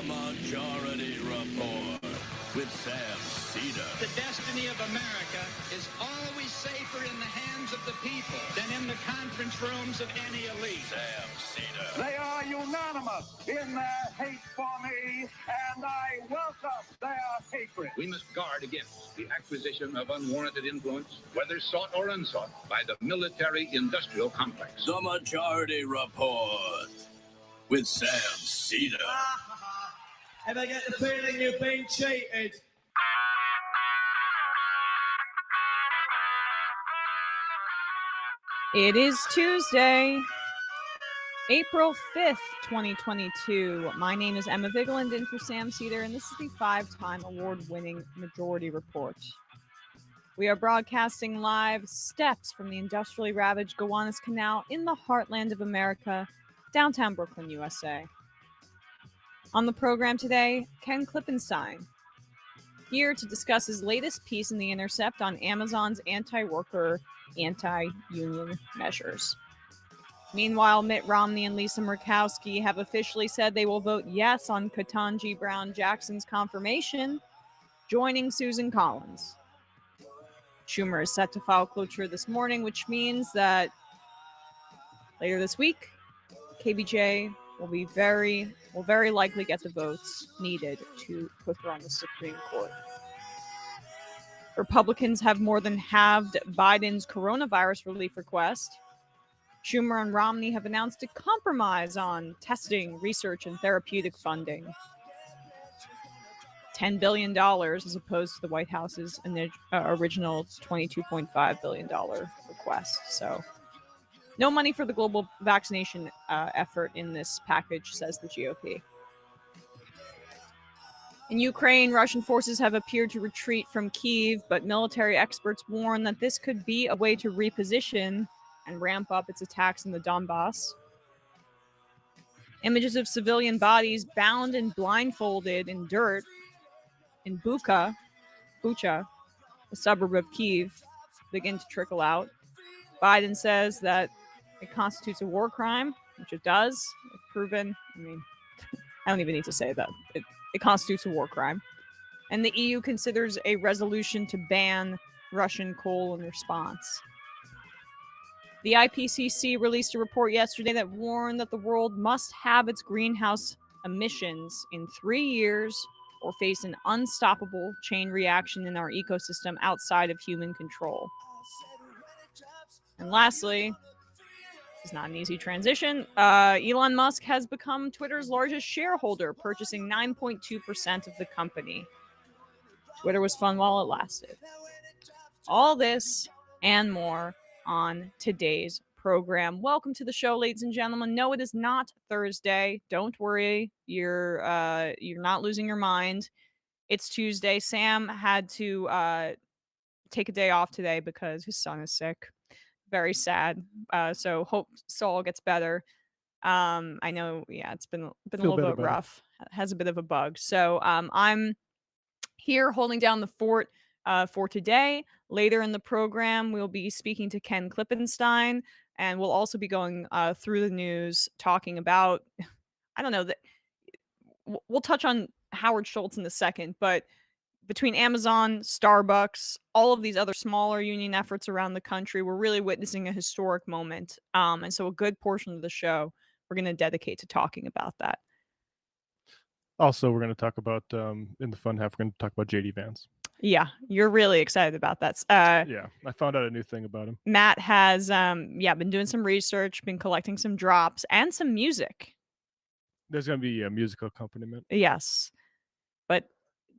Majority Report with Sam Seder. The destiny of America is always safer in the hands of the people than in the conference rooms of any elite. Sam Seder. They are unanimous in their hate for me, and I welcome their hatred. We must guard against the acquisition of unwarranted influence, whether sought or unsought, by the military-industrial complex. The Majority Report with Sam Seder. Ever get the feeling you've been cheated? It is Tuesday, April 5th, 2022. My name is Emma Vigeland in for Sam Seder, and this is the 5-time award-winning Majority Report. We are broadcasting live steps from the industrially ravaged Gowanus Canal in the heartland of America, downtown Brooklyn, USA. On the program today, Ken Klippenstein, here to discuss his latest piece in The Intercept on Amazon's anti-worker, anti-union measures. Meanwhile, Mitt Romney and Lisa Murkowski have officially said they will vote yes on Ketanji Brown Jackson's confirmation, joining Susan Collins. Schumer is set to file cloture this morning, which means that later this week, KBJ will very likely get the votes needed to put her on the Supreme Court. Republicans have more than halved Biden's coronavirus relief request. Schumer and Romney have announced a compromise on testing, research, and therapeutic funding. $10 billion as opposed to the White House's original $22.5 billion request. So no money for the global vaccination effort in this package, says the GOP. In Ukraine, Russian forces have appeared to retreat from Kyiv, but military experts warn that this could be a way to reposition and ramp up its attacks in the Donbass. Images of civilian bodies bound and blindfolded in dirt in Bucha, a suburb of Kyiv, begin to trickle out. Biden says that it constitutes a war crime, which it does. It's proven. I mean, I don't even need to say that. It constitutes a war crime. And the EU considers a resolution to ban Russian coal in response. The Ipcc released a report yesterday that warned that the world must have its greenhouse emissions in 3 years or face an unstoppable chain reaction in our ecosystem outside of human control. And lastly, it's not an easy transition. Elon Musk has become Twitter's largest shareholder, purchasing 9.2% of the company. Twitter was fun while it lasted. All this and more on today's program. Welcome to the show, ladies and gentlemen. No, it is not Thursday. Don't worry. You're not losing your mind. It's Tuesday. Sam had to take a day off today because his son is sick. Very sad. So hope Saul gets better. I know, yeah, it's been a little bit rough. Has a bit of a bug. So I'm here holding down the fort for today. Later in the program, we'll be speaking to Ken Klippenstein, and we'll also be going through the news, talking about, I don't know, we'll touch on Howard Schultz in a second, but between Amazon, Starbucks, all of these other smaller union efforts around the country, we're really witnessing a historic moment. And so a good portion of the show we're going to dedicate to talking about that. Also, we're going to talk about, in the fun half, we're going to talk about JD Vance. Yeah, you're really excited about that. Yeah, I found out a new thing about him. Matt has, been doing some research, been collecting some drops and some music. There's going to be a musical accompaniment. Yes, but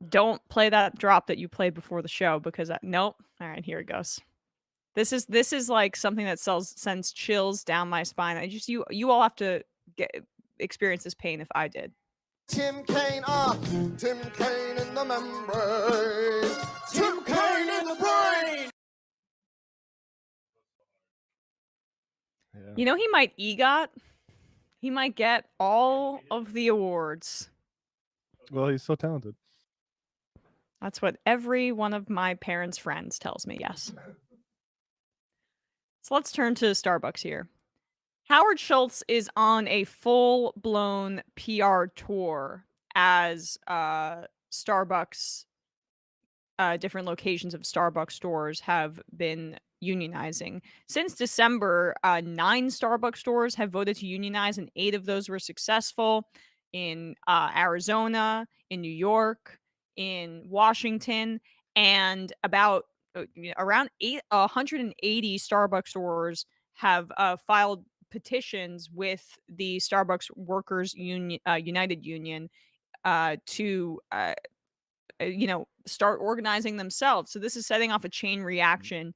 don't play that drop that you played before the show because nope. All right, here it goes. This is like something that sends chills down my spine. You all have to experience this pain if I did. Tim Kaine in the membrane. Tim Kaine in the brain. Yeah. You know, he might EGOT. He might get all of the awards. Well, he's so talented. That's what every one of my parents' friends tells me, yes. So let's turn to Starbucks here. Howard Schultz is on a full-blown PR tour as Starbucks, different locations of Starbucks stores have been unionizing. Since December, 9 Starbucks stores have voted to unionize, and 8 of those were successful in Arizona, in New York, in Washington, and about around 180 Starbucks stores have filed petitions with the Starbucks Workers Union, United Union, to start organizing themselves. So this is setting off a chain reaction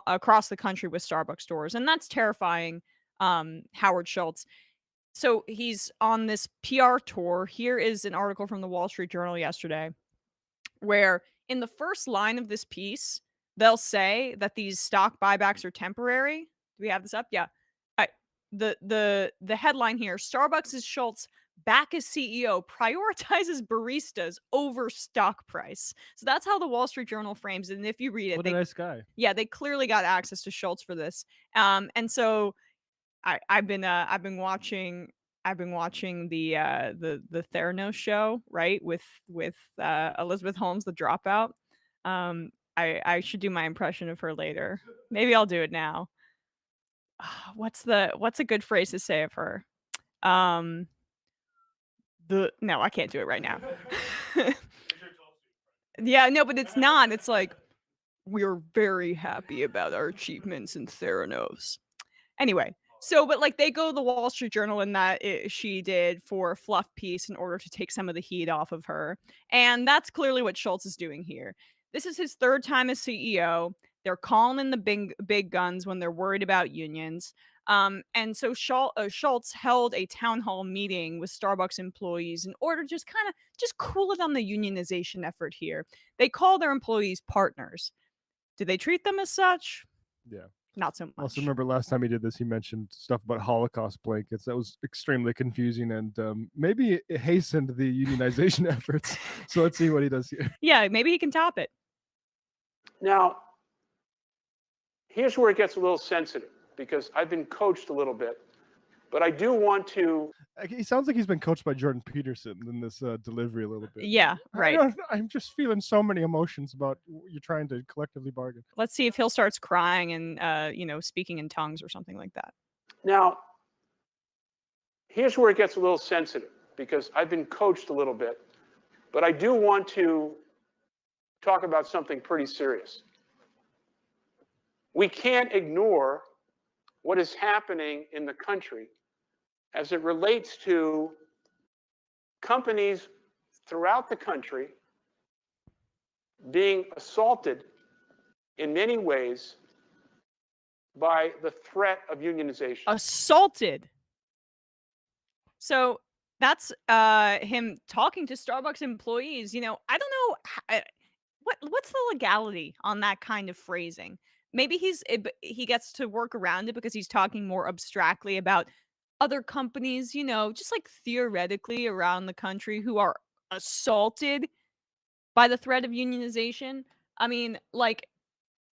across the country with Starbucks stores, and that's terrifying. Howard Schultz. So he's on this PR tour. Here is an article from the Wall Street Journal yesterday, where in the first line of this piece, they'll say that these stock buybacks are temporary. Do we have this up? Yeah. The headline here: Starbucks' Schultz, back as CEO, prioritizes baristas over stock price. So that's how the Wall Street Journal frames it. And if you read it, What a nice guy. yeah, they clearly got access to Schultz for this. And so I've been watching the Theranos show, right, with Elizabeth Holmes, the Dropout. I should do my impression of her later. Maybe I'll do it now. What's a good phrase to say of her? No, I can't do it right now. Yeah, no, but it's not. It's like, we're very happy about our achievements in Theranos. Anyway, so but like they go to the Wall Street Journal, and that she did for a fluff piece in order to take some of the heat off of her. And that's clearly what Schultz is doing here. This is his 3rd time as CEO. They're calling in the big guns when they're worried about unions. And so Schultz held a town hall meeting with Starbucks employees in order to just cool it on the unionization effort here. They call their employees partners. Do they treat them as such? Yeah. Not so much. Also, remember last time he did this, he mentioned stuff about Holocaust blankets. That was extremely confusing, and maybe it hastened the unionization efforts. So let's see what he does here. Yeah, maybe he can top it. Now, here's where it gets a little sensitive, because I've been coached a little bit, but I do want to. He sounds like he's been coached by Jordan Peterson in this delivery a little bit. Yeah, right. I'm just feeling so many emotions about you're trying to collectively bargain. Let's see if he'll starts crying and speaking in tongues or something like that. Now, here's where it gets a little sensitive, because I've been coached a little bit, but I do want to talk about something pretty serious. We can't ignore what is happening in the country as it relates to companies throughout the country being assaulted in many ways by the threat of unionization. Assaulted. So that's him talking to Starbucks employees. I don't know what's the legality on that kind of phrasing. Maybe he gets to work around it because he's talking more abstractly about other companies, just like theoretically around the country who are assaulted by the threat of unionization. I mean, like,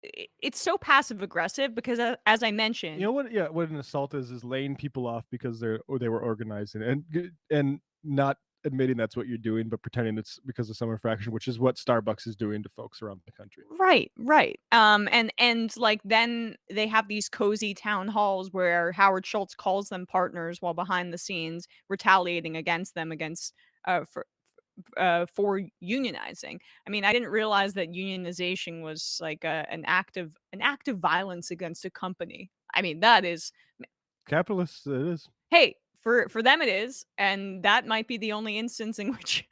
it's so passive aggressive because, as I mentioned, You know what? Yeah, what an assault is laying people off because they were organizing and not admitting that's what you're doing, but pretending it's because of some infraction, which is what Starbucks is doing to folks around the country. Right. And like then they have these cozy town halls where Howard Schultz calls them partners while behind the scenes retaliating against them for unionizing. I mean, I didn't realize that unionization was like an act of violence against a company. I mean, that is Capitalists, it is. Hey, for them it is, and that might be the only instance in which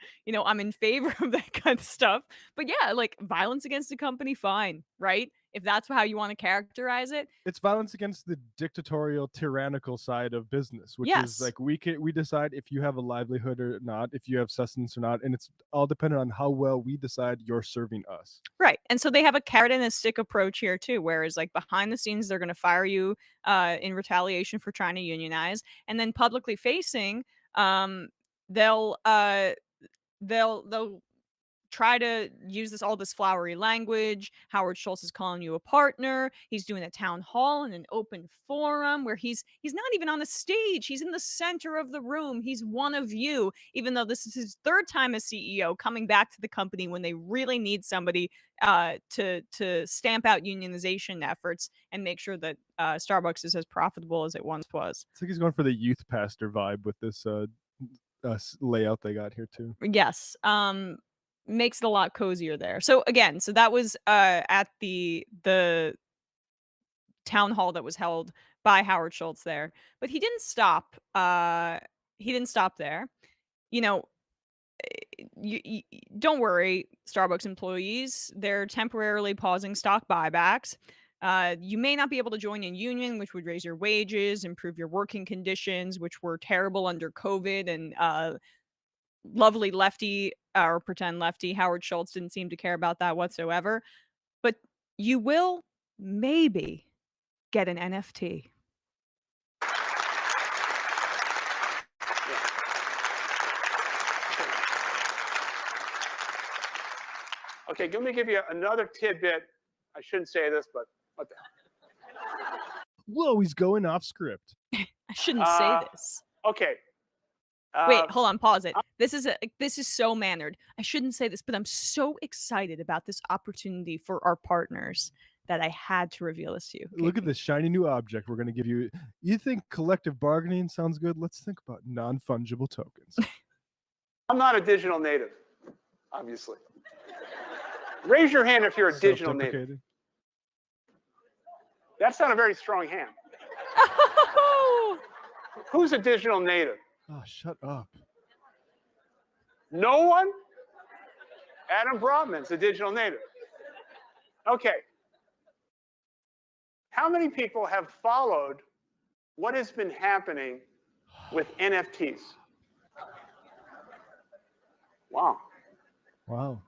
I'm in favor of that kind of stuff. But yeah, like violence against a company, fine, right? If that's how you want to characterize it. It's violence against the dictatorial, tyrannical side of business, which Yes. is like we decide if you have a livelihood or not, if you have sustenance or not, and it's all dependent on how well we decide you're serving us. Right. And so they have a carrot and a stick approach here too, whereas like behind the scenes they're going to fire you in retaliation for trying to unionize, and then publicly facing they'll try to use all this flowery language. Howard Schultz is calling you a partner. He's doing a town hall in an open forum where he's not even on the stage. He's in the center of the room. He's one of you, even though this is his third time as CEO coming back to the company when they really need somebody to stamp out unionization efforts and make sure that Starbucks is as profitable as it once was. It's like he's going for the youth pastor vibe with this layout they got here too. Yes. Makes it a lot cozier there. So again, that was at the town hall that was held by Howard Schultz there. But he didn't stop. He didn't stop there. You know, you don't worry, Starbucks employees. They're temporarily pausing stock buybacks. You may not be able to join a union, which would raise your wages, improve your working conditions, which were terrible under COVID, and lovely lefty or pretend lefty Howard Schultz didn't seem to care about that whatsoever. But you will maybe get an NFT. Okay, let me give you another tidbit. I shouldn't say this, but what the hell? Whoa, he's going off script. I shouldn't say this. Okay. Wait, hold on, pause it. This is so mannered. I shouldn't say this, but I'm so excited about this opportunity for our partners that I had to reveal this to you. Okay. Look at this shiny new object we're going to give you. You think collective bargaining sounds good? Let's think about non-fungible tokens. I'm not a digital native, obviously. Raise your hand if you're a digital native. That's not a very strong hand. Oh! Who's a digital native? Oh, shut up. No one? Adam Brotman's a digital native. Okay. How many people have followed what has been happening with NFTs? Wow. Wow.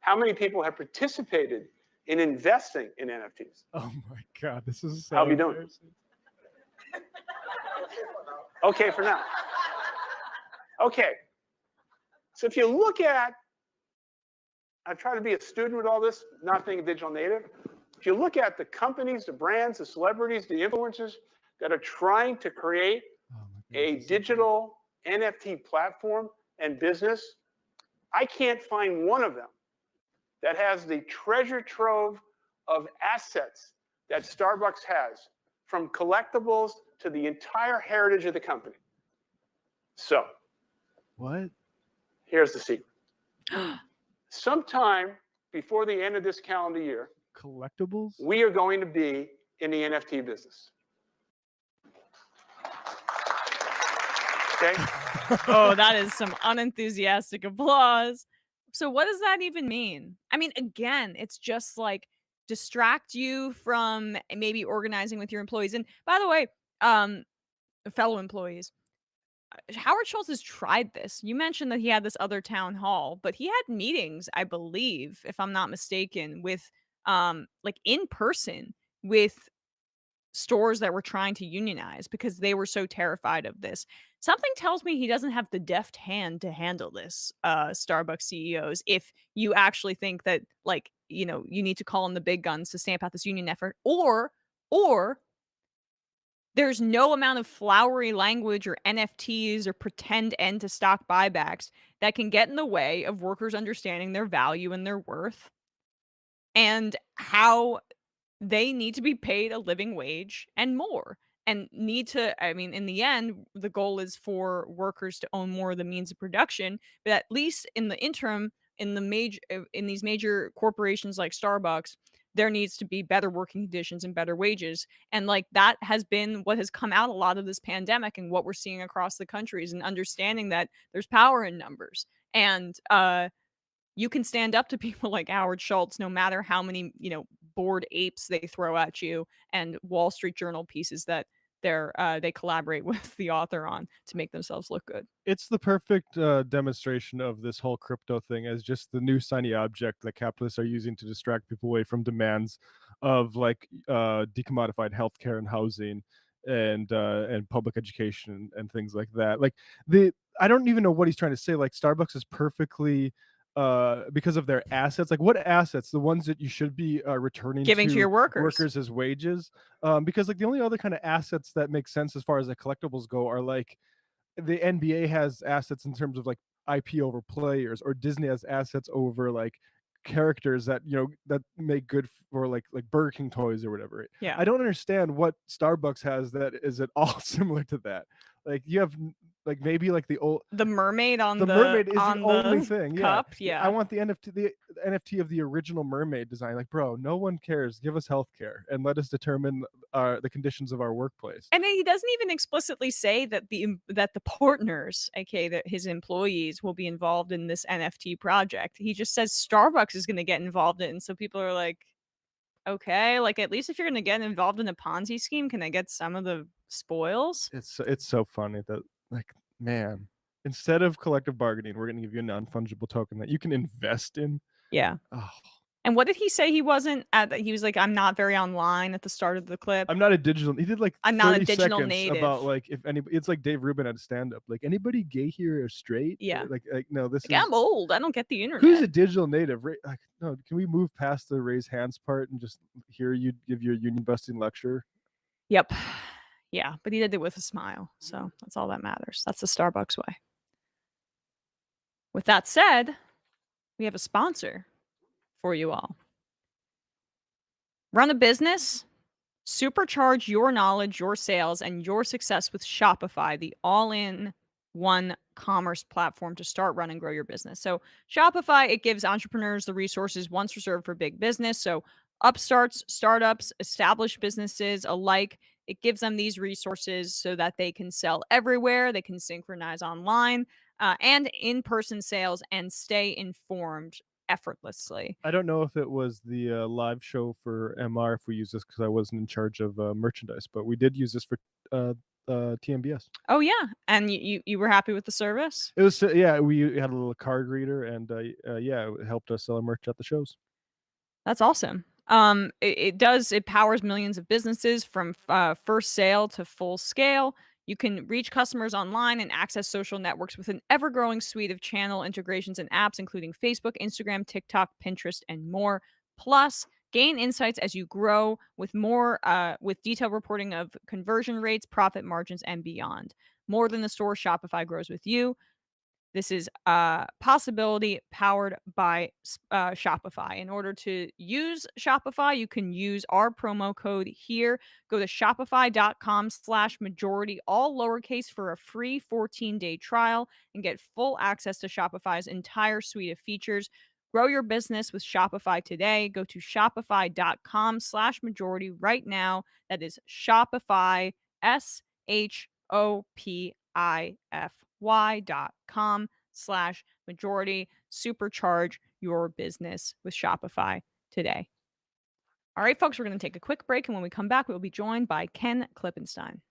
How many people have participated in investing in NFTs? Oh my God, this is so How are you doing? Okay, for now. Okay. So if you look at, I've tried to be a student with all this, not being a digital native. If you look at the companies, the brands, the celebrities, the influencers that are trying to create a digital NFT platform and business, I can't find one of them that has the treasure trove of assets that Starbucks has, from collectibles to the entire heritage of the company. So, what? Here's the secret. Sometime before the end of this calendar year, collectibles, we are going to be in the NFT business. Okay? Oh, that is some unenthusiastic applause. So what does that even mean? I mean, again, it's just like distract you from maybe organizing with your employees. And by the way, fellow employees, Howard Schultz has tried this. You mentioned that he had this other town hall, but he had meetings, I believe, if I'm not mistaken, with like in person with stores that were trying to unionize because they were so terrified of this. Something tells me he doesn't have the deft hand to handle this, Starbucks CEOs, if you actually think that, like, you know, you need to call in the big guns to stamp out this union effort, or there's no amount of flowery language or NFTs or pretend end to stock buybacks that can get in the way of workers understanding their value and their worth and how they need to be paid a living wage and more. And need to, I mean, in the end, the goal is for workers to own more of the means of production. But at least in the interim, in these major corporations like Starbucks, there needs to be better working conditions and better wages. And like that has been what has come out a lot of this pandemic and what we're seeing across the country is an understanding that there's power in numbers. And you can stand up to people like Howard Schultz, no matter how many, you know, bored apes they throw at you and Wall Street Journal pieces that they collaborate with the author on to make themselves look good. It's the perfect demonstration of this whole crypto thing as just the new shiny object that capitalists are using to distract people away from demands of like decommodified healthcare and housing and public education and things like that. Like I don't even know what he's trying to say. Like Starbucks is perfectly because of their assets. Like, what assets? The ones that you should be returning Giving to your workers as wages. Because like the only other kind of assets that make sense as far as the collectibles go are like the NBA has assets in terms of like IP over players, or Disney has assets over like characters that that make good for like Burger King toys or whatever. Yeah. I don't understand what Starbucks has that is at all similar to that. Like you have like maybe like the mermaid on the mermaid is the only thing. Cup. Yeah. I want the NFT of the original mermaid design. Like, bro, no one cares. Give us healthcare and let us determine the conditions of our workplace. And he doesn't even explicitly say that the partners, aka that his employees, will be involved in this NFT project. He just says Starbucks is going to get involved in it. And so people are like, okay, like at least if you're going to get involved in a Ponzi scheme, can I get some of the spoils? It's so funny that, like, man, instead of collective bargaining, we're going to give you a non-fungible token that you can invest in. Yeah. Oh. And what did he say? He wasn't at. He was like, I'm not very online at the start of the clip. I'm not a digital. He did like I'm not a digital native. About like if anybody. It's like Dave Rubin at a stand-up. Like, anybody gay here or straight? Yeah. Like no, this like, is. I'm old. I don't get the internet. Who's a digital native? Like, no, can we move past the raise hands part and just hear you give your union busting lecture? Yep. Yeah, but he did it with a smile, so that's all that matters. That's the Starbucks way. With that said, we have a sponsor for you all. Run a business, supercharge your knowledge, your sales, and your success with Shopify, the all-in-one commerce platform to start, run, and grow your business. So Shopify, it gives entrepreneurs the resources once reserved for big business. So upstarts, startups, established businesses alike, it gives them these resources so that they can sell everywhere, they can synchronize online and in-person sales, and stay informed effortlessly. I don't know if it was the live show for MR if we use this, because I wasn't in charge of merchandise, but we did use this for TMBS. Oh yeah, and you were happy with the service? It was we had a little card reader, and it helped us sell our merch at the shows. That's awesome. It powers millions of businesses from first sale to full scale. You can reach customers online and access social networks with an ever-growing suite of channel integrations and apps, including Facebook, Instagram, TikTok, Pinterest, and more. Plus, gain insights as you grow with more with detailed reporting of conversion rates, profit margins, and beyond. More than the store, Shopify grows with you. This is a possibility powered by Shopify. In order to use Shopify, you can use our promo code here. Go to shopify.com/majority, all lowercase, for a free 14-day trial and get full access to Shopify's entire suite of features. Grow your business with Shopify today. Go to shopify.com/majority right now. That is Shopify, shopify.com/majority. Supercharge your business with Shopify today. All right, folks, we're going to take a quick break, and when we come back, we'll be joined by Ken Klippenstein.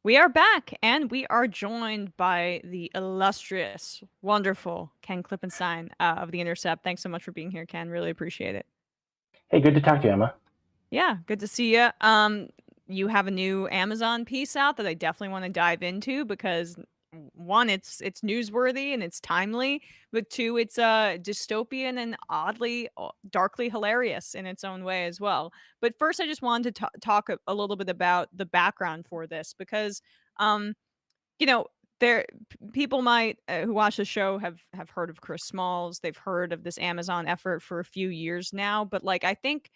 We are back, and we are joined by the illustrious, wonderful Ken Klippenstein of The Intercept. Thanks so much for being here, Ken. Really appreciate it. Hey, good to talk to you, Emma. Yeah, good to see you. You have a new Amazon piece out that I definitely want to dive into because one, it's newsworthy and it's timely, but two, it's dystopian and oddly, darkly hilarious in its own way as well. But first, I just wanted to talk a little bit about the background for this because, you know, there people might who watch the show have heard of Chris Smalls. They've heard of this Amazon effort for a few years now, but like I think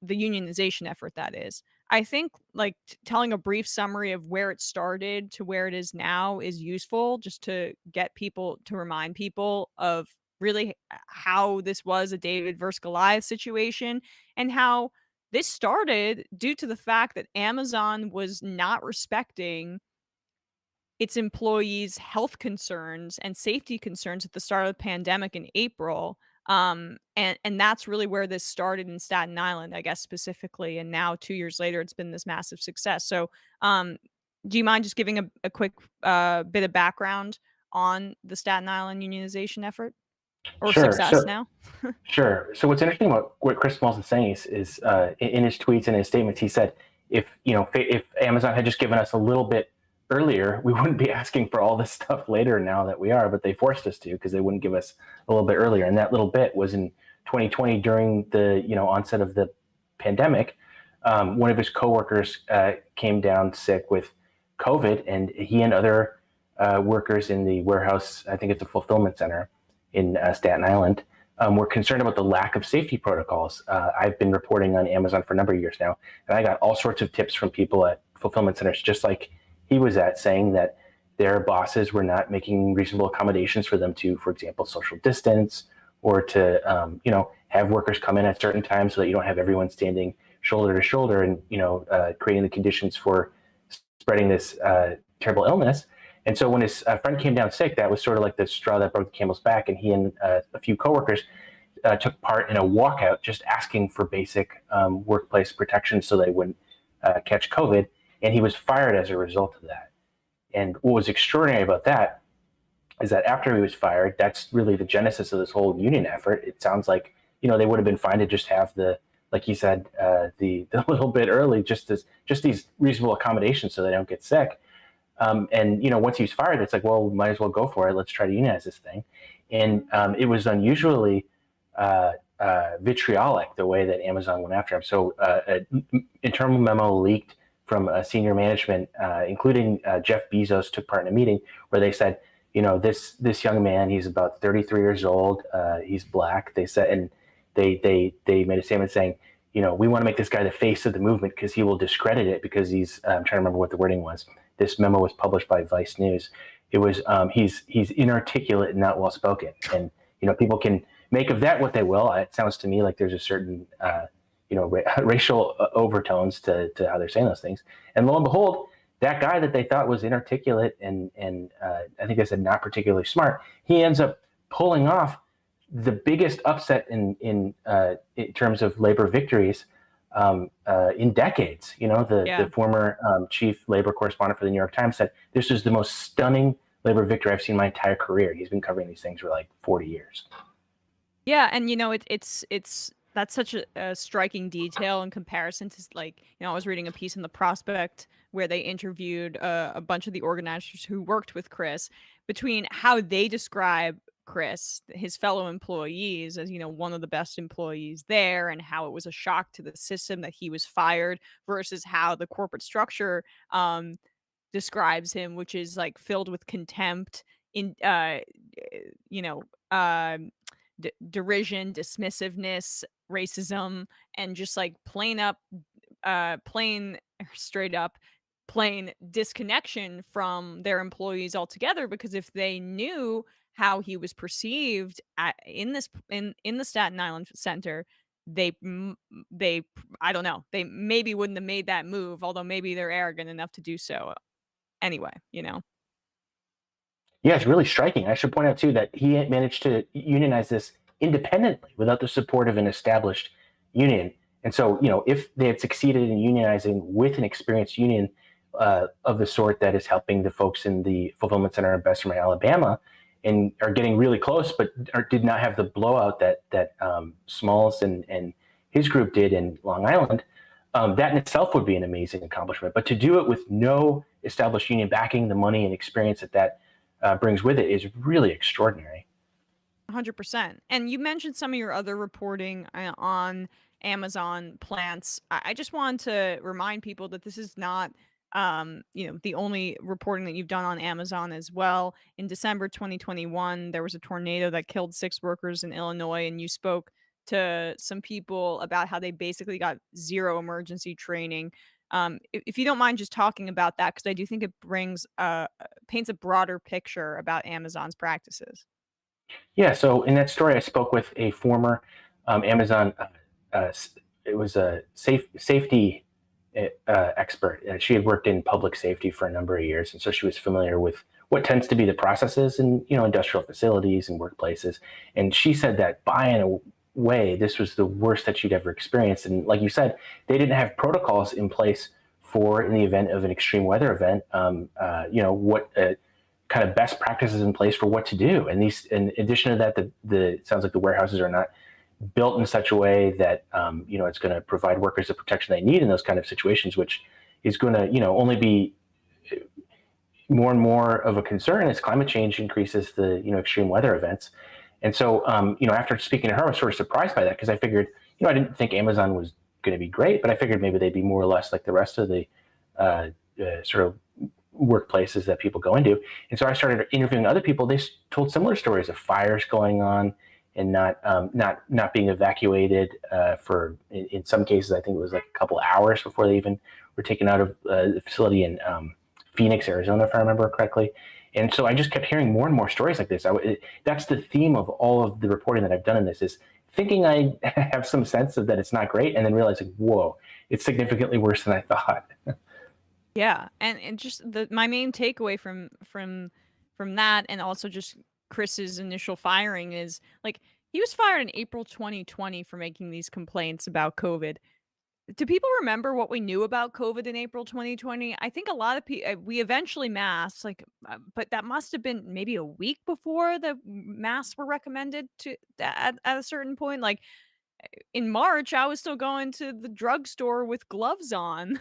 the unionization effort, that is. I think like telling a brief summary of where it started to where it is now is useful just to get people to remind people of really how this was a David versus Goliath situation and how this started due to the fact that Amazon was not respecting its employees' health concerns and safety concerns at the start of the pandemic in April. And that's really where this started in Staten Island, I guess specifically. And now 2 years later, it's been this massive success. So, do you mind just giving a quick bit of background on the Staten Island unionization effort or Sure. success now? Sure. So what's interesting about what Chris Smalls is saying is in his tweets and his statements, he said, if Amazon had just given us a little bit earlier, we wouldn't be asking for all this stuff later now that we are, but they forced us to because they wouldn't give us a little bit earlier. And that little bit was in 2020 during the onset of the pandemic. One of his coworkers came down sick with COVID, and he and other workers in the warehouse, I think it's a fulfillment center in Staten Island, were concerned about the lack of safety protocols. I've been reporting on Amazon for a number of years now, and I got all sorts of tips from people at fulfillment centers, just like he was at, saying that their bosses were not making reasonable accommodations for them to, for example, social distance, or to have workers come in at certain times so that you don't have everyone standing shoulder to shoulder and creating the conditions for spreading this terrible illness. And so when his friend came down sick, that was sort of like the straw that broke the camel's back, and he and a few coworkers took part in a walkout just asking for basic workplace protection so they wouldn't catch COVID. And he was fired as a result of that. And what was extraordinary about that is that after he was fired, that's really the genesis of this whole union effort. It sounds like, they would have been fine to just have the, like he said, the little bit early, just these reasonable accommodations so they don't get sick. And once he was fired, it's like, well, might as well go for it. Let's try to unionize this thing. And it was unusually vitriolic the way that Amazon went after him. So an internal memo leaked from senior management, including Jeff Bezos, took part in a meeting where they said, this young man, he's about 33 years old, he's black. They said, and they made a statement saying, we want to make this guy the face of the movement because he will discredit it because he's, I'm trying to remember what the wording was. This memo was published by Vice News. It was, he's inarticulate and not well spoken. And, people can make of that what they will. It sounds to me like there's a certain, racial overtones to how they're saying those things. And lo and behold, that guy that they thought was inarticulate and I think they said not particularly smart, he ends up pulling off the biggest upset in terms of labor victories in decades. The former chief labor correspondent for the New York Times said this is the most stunning labor victory I've seen my entire career. He's been covering these things for like 40 years. Yeah, and it's that's such a striking detail in comparison to I was reading a piece in the Prospect where they interviewed a bunch of the organizers who worked with Chris between how they describe Chris, his fellow employees, as one of the best employees there, and how it was a shock to the system that he was fired versus how the corporate structure describes him, which is like filled with contempt, in derision, dismissiveness, racism, and just like plain straight up plain disconnection from their employees altogether, because if they knew how he was perceived in the Staten Island center, they I don't know, they maybe wouldn't have made that move, although maybe they're arrogant enough to do so anyway. Yeah, it's really striking. I should point out too that he managed to unionize this independently without the support of an established union. And so, if they had succeeded in unionizing with an experienced union, of the sort that is helping the folks in the fulfillment center in Bessemer, Alabama, and are getting really close, but did not have the blowout that Smalls and his group did in Long Island. That in itself would be an amazing accomplishment. But to do it with no established union backing, the money and experience that brings with it is really extraordinary. 100%. And you mentioned some of your other reporting on Amazon plants. I just wanted to remind people that this is not, the only reporting that you've done on Amazon as well. In December 2021, there was a tornado that killed 6 workers in Illinois, and you spoke to some people about how they basically got zero emergency training. If you don't mind just talking about that, because I do think it paints a broader picture about Amazon's practices. Yeah, so in that story, I spoke with a former Amazon, it was a safety expert. She had worked in public safety for a number of years, and so she was familiar with what tends to be the processes in industrial facilities and workplaces. And she said that by and away, this was the worst that she'd ever experienced. And like you said, they didn't have protocols in place for, in the event of an extreme weather event, what kind of best practices in place for what to do. And these, in addition to that, it sounds like the warehouses are not built in such a way that it's going to provide workers the protection they need in those kind of situations, which is going to only be more and more of a concern as climate change increases the extreme weather events. And so after speaking to her, I was sort of surprised by that, because I figured I didn't think Amazon was going to be great, but I figured maybe they'd be more or less like the rest of the sort of workplaces that people go into. And so I started interviewing other people. They told similar stories of fires going on and not being evacuated for, in some cases, I think it was like a couple of hours before they even were taken out of the facility in Phoenix, Arizona, if I remember correctly. And so I just kept hearing more and more stories like this. That's the theme of all of the reporting that I've done in this, is thinking I have some sense of that it's not great, and then realizing, whoa, it's significantly worse than I thought. Yeah, and just my main takeaway from that, and also just Chris's initial firing, is like, he was fired in April 2020 for making these complaints about COVID. Do people remember what we knew about COVID in April 2020? I think a lot of people, we eventually masked, but that must have been maybe a week before the masks were recommended at a certain point. Like, in March, I was still going to the drugstore with gloves on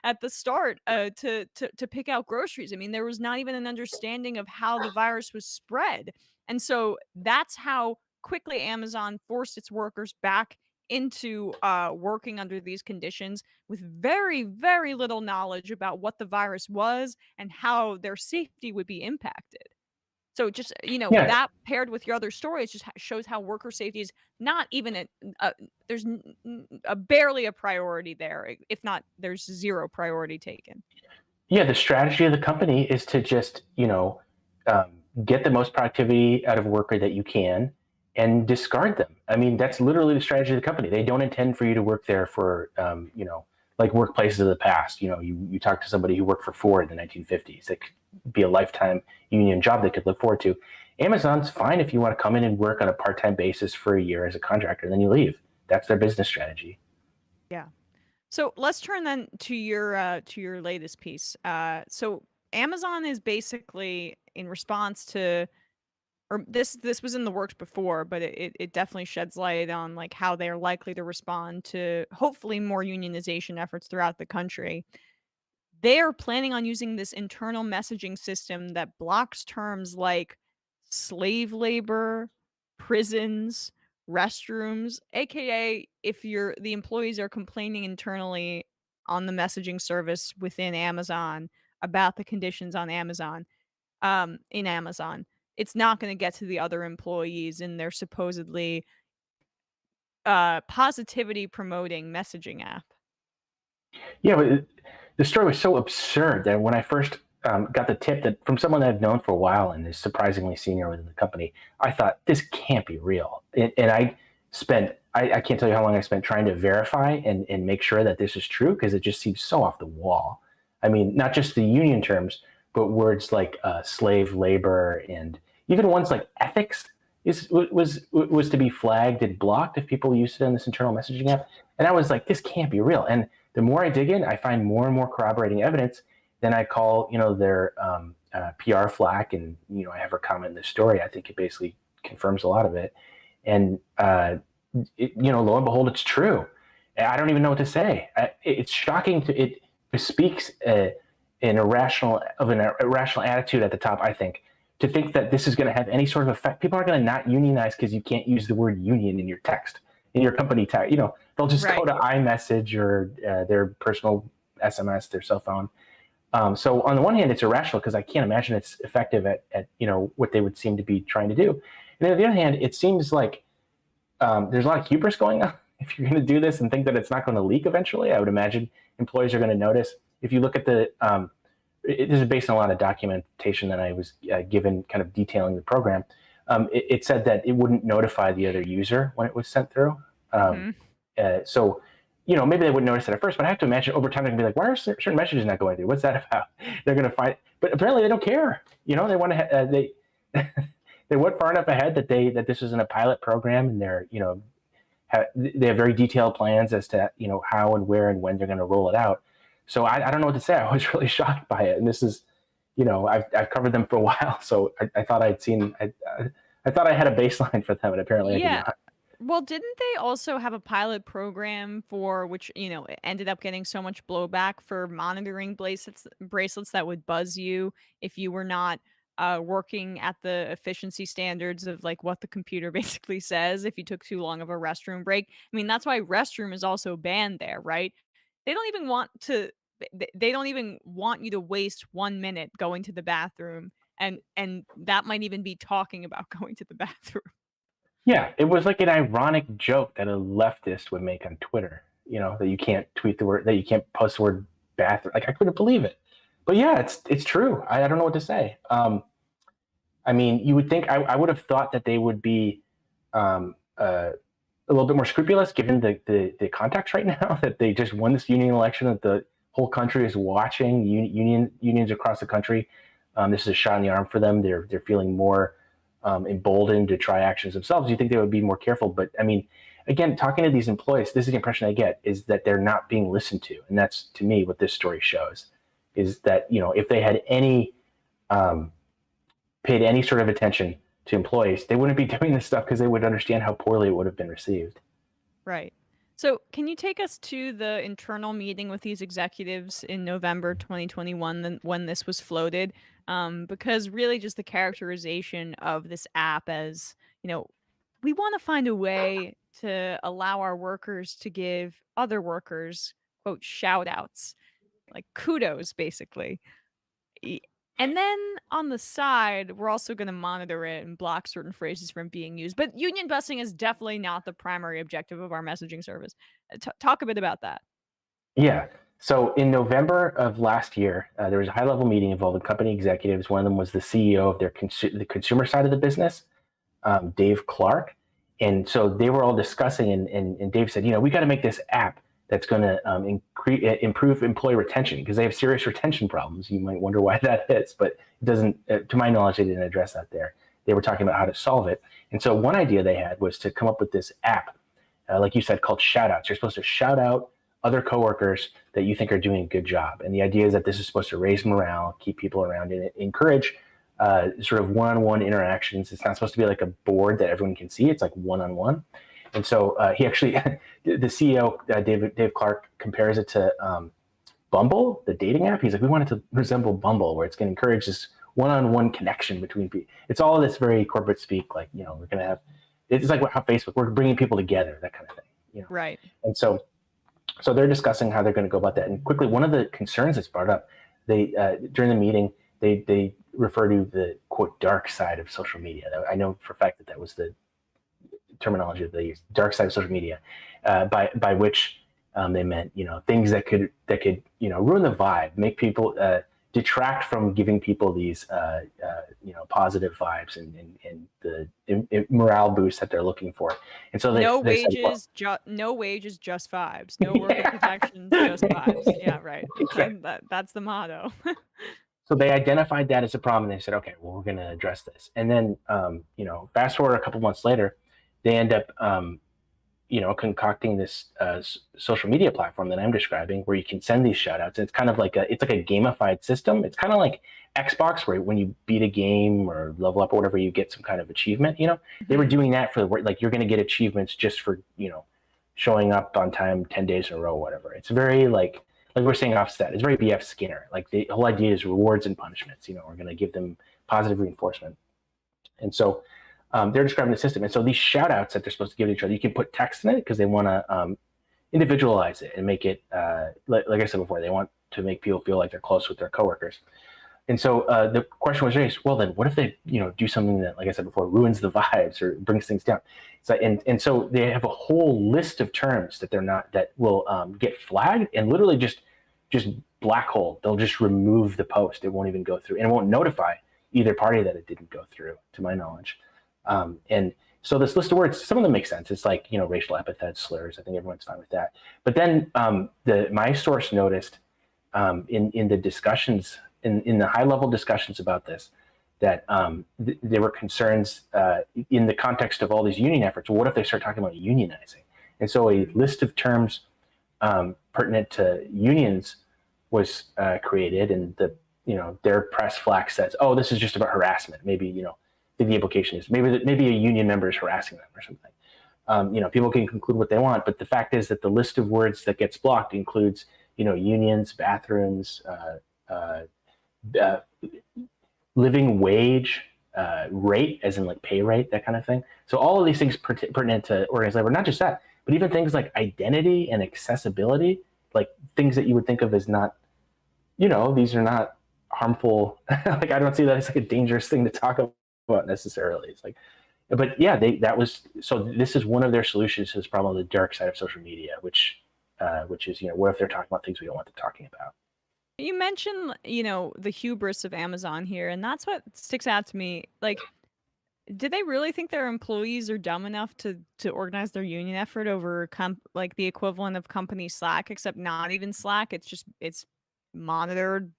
at the start to pick out groceries. I mean, there was not even an understanding of how the virus was spread. And so that's how quickly Amazon forced its workers back into working under these conditions with very, very little knowledge about what the virus was and how their safety would be impacted. So just, Yeah. that paired with your other stories just shows how worker safety is not even there's barely a priority there, if not there's zero priority taken. Yeah, the strategy of the company is to just, get the most productivity out of a worker that you can and discard them. I mean, that's literally the strategy of the company. They don't intend for you to work there for, like workplaces of the past. You talk to somebody who worked for Ford in the 1950s. It could be a lifetime union job they could look forward to. Amazon's fine if you want to come in and work on a part-time basis for a year as a contractor, and then you leave. That's their business strategy. Yeah. So let's turn then to your latest piece. So Amazon is basically in response to, or this was in the works before, but it definitely sheds light on like how they're likely to respond to hopefully more unionization efforts throughout the country. They are planning on using this internal messaging system that blocks terms like slave labor, prisons, restrooms, aka if the employees are complaining internally on the messaging service within Amazon about the conditions on Amazon, in Amazon, it's not going to get to the other employees in their supposedly positivity promoting messaging app. Yeah, but the story was so absurd that when I first got the tip that from someone that I've known for a while and is surprisingly senior within the company, I thought, this can't be real. And I can't tell you how long I spent trying to verify and make sure that this is true, because it just seems so off the wall. I mean, not just the union terms, but words like slave labor and even ones like ethics was to be flagged and blocked if people used it on this internal messaging app. And I was like, this can't be real. And the more I dig in, I find more and more corroborating evidence then I call, their PR flack, and, I have her comment in the story. I think it basically confirms a lot of it. And, lo and behold, it's true. I don't even know what to say. It's shocking. It bespeaks an irrational attitude at the top, I think, to think that this is going to have any sort of effect. People aren't going to not unionize because you can't use the word union in your text, in your company text. They'll just go to iMessage or their personal SMS, their cell phone. So on the one hand, it's irrational because I can't imagine it's effective at what they would seem to be trying to do. And on the other hand, it seems like there's a lot of hubris going on. If you're going to do this and think that it's not going to leak eventually, I would imagine employees are going to notice. If you look at this is based on a lot of documentation that I was given, kind of detailing the program. It said that it wouldn't notify the other user when it was sent through. So, maybe they wouldn't notice it at first, but I have to imagine over time they're going to be like, why are certain messages not going through? What's that about? They're going to find, but apparently they don't care. They want to, they went far enough ahead that this isn't a pilot program, and they're, they have very detailed plans as to, how and where and when they're going to roll it out. So I don't know what to say. I was really shocked by it. And this is, I've covered them for a while. So I thought I thought I had a baseline for them, and apparently I did not. Well, didn't they also have a pilot program for which, it ended up getting so much blowback for monitoring bracelets that would buzz you if you were not working at the efficiency standards of like what the computer basically says if you took too long of a restroom break? I mean, that's why restroom is also banned there, right? They don't even want you to waste 1 minute going to the bathroom, and that might even be talking about going to the bathroom. Yeah, it was like an ironic joke that a leftist would make on Twitter, that you can't tweet the word, that you can't post the word bathroom. Like, I couldn't believe it. But yeah, it's true. I don't know what to say. I mean, you would think, I would have thought that they would be a little bit more scrupulous given the context right now, that they just won this union election, that the whole country is watching, unions across the country. This is a shot in the arm for them. They're feeling more emboldened to try actions themselves. You think they would be more careful. But I mean, again, talking to these employees, this is the impression I get, is that they're not being listened to. And that's, to me, what this story shows, is that, if they had paid any sort of attention to employees, they wouldn't be doing this stuff because they would understand how poorly it would have been received. Right. So can you take us to the internal meeting with these executives in November 2021 when this was floated? Because really just the characterization of this app as, we want to find a way to allow our workers to give other workers, quote, shout outs, like kudos, basically. And then on the side, we're also going to monitor it and block certain phrases from being used. But union busting is definitely not the primary objective of our messaging service. Talk a bit about that. Yeah. So in November of last year, there was a high-level meeting involving company executives. One of them was the CEO of the consumer side of the business, Dave Clark. And so they were all discussing, and Dave said, we got to make this app that's going to improve employee retention, because they have serious retention problems. You might wonder why that is, but it doesn't, to my knowledge, they didn't address that there. They were talking about how to solve it. And so one idea they had was to come up with this app, like you said, called shout-outs. You're supposed to shout out other coworkers that you think are doing a good job. And the idea is that this is supposed to raise morale, keep people around, and encourage sort of one-on-one interactions. It's not supposed to be like a board that everyone can see. It's like one-on-one. And so he actually, the CEO, Dave Clark, compares it to Bumble, the dating app. He's like, we want it to resemble Bumble, where it's going to encourage this one-on-one connection between people. It's all this very corporate speak, like, we're going to have, it's like how Facebook, we're bringing people together, that kind of thing. Right. And so they're discussing how they're going to go about that. And quickly, one of the concerns that's brought up, they during the meeting, they refer to the, quote, dark side of social media. I know for a fact that was the terminology that they used, dark side of social media, by which they meant, things that could ruin the vibe, make people detract from giving people these positive vibes and the morale boost that they're looking for. And so no wages, just vibes. No worker protections, just vibes. Yeah, right. That's the motto. So they identified that as a problem, and they said, okay, well, we're going to address this. And then, fast forward a couple months later, they end up concocting this social media platform that I'm describing, where you can send these shout outs. It's kind of like a gamified system. It's kind of like Xbox, where when you beat a game or level up or whatever, you get some kind of achievement. They were doing that for like, you're going to get achievements just for showing up on time 10 days in a row, or whatever. It's very like we're saying offset. It's very BF Skinner. Like the whole idea is rewards and punishments. We're going to give them positive reinforcement. And so they're describing the system. And so these shout outs that they're supposed to give to each other, you can put text in it because they want to individualize it and make it, like I said before, they want to make people feel like they're close with their coworkers. And so the question was raised, well, then what if they, do something that, like I said before, ruins the vibes or brings things down? So, and so they have a whole list of terms that will get flagged and literally just black hole. They'll just remove the post. It won't even go through, and it won't notify either party that it didn't go through, to my knowledge. And so this list of words, some of them make sense. It's like, racial epithets, slurs. I think everyone's fine with that. But then my source noticed in the discussions, in the high level discussions about this, that there were concerns in the context of all these union efforts. Well, what if they start talking about unionizing? And so a list of terms pertinent to unions was created, and their press flag says, oh, this is just about harassment. Maybe, the implication is maybe a union member is harassing them or something. People can conclude what they want, but the fact is that the list of words that gets blocked includes, unions, bathrooms, living wage, rate, as in like pay rate, that kind of thing. So all of these things pertinent to organized labor, not just that, but even things like identity and accessibility, like things that you would think of as not, these are not harmful. Like, I don't see that as like a dangerous thing to talk about necessarily. It's like, but yeah, so this is one of their solutions to this problem, the dark side of social media, which is, what if they're talking about things we don't want them talking about? You mentioned, the hubris of Amazon here, and that's what sticks out to me. Like, do they really think their employees are dumb enough to organize their union effort over like the equivalent of company Slack, except not even Slack? It's monitored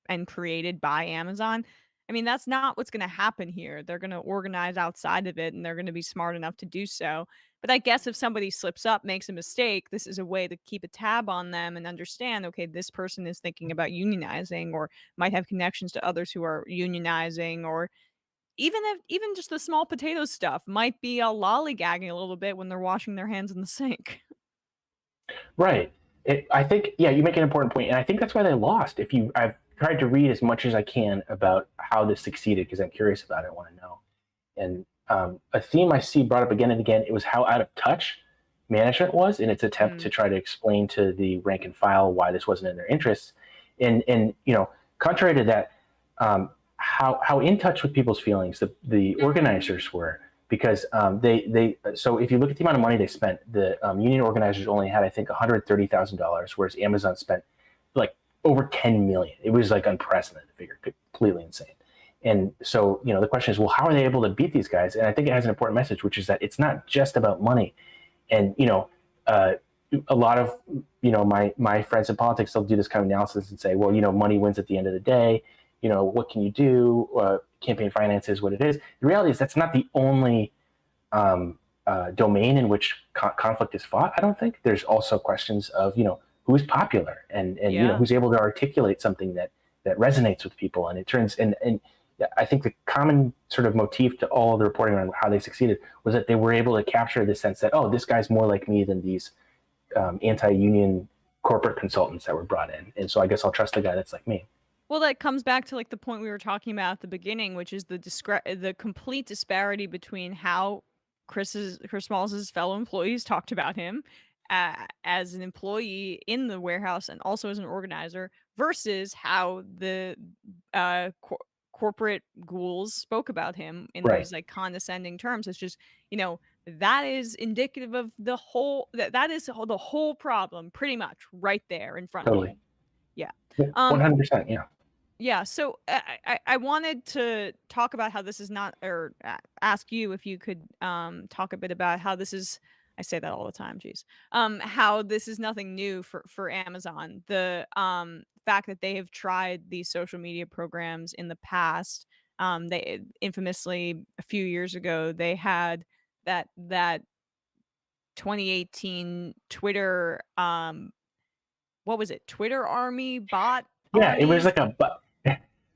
and created by Amazon. I mean, that's not what's going to happen here. They're going to organize outside of it, and they're going to be smart enough to do so. But I guess if somebody slips up, makes a mistake, this is a way to keep a tab on them and understand, okay, this person is thinking about unionizing or might have connections to others who are unionizing, or even just the small potato stuff might be lollygagging a little bit when they're washing their hands in the sink. Right. I think, yeah, you make an important point, and I think that's why they lost. I've tried to read as much as I can about how this succeeded because I'm curious about it. I want to know. And a theme I see brought up again and again, it was how out of touch management was in its attempt to try to explain to the rank and file why this wasn't in their interests. And contrary to that, how in touch with people's feelings the organizers were, because so if you look at the amount of money they spent, the union organizers only had, I think, $130,000, whereas Amazon spent like over 10 million. It was like unprecedented figure, completely insane. And so, the question is, well, how are they able to beat these guys? And I think it has an important message, which is that it's not just about money. And, a lot of, my friends in politics, they'll do this kind of analysis and say, well, money wins at the end of the day. What can you do? Campaign finance is what it is. The reality is that's not the only domain in which conflict is fought. I don't think. There's also questions of, who's popular and who's able to articulate something that resonates with people. And it turns, and I think the common sort of motif to all of the reporting around how they succeeded was that they were able to capture the sense that, oh, this guy's more like me than these anti-union corporate consultants that were brought in. And so I guess I'll trust the guy that's like me. Well, that comes back to like the point we were talking about at the beginning, which is the complete disparity between how Chris Smalls' fellow employees talked about him as an employee in the warehouse and also as an organizer versus how the corporate ghouls spoke about him in these like condescending terms. It's just, that is indicative of the whole that is the whole problem pretty much right there in front of you. Yeah. 100%. Yeah. Yeah, so I wanted to talk about how this is not, or ask you if you could talk a bit about how this is. I say that all the time, geez. How this is nothing new for Amazon. The fact that they have tried these social media programs in the past. They infamously a few years ago they had that 2018 Twitter, what was it? Twitter army bot? Yeah, armies? it was like a bot.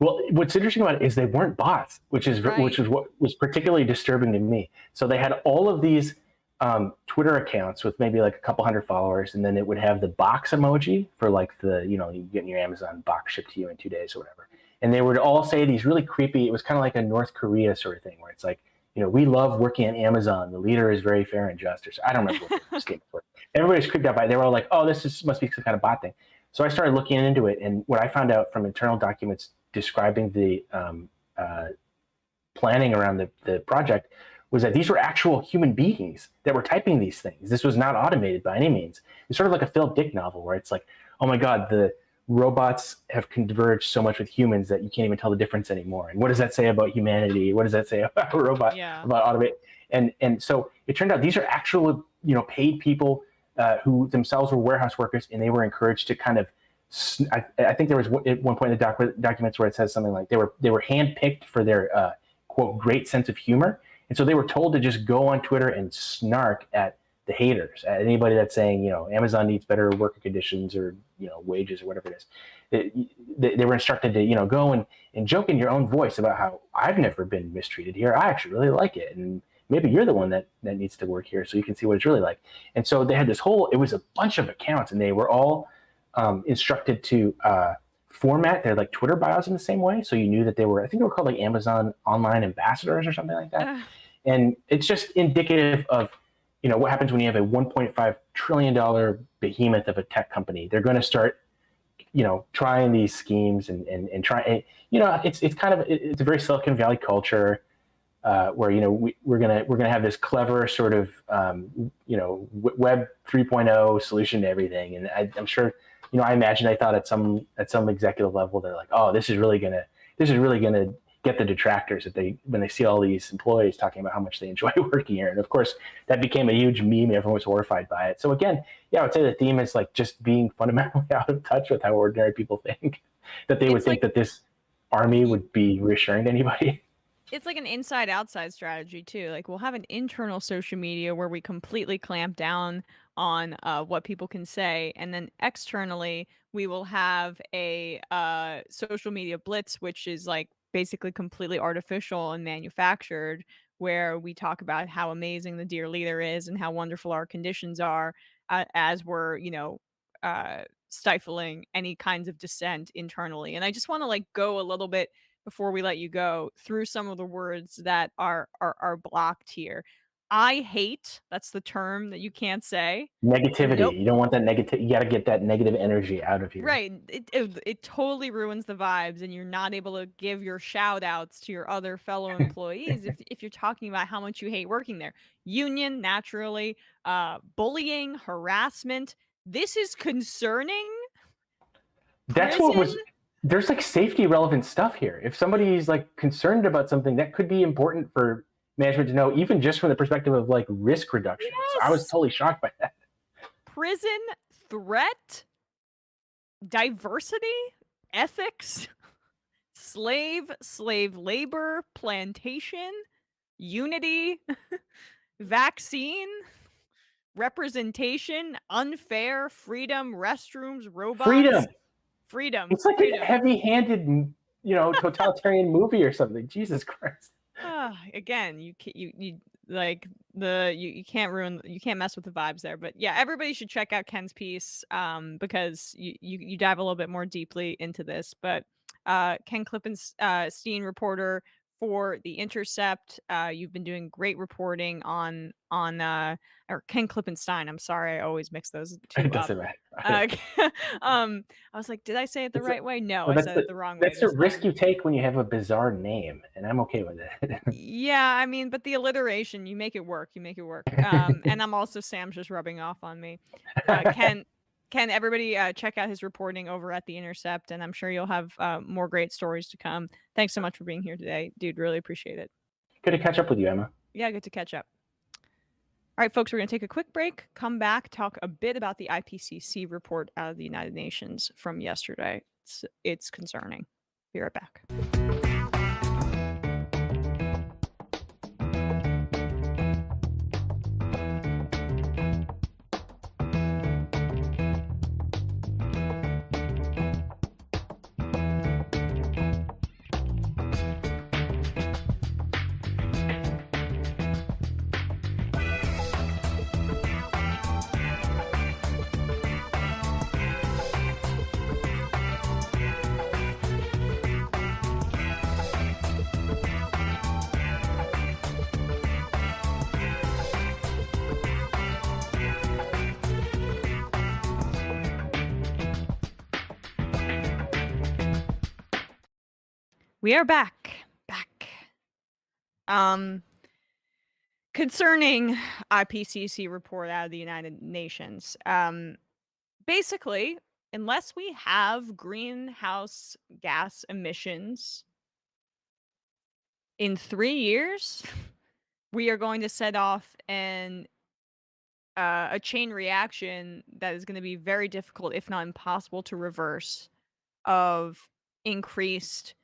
Well, what's interesting about it is they weren't bots, which is what was particularly disturbing to me. So they had all of these Twitter accounts with maybe like a couple hundred followers, and then it would have the box emoji for like the, you getting your Amazon box shipped to you in 2 days or whatever. And they would all say these really creepy, it was kind of like a North Korea sort of thing where it's like, we love working at Amazon. The leader is very fair and just. Or so. I don't remember what the statements were. Everybody's creeped out by it. They were all like, oh, must be some kind of bot thing. So I started looking into it. And what I found out from internal documents describing the planning around the project was that these were actual human beings that were typing these things. This was not automated by any means. It's sort of like a Philip Dick novel where it's like, oh my God, the robots have converged so much with humans that you can't even tell the difference anymore. And what does that say about humanity? What does that say about a robot, about automate? And so it turned out these are actual, paid people who themselves were warehouse workers, and they were encouraged to kind of, I think there was at one point in the documents where it says something like they were handpicked for their quote great sense of humor, and so they were told to just go on Twitter and snark at the haters, at anybody that's saying Amazon needs better worker conditions or wages or whatever it is. They were instructed to go and joke in your own voice about how I've never been mistreated here. I actually really like it, and maybe you're the one that needs to work here so you can see what it's really like. And so they had it was a bunch of accounts, and they were all instructed to format their like Twitter bios in the same way. So you knew that they were called like Amazon online ambassadors or something like that. And it's just indicative of, what happens when you have a $1.5 trillion behemoth of a tech company. They're going to start, trying these schemes and try, it's kind of, it's a very Silicon Valley culture where, we're going to have this clever sort of, web 3.0 solution to everything. And I'm sure, I imagine they thought at some executive level, they're like, oh, this is really going to get the detractors when they see all these employees talking about how much they enjoy working here. And of course that became a huge meme. Everyone was horrified by it. So again, I would say the theme is like just being fundamentally out of touch with how ordinary people think, that they would think that this army would be reassuring to anybody. It's like an inside outside strategy too. Like we'll have an internal social media where we completely clamp down on what people can say, and then externally we will have a social media blitz, which is like basically completely artificial and manufactured, where we talk about how amazing the dear leader is and how wonderful our conditions are, as we're stifling any kinds of dissent internally. And I just want to like go a little bit before we let you go through some of the words that are blocked here. I hate, that's the term that you can't say. Negativity. Nope. You don't want that negative. You got to get that negative energy out of here. Right. It totally ruins the vibes, and you're not able to give your shout outs to your other fellow employees if you're talking about how much you hate working there. Union, naturally, bullying, harassment. This is concerning. That's what was. There's like safety relevant stuff here. If somebody's like concerned about something, that could be important for management to know, even just from the perspective of like risk reduction. Yes. So I was totally shocked by that. Prison, threat, diversity, ethics, slave labor, plantation, unity, vaccine, representation, unfair, freedom, restrooms, robots. Freedom. It's like a heavy-handed, totalitarian movie or something. Jesus Christ. Again, you can't mess with the vibes there. But yeah, everybody should check out Ken's piece because you dive a little bit more deeply into this. But Ken Klippenstein, reporter for The Intercept, you've been doing great reporting on or Ken Klippenstein. I'm sorry, I always mix those two up. Doesn't matter. I was like, did I say it the right way? No, I said it the wrong way. That's a risk you take when you have a bizarre name, and I'm okay with it. Yeah, I mean, but the alliteration, you make it work. And I'm also, Sam's just rubbing off on me. Ken, everybody check out his reporting over at The Intercept, and I'm sure you'll have more great stories to come. Thanks so much for being here today, dude. Really appreciate it. Good to catch up with you, Emma. Yeah, good to catch up. All right, folks, we're going to take a quick break, come back, talk a bit about the Ipcc report out of the United Nations from yesterday. It's concerning. Be right back. We are back. Concerning Ipcc report out of the United Nations. Basically, unless we have greenhouse gas emissions in 3 years, we are going to set off a chain reaction that is going to be very difficult, if not impossible, to reverse, of increased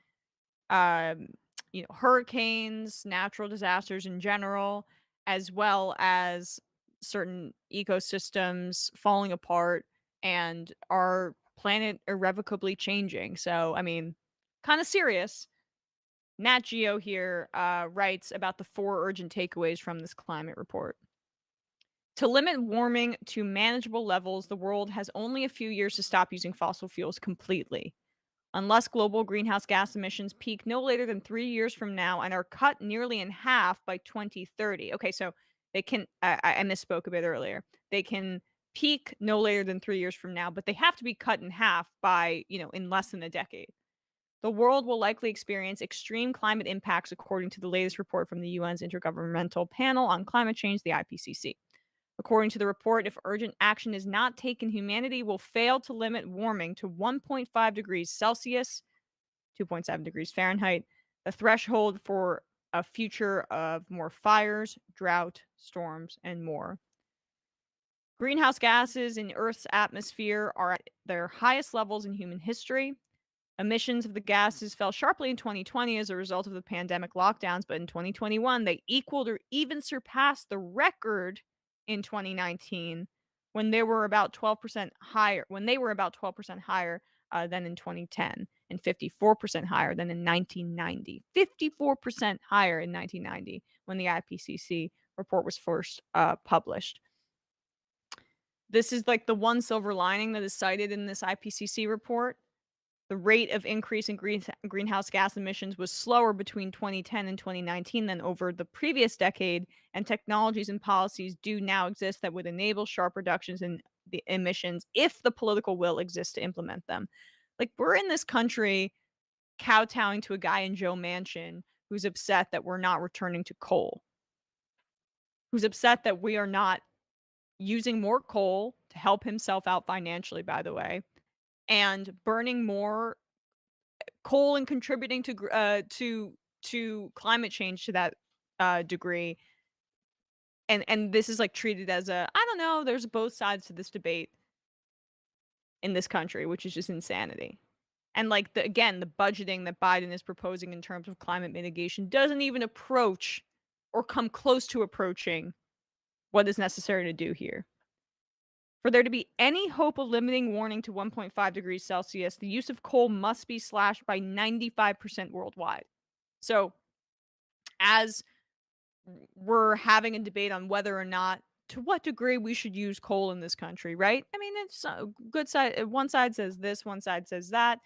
hurricanes, natural disasters in general, as well as certain ecosystems falling apart and our planet irrevocably changing. So, I mean, kind of serious. Nat Geo here writes about the 4 urgent takeaways from this climate report. To limit warming to manageable levels, the world has only a few years to stop using fossil fuels completely. Unless global greenhouse gas emissions peak no later than 3 years from now and are cut nearly in half by 2030. Okay, so they can, I misspoke a bit earlier. They can peak no later than 3 years from now, but they have to be cut in half by, in less than a decade. The world will likely experience extreme climate impacts, according to the latest report from the UN's Intergovernmental Panel on Climate Change, the IPCC. According to the report, if urgent action is not taken, humanity will fail to limit warming to 1.5 degrees Celsius, 2.7 degrees Fahrenheit, the threshold for a future of more fires, drought, storms, and more. Greenhouse gases in Earth's atmosphere are at their highest levels in human history. Emissions of the gases fell sharply in 2020 as a result of the pandemic lockdowns, but in 2021, they equaled or even surpassed the record in 2019 when they were about 12% higher than in 2010 and 54% higher than in 1990. 54% higher in 1990 when the IPCC report was first published. This is like the one silver lining that is cited in this IPCC report. The rate of increase in greenhouse gas emissions was slower between 2010 and 2019 than over the previous decade, and technologies and policies do now exist that would enable sharp reductions in the emissions if the political will exists to implement them. Like, we're in this country kowtowing to a guy in Joe Manchin who's upset that we're not returning to coal, who's upset that we are not using more coal to help himself out financially, by the way, and burning more coal and contributing to climate change to that degree. And this is like treated as I don't know, there's both sides to this debate in this country, which is just insanity. And like the budgeting that Biden is proposing in terms of climate mitigation doesn't even approach or come close to approaching what is necessary to do here. For there to be any hope of limiting warming to 1.5 degrees Celsius, the use of coal must be slashed by 95% worldwide. So, as we're having a debate on whether or not, to what degree we should use coal in this country, right? I mean, it's a good side. One side says this, one side says that.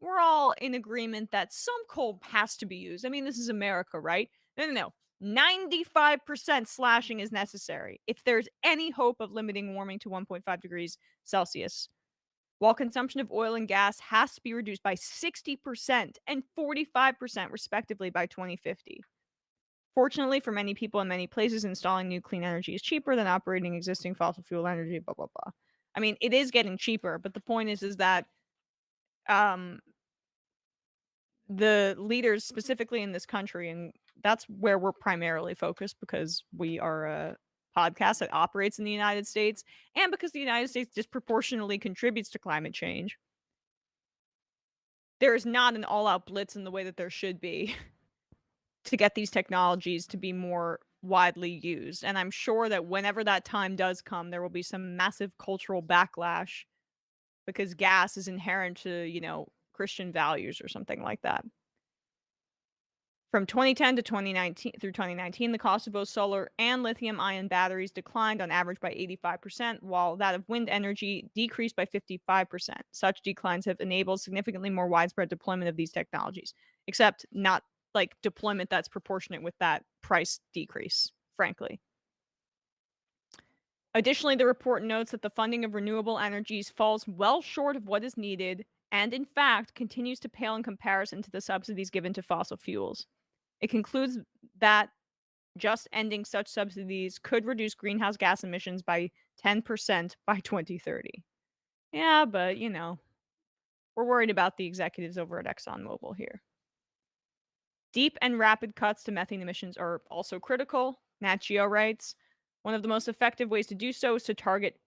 We're all in agreement that some coal has to be used. I mean, this is America, right? No. 95% slashing is necessary if there's any hope of limiting warming to 1.5 degrees Celsius. While consumption of oil and gas has to be reduced by 60% and 45% respectively by 2050. Fortunately, for many people in many places, installing new clean energy is cheaper than operating existing fossil fuel energy, blah, blah, blah. I mean, it is getting cheaper, but the point is that the leaders specifically in this country, and that's where we're primarily focused because we are a podcast that operates in the United States and because the United States disproportionately contributes to climate change. There is not an all-out blitz in the way that there should be to get these technologies to be more widely used. And I'm sure that whenever that time does come, there will be some massive cultural backlash because gas is inherent to, Christian values or something like that. From 2010 to 2019, the cost of both solar and lithium-ion batteries declined on average by 85%, while that of wind energy decreased by 55%. Such declines have enabled significantly more widespread deployment of these technologies, except not like deployment that's proportionate with that price decrease, frankly. Additionally, the report notes that the funding of renewable energies falls well short of what is needed and in fact continues to pale in comparison to the subsidies given to fossil fuels. It concludes that just ending such subsidies could reduce greenhouse gas emissions by 10% by 2030. Yeah, but we're worried about the executives over at ExxonMobil here. Deep and rapid cuts to methane emissions are also critical. Nat Geo writes, one of the most effective ways to do so is to target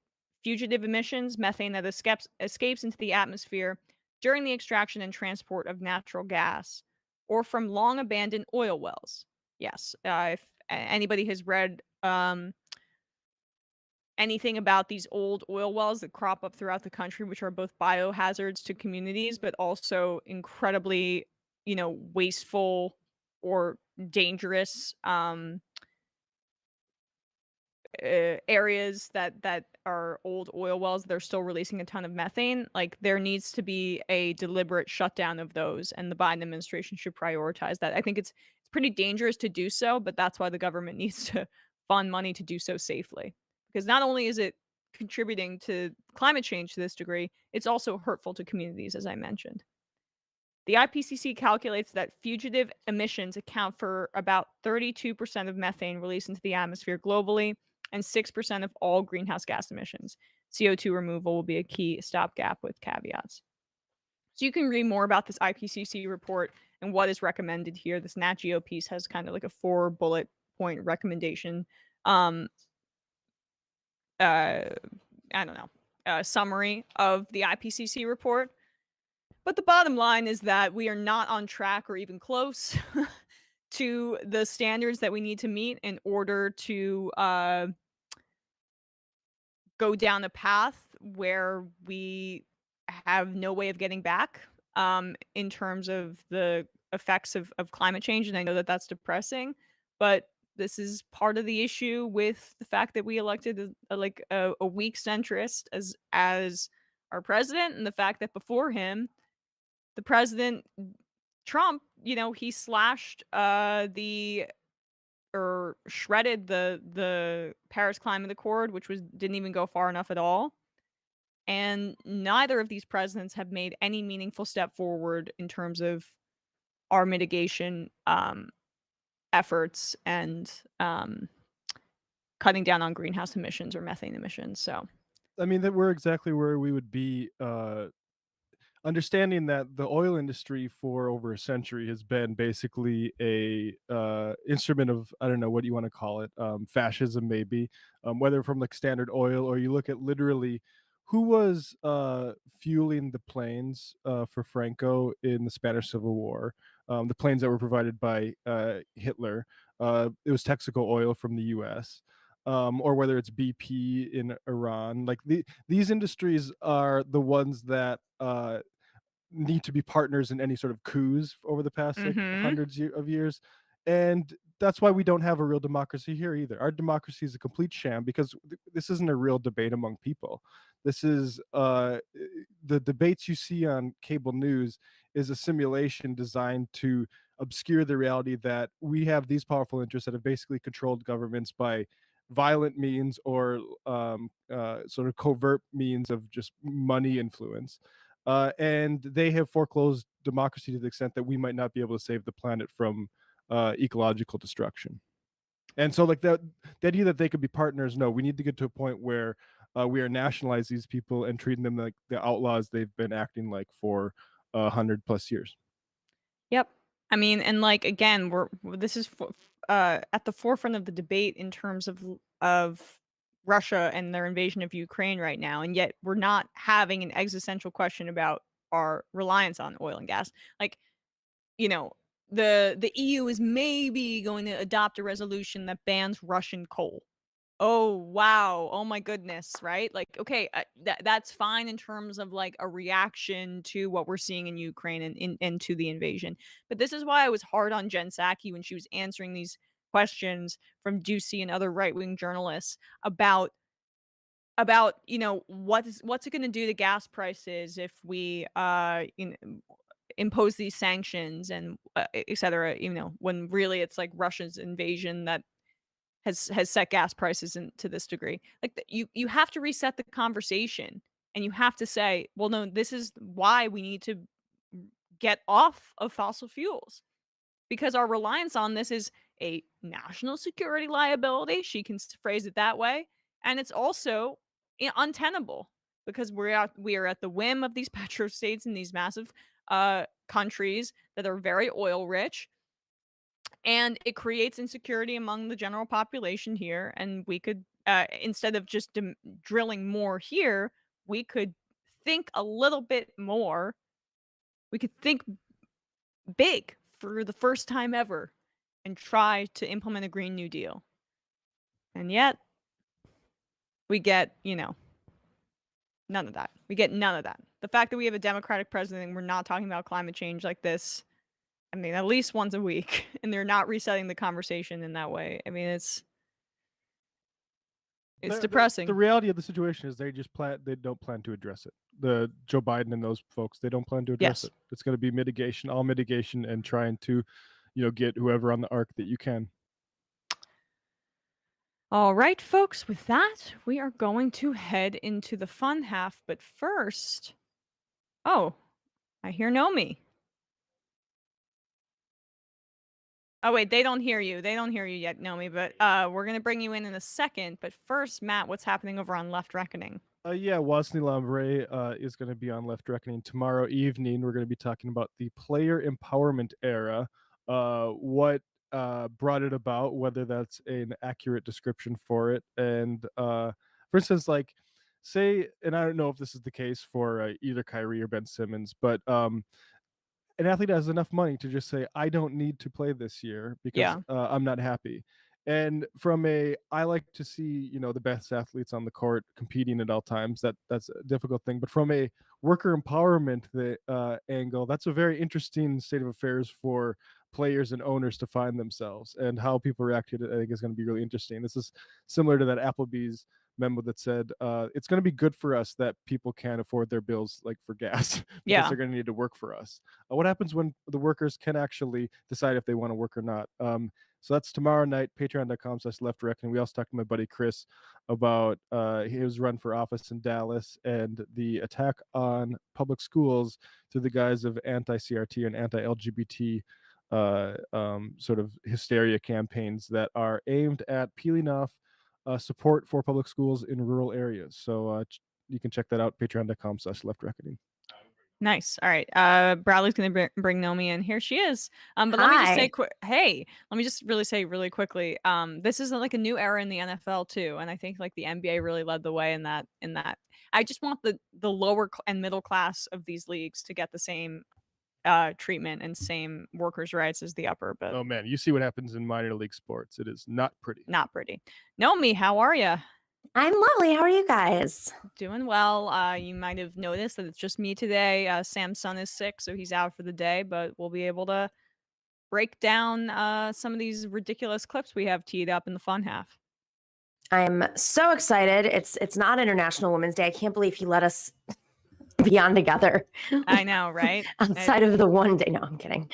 fugitive emissions, methane that escapes into the atmosphere during the extraction and transport of natural gas, or from long abandoned oil wells. Yes, if anybody has read anything about these old oil wells that crop up throughout the country, which are both biohazards to communities, but also incredibly, wasteful or dangerous areas that are old oil wells that are still releasing a ton of methane. Like, there needs to be a deliberate shutdown of those, and the Biden administration should prioritize that. I think it's pretty dangerous to do so, but that's why the government needs to fund money to do so safely. Because not only is it contributing to climate change to this degree, it's also hurtful to communities, as I mentioned. The IPCC calculates that fugitive emissions account for about 32% of methane released into the atmosphere globally and 6% of all greenhouse gas emissions. CO2 removal will be a key stopgap with caveats. So you can read more about this IPCC report and what is recommended here. This Nat Geo piece has kind of like a 4-bullet point recommendation. Summary of the IPCC report. But the bottom line is that we are not on track or even close to the standards that we need to meet in order to go down a path where we have no way of getting back in terms of the effects of climate change. And I know that that's depressing, but this is part of the issue with the fact that we elected a weak centrist as our president, and the fact that before him, the president Trump, he slashed shredded the Paris Climate Accord, which didn't even go far enough at all. And neither of these presidents have made any meaningful step forward in terms of our mitigation efforts and cutting down on greenhouse emissions or methane emissions. So, I mean, that we're exactly where we would be, understanding that the oil industry for over a century has been basically a instrument of, I don't know what you want to call it, fascism maybe, whether from like Standard Oil, or you look at literally who was fueling the planes for Franco in the Spanish Civil War, the planes that were provided by Hitler. It was Texaco Oil from the US. Or whether it's BP in Iran. Like these industries are the ones that need to be partners in any sort of coups over the past like hundreds of years. And that's why we don't have a real democracy here either. Our democracy is a complete sham because this isn't a real debate among people. This is the debates you see on cable news is a simulation designed to obscure the reality that we have these powerful interests that have basically controlled governments by violent means or sort of covert means of just money influence. And they have foreclosed democracy to the extent that we might not be able to save the planet from ecological destruction. And so like the idea that they could be partners, no, we need to get to a point where we are nationalize these people and treating them like the outlaws they've been acting like for 100+ years. Yep. I mean, and like, again, this is at the forefront of the debate in terms of Russia and their invasion of Ukraine right now, and yet we're not having an existential question about our reliance on oil and gas. Like, the EU is maybe going to adopt a resolution that bans Russian coal. Oh, wow. Oh my goodness, right? Like, okay, that's fine in terms of like a reaction to what we're seeing in Ukraine and to the invasion. But this is why I was hard on Jen Psaki when she was answering these questions from Ducey and other right-wing journalists about what's it going to do to gas prices if we impose these sanctions and et cetera, when really it's like Russia's invasion that has set gas prices to this degree. Like you have to reset the conversation And you have to say, well, no, this is why we need to get off of fossil fuels, because our reliance on this is a national security liability. She can phrase it that way. And it's also untenable, because we are at the whim of these petrostates and these massive countries that are very oil rich. And it creates insecurity among the general population here. And we could, instead of just drilling more here, we could think a little bit more. We could think big for the first time ever and try to implement a Green New Deal. And yet, we get, none of that. We get none of that. The fact that we have a Democratic president and we're not talking about climate change like this, I mean, at least once a week, and they're not resetting the conversation in that way. I mean, it's depressing. The reality of the situation is they don't plan to address it. The Joe Biden and those folks, they don't plan to address it. It's going to be mitigation, all mitigation, and trying to, get whoever on the ark that you can. All right, folks, with that, we are going to head into the fun half. But first, I hear Nomi. Oh, wait, they don't hear you. They don't hear you yet, Nomi, but we're going to bring you in a second. But first, Matt, what's happening over on Left Reckoning? Wasney Lambre is going to be on Left Reckoning tomorrow evening. We're going to be talking about the player empowerment era, what brought it about, whether that's an accurate description for it. And for instance, like, say, and I don't know if this is the case for either Kyrie or Ben Simmons, but an athlete has enough money to just say, I don't need to play this year because I'm not happy. And I like to see, the best athletes on the court competing at all times. That's a difficult thing. But from a worker empowerment angle, that's a very interesting state of affairs for players and owners to find themselves, and how people react to it, I think, is going to be really interesting. This is similar to that Applebee's memo that said it's going to be good for us that people can't afford their bills, like for gas, because they're going to need to work for us. What happens when the workers can actually decide if they want to work or not? So that's tomorrow night, patreon.com/Left Reckoning. We also talked to my buddy Chris about his run for office in Dallas and the attack on public schools through the guise of anti-CRT and anti-LGBT sort of hysteria campaigns that are aimed at peeling off support for public schools in rural areas. So you can check that out, patreon.com/Left Reckoning. Nice. All right. Bradley's going to bring Nomi in. Here she is. But let me just say, let me just really say really quickly, this is like a new era in the NFL too. And I think like the NBA really led the way in that. I just want the lower and middle class of these leagues to get the same treatment and same workers' rights as the upper. But oh man, you see what happens in minor league sports. It is not pretty. Not pretty. Nomi, how are you? I'm lovely. How are you guys? Doing well. You might have noticed that it's just me today. Sam's son is sick, so he's out for the day, but we'll be able to break down some of these ridiculous clips we have teed up in the fun half. I'm so excited. It's not International Women's Day. I can't believe he let us be on together. I know, right? Outside of the one day. No, I'm kidding.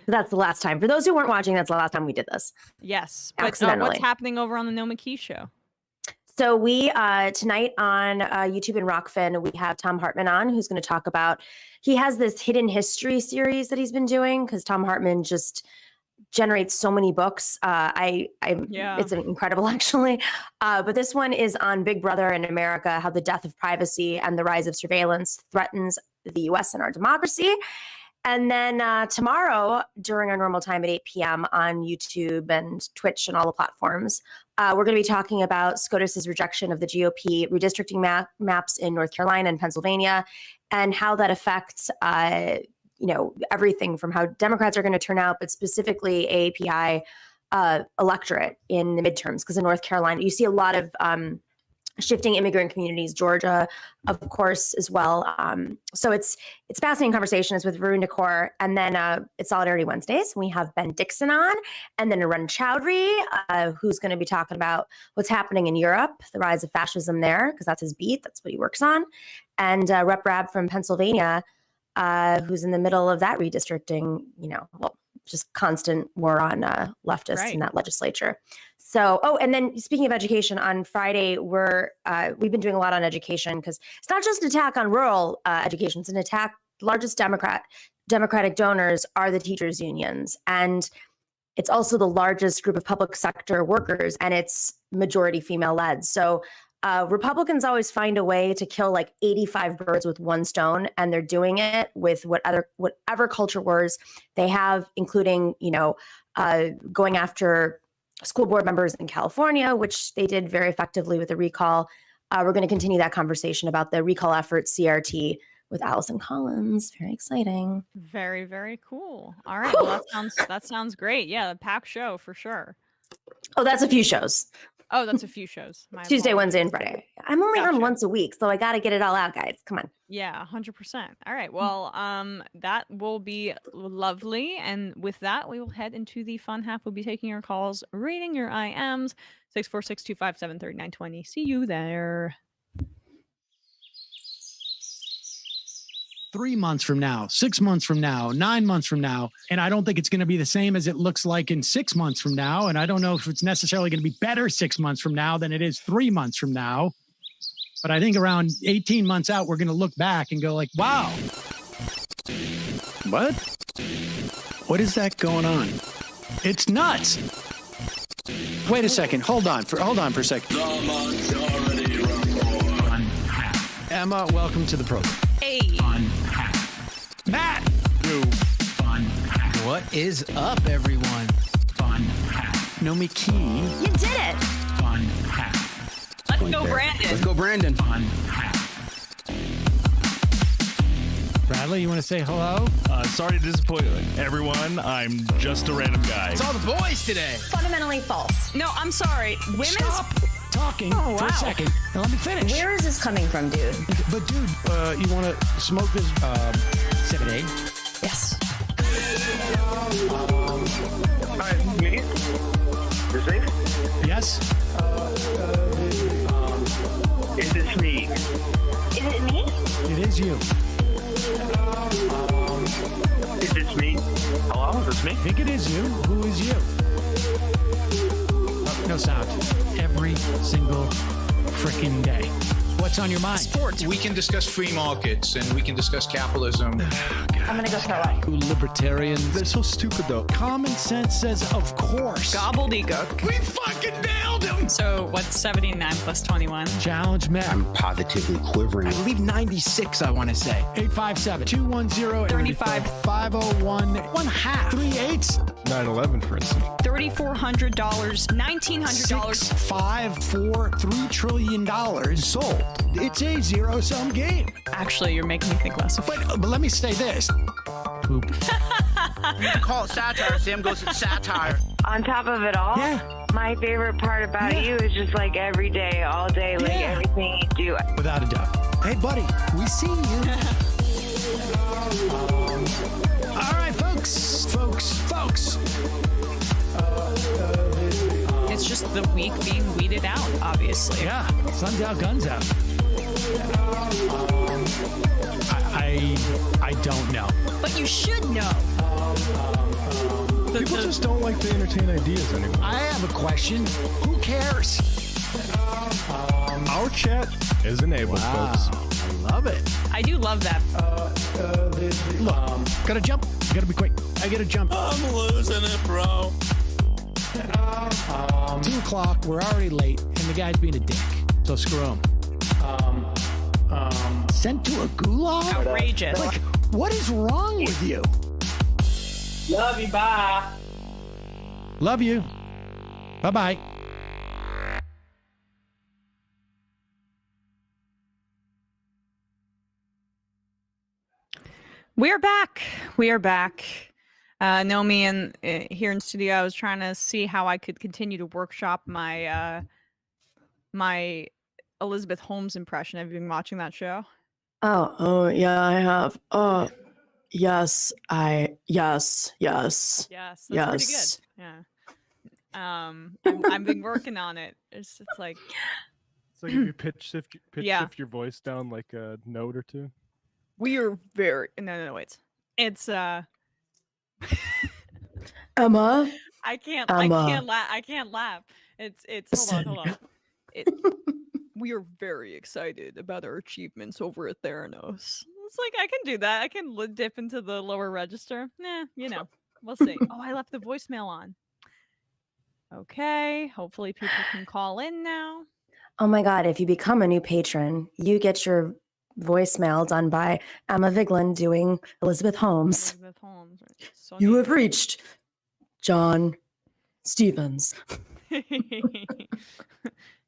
That's the last time. For those who weren't watching, that's the last time we did this. Yes. But what's happening over on the Nomi Key show? So we, tonight on YouTube and Rockfin, we have Tom Hartman on, who's going to talk about, he has this hidden history series that he's been doing, because Tom Hartman just generates so many books. It's incredible, actually. But this one is on Big Brother in America, how the death of privacy and the rise of surveillance threatens the US and our democracy. And then tomorrow, during our normal time at 8 p.m. on YouTube and Twitch and all the platforms, we're going to be talking about SCOTUS's rejection of the GOP redistricting maps in North Carolina and Pennsylvania, and how that affects, everything from how Democrats are going to turn out, but specifically AAPI electorate in the midterms. Because in North Carolina, you see a lot of shifting immigrant communities, Georgia, of course, as well. So it's fascinating conversations with Varun Nikor. And then it's Solidarity Wednesdays. We have Ben Dixon on, and then Arun Chowdhury, who's going to be talking about what's happening in Europe, the rise of fascism there, because that's his beat. That's what he works on. And Rep Rab from Pennsylvania, who's in the middle of that redistricting, just constant war on leftists in that legislature. So, and then speaking of education, on Friday, we've been doing a lot on education because it's not just an attack on rural education, it's an attack. The largest Democratic donors are the teachers' unions. And it's also the largest group of public sector workers, and it's majority female led. So Republicans always find a way to kill like 85 birds with one stone, and they're doing it with whatever culture wars they have, including, going after school board members in California, which they did very effectively with the recall. We're going to continue that conversation about the recall effort, CRT, with Allison Collins. Very exciting. Very, very cool. All right. Well, that sounds great. Yeah, the packed show for sure. Oh, that's a few shows. Oh, that's a few shows. Tuesday, Wednesday, and Friday. I'm only on once a week, so I got to get it all out, guys. Come on. Yeah, 100%. All right. Well, that will be lovely. And with that, we will head into the fun half. We'll be taking your calls, reading your IMs, 646-257-3920. See you there. 3 months from now, 6 months from now, 9 months from now. And I don't think it's going to be the same as it looks like in 6 months from now. And I don't know if it's necessarily going to be better 6 months from now than it is 3 months from now. But I think around 18 months out, we're going to look back and go like, wow. What? What is that going on? It's nuts. Wait a second. Hold on for a second. Emma, welcome to the program. Hey. Matt. What is up, everyone? Nomi Key. You did it. Let's go, Brandon. Let's go, Brandon. Bradley, you want to say hello? Sorry to disappoint everyone. I'm just a random guy. It's all the boys today. Fundamentally false. No, I'm sorry. Women's Stop talking for a second and let me finish. Where is this coming from, dude? But dude, you want to smoke this 7A? Yes. Hi, me? Is it? Yes. Is this me? Is it me? It is you. Is this me? Hello, is this me? I think it is you. Who is you? No sound. Every single freaking day. What's on your mind? Sports. We can discuss free markets and we can discuss capitalism. I'm going to go throw up. Libertarians. They're so stupid, though. Common sense says, of course. gobbledygook. We fucking nailed him. So what's 79 plus 21? Challenge Matt. I'm positively quivering. I believe 96, I want to say. 857-210-3501. 1/2. 9/11, for instance. $3,400, $1,900. 6, 5, 4, $3 trillion sold. It's a zero-sum game. Actually, you're making me think less of it. But let me say this. Poop. Call it satire. Sam goes to satire. On top of it all, my favorite part about you is just like every day, all day, like everything you do. Without a doubt. Hey, buddy, we see you. All right, folks. It's just the week being weeded out, obviously. Yeah, sun's out, guns out. I don't know. But you should know. People just don't like to entertain ideas anymore. I have a question. Who cares? Our chat is enabled, folks. I love it. I do love that. Look, gotta jump. Gotta be quick. I gotta jump. I'm losing it, bro. 2 o'clock. We're already late, and the guy's being a dick. So screw him. Sent to a gulag? Outrageous. Like, what is wrong with you? Love you. Bye. Love you. Bye-bye. We're back. Nomi and here in studio, I was trying to see how I could continue to workshop my my Elizabeth Holmes impression. Have you been watching that show? Oh yeah, I have. Yes, yes. Yes, that's pretty good. Yeah. I've been working on it. It's like if you pitch shift your voice down like a note or two. We are very no wait. It's Emma. I can't laugh. It's hold on. We are very excited about our achievements over at Theranos. It's like I can do that. I can dip into the lower register. We'll see. Oh, I left the voicemail on. Okay, hopefully people can call in now. Oh my God, if you become a new patron, you get your voicemail done by Emma Vigeland doing Elizabeth Holmes. Elizabeth Holmes. Right. You have reached John Stevens.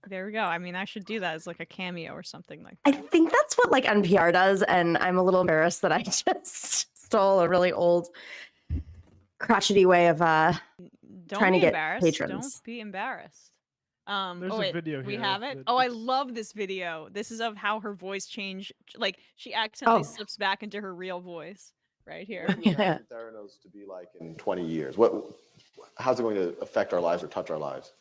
There we go. I mean, I should do that as like a cameo or something like that. I think that's what like NPR does, and I'm a little embarrassed that I just stole a really old crotchety way of trying to get patrons. Don't be embarrassed. There's a video we here. have it. Oh, I love this video. This is of how her voice changed. Like she accidentally slips back into her real voice right here. Yeah. Theranos to be like in 20 years. How's it going to affect our lives or touch our lives?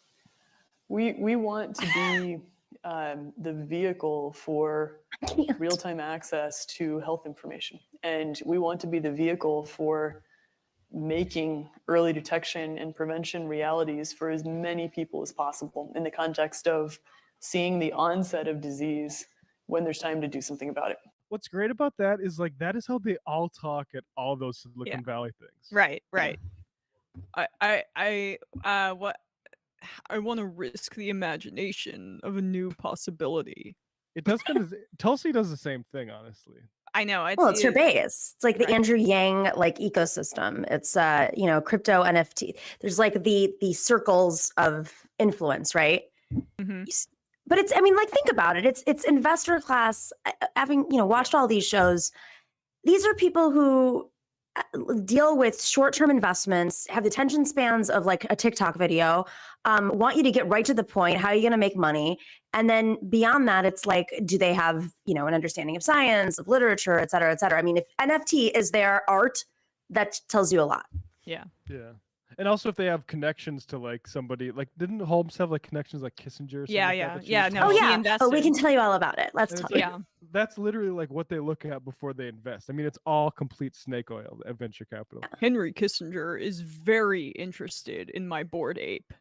We want to be the vehicle for real-time access to health information. And we want to be the vehicle for making early detection and prevention realities for as many people as possible in the context of seeing the onset of disease when there's time to do something about it. What's great about that is like that is how they all talk at all those Silicon Valley things. Right. I want to risk the imagination of a new possibility. It does Tulsi does the same thing, honestly. I know. It's your base. It's like the Andrew Yang like ecosystem. It's crypto NFT. There's like the circles of influence, right? Mm-hmm. But it's, I mean, like think about it. It's investor class. Having watched all these shows, these are people who deal with short-term investments, have the attention spans of like a TikTok video, want you to get right to the point. How are you going to make money? And then beyond that, it's like, do they have, an understanding of science, of literature, et cetera, et cetera? I mean, if NFT is their art, that tells you a lot. Yeah. Yeah. And also if they have connections to like somebody, like didn't Holmes have like connections like Kissinger? Or Oh, we can tell you all about it. Let's talk. Like, that's literally like what they look at before they invest. I mean, it's all complete snake oil at venture capital. Henry Kissinger is very interested in my Bored Ape.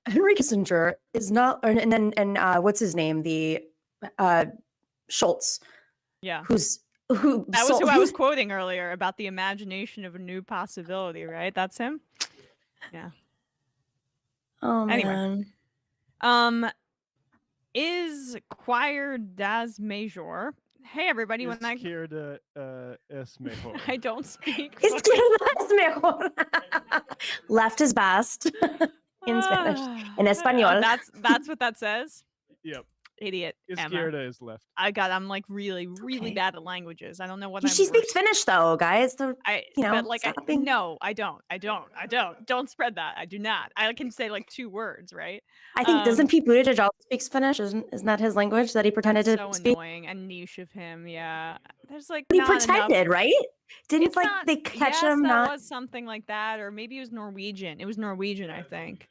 Henry Kissinger is not, and what's his name? The Schultz. Yeah. Who I was quoting earlier about the imagination of a new possibility, right? That's him. Yeah. Oh anyway. man. Is choir das major? Hey everybody, when I izquierda es mejor. I don't speak. Izquierda es mejor. Left is best in Spanish. In español. That's what that says. Yep. Idiot. Izquierda is left. I'm like really bad at languages. I don't know what she speaks Finnish though, guys. No, I don't. Don't spread that. I do not. I can say like 2 words, right? I think doesn't Pete Buttigieg also speaks Finnish? Isn't that his language that he pretended to speak? So annoying and niche of him. Yeah. There's like but he pretended, right? Didn't they catch him? That was something like that, or maybe it was Norwegian. It was Norwegian, I think.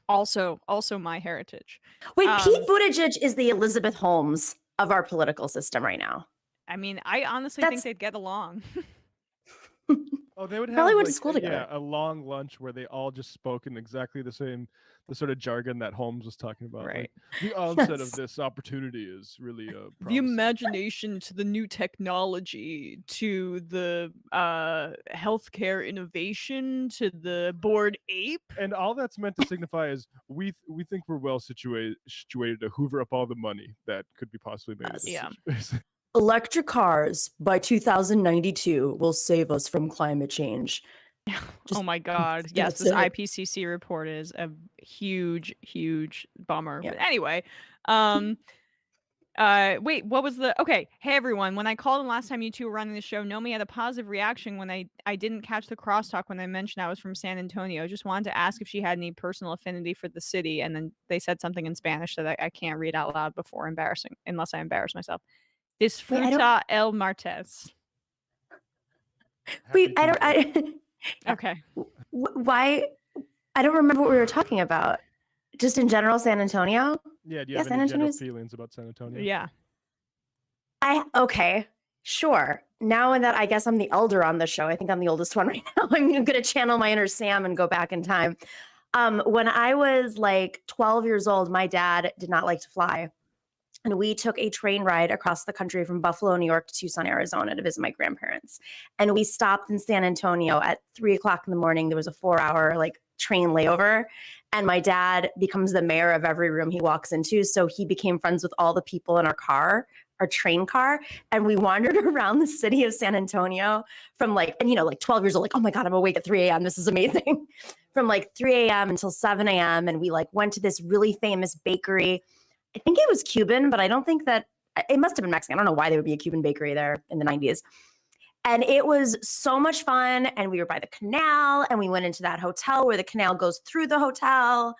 Also my heritage. Wait, Pete Buttigieg is the Elizabeth Holmes of our political system right now. I mean, I honestly think they'd get along. Oh, they would have probably went to school together. Yeah, a long lunch where they all just spoke in exactly the sort of jargon that Holmes was talking about. Right. Like, the onset of this opportunity is really the imagination to the new technology, to the healthcare innovation, to the Bored Ape. And all that's meant to signify is we think we're well situated to hoover up all the money that could be possibly made. Yeah. Electric cars by 2092 will save us from climate change. Oh my God. Yes, this IPCC report is a huge, huge bummer. Yeah. But anyway, wait, what was okay. Hey everyone, when I called in last time you two were running the show, Nomi had a positive reaction when I didn't catch the crosstalk when I mentioned I was from San Antonio. Just wanted to ask if she had any personal affinity for the city. And then they said something in Spanish that I can't read out loud unless I embarrass myself. Disfruta el martes. Wait, okay. Why? I don't remember what we were talking about. Just in general, San Antonio? Yeah, do you have any general feelings about San Antonio? Yeah. Okay. Sure. Now that I guess I'm the elder on the show, I think I'm the oldest one right now. I'm going to channel my inner Sam and go back in time. When I was like 12 years old, my dad did not like to fly. And we took a train ride across the country from Buffalo, New York to Tucson, Arizona to visit my grandparents. And we stopped in San Antonio at 3:00 in the morning. There was a 4-hour like train layover. And my dad becomes the mayor of every room he walks into. So he became friends with all the people in our car, our train car. And we wandered around the city of San Antonio from like, and you know, like 12 years old, like, oh my God, I'm awake at 3 a.m. This is amazing. From like 3 a.m. until 7 a.m. And we like went to this really famous bakery. I think it was Cuban, but I don't think that it must have been Mexican. I don't know why there would be a Cuban bakery there in the 90s. And it was so much fun. And we were by the canal and we went into that hotel where the canal goes through the hotel.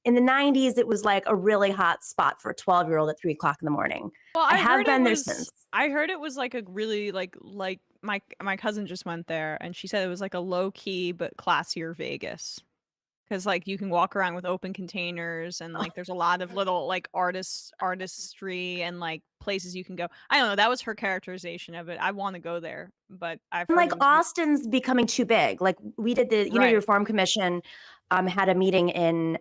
In the 90s, it was like a really hot spot for a 12-year-old at 3:00 in the morning. Well, I have been there since. I heard it was like a really like my cousin just went there and she said it was like a low key but classier Vegas. Because like you can walk around with open containers and like there's a lot of little like artistry and like places you can go. I don't know. That was her characterization of it. I want to go there, but I've heard Like Austin's becoming too big. Like we did the Unity Reform Commission had a meeting in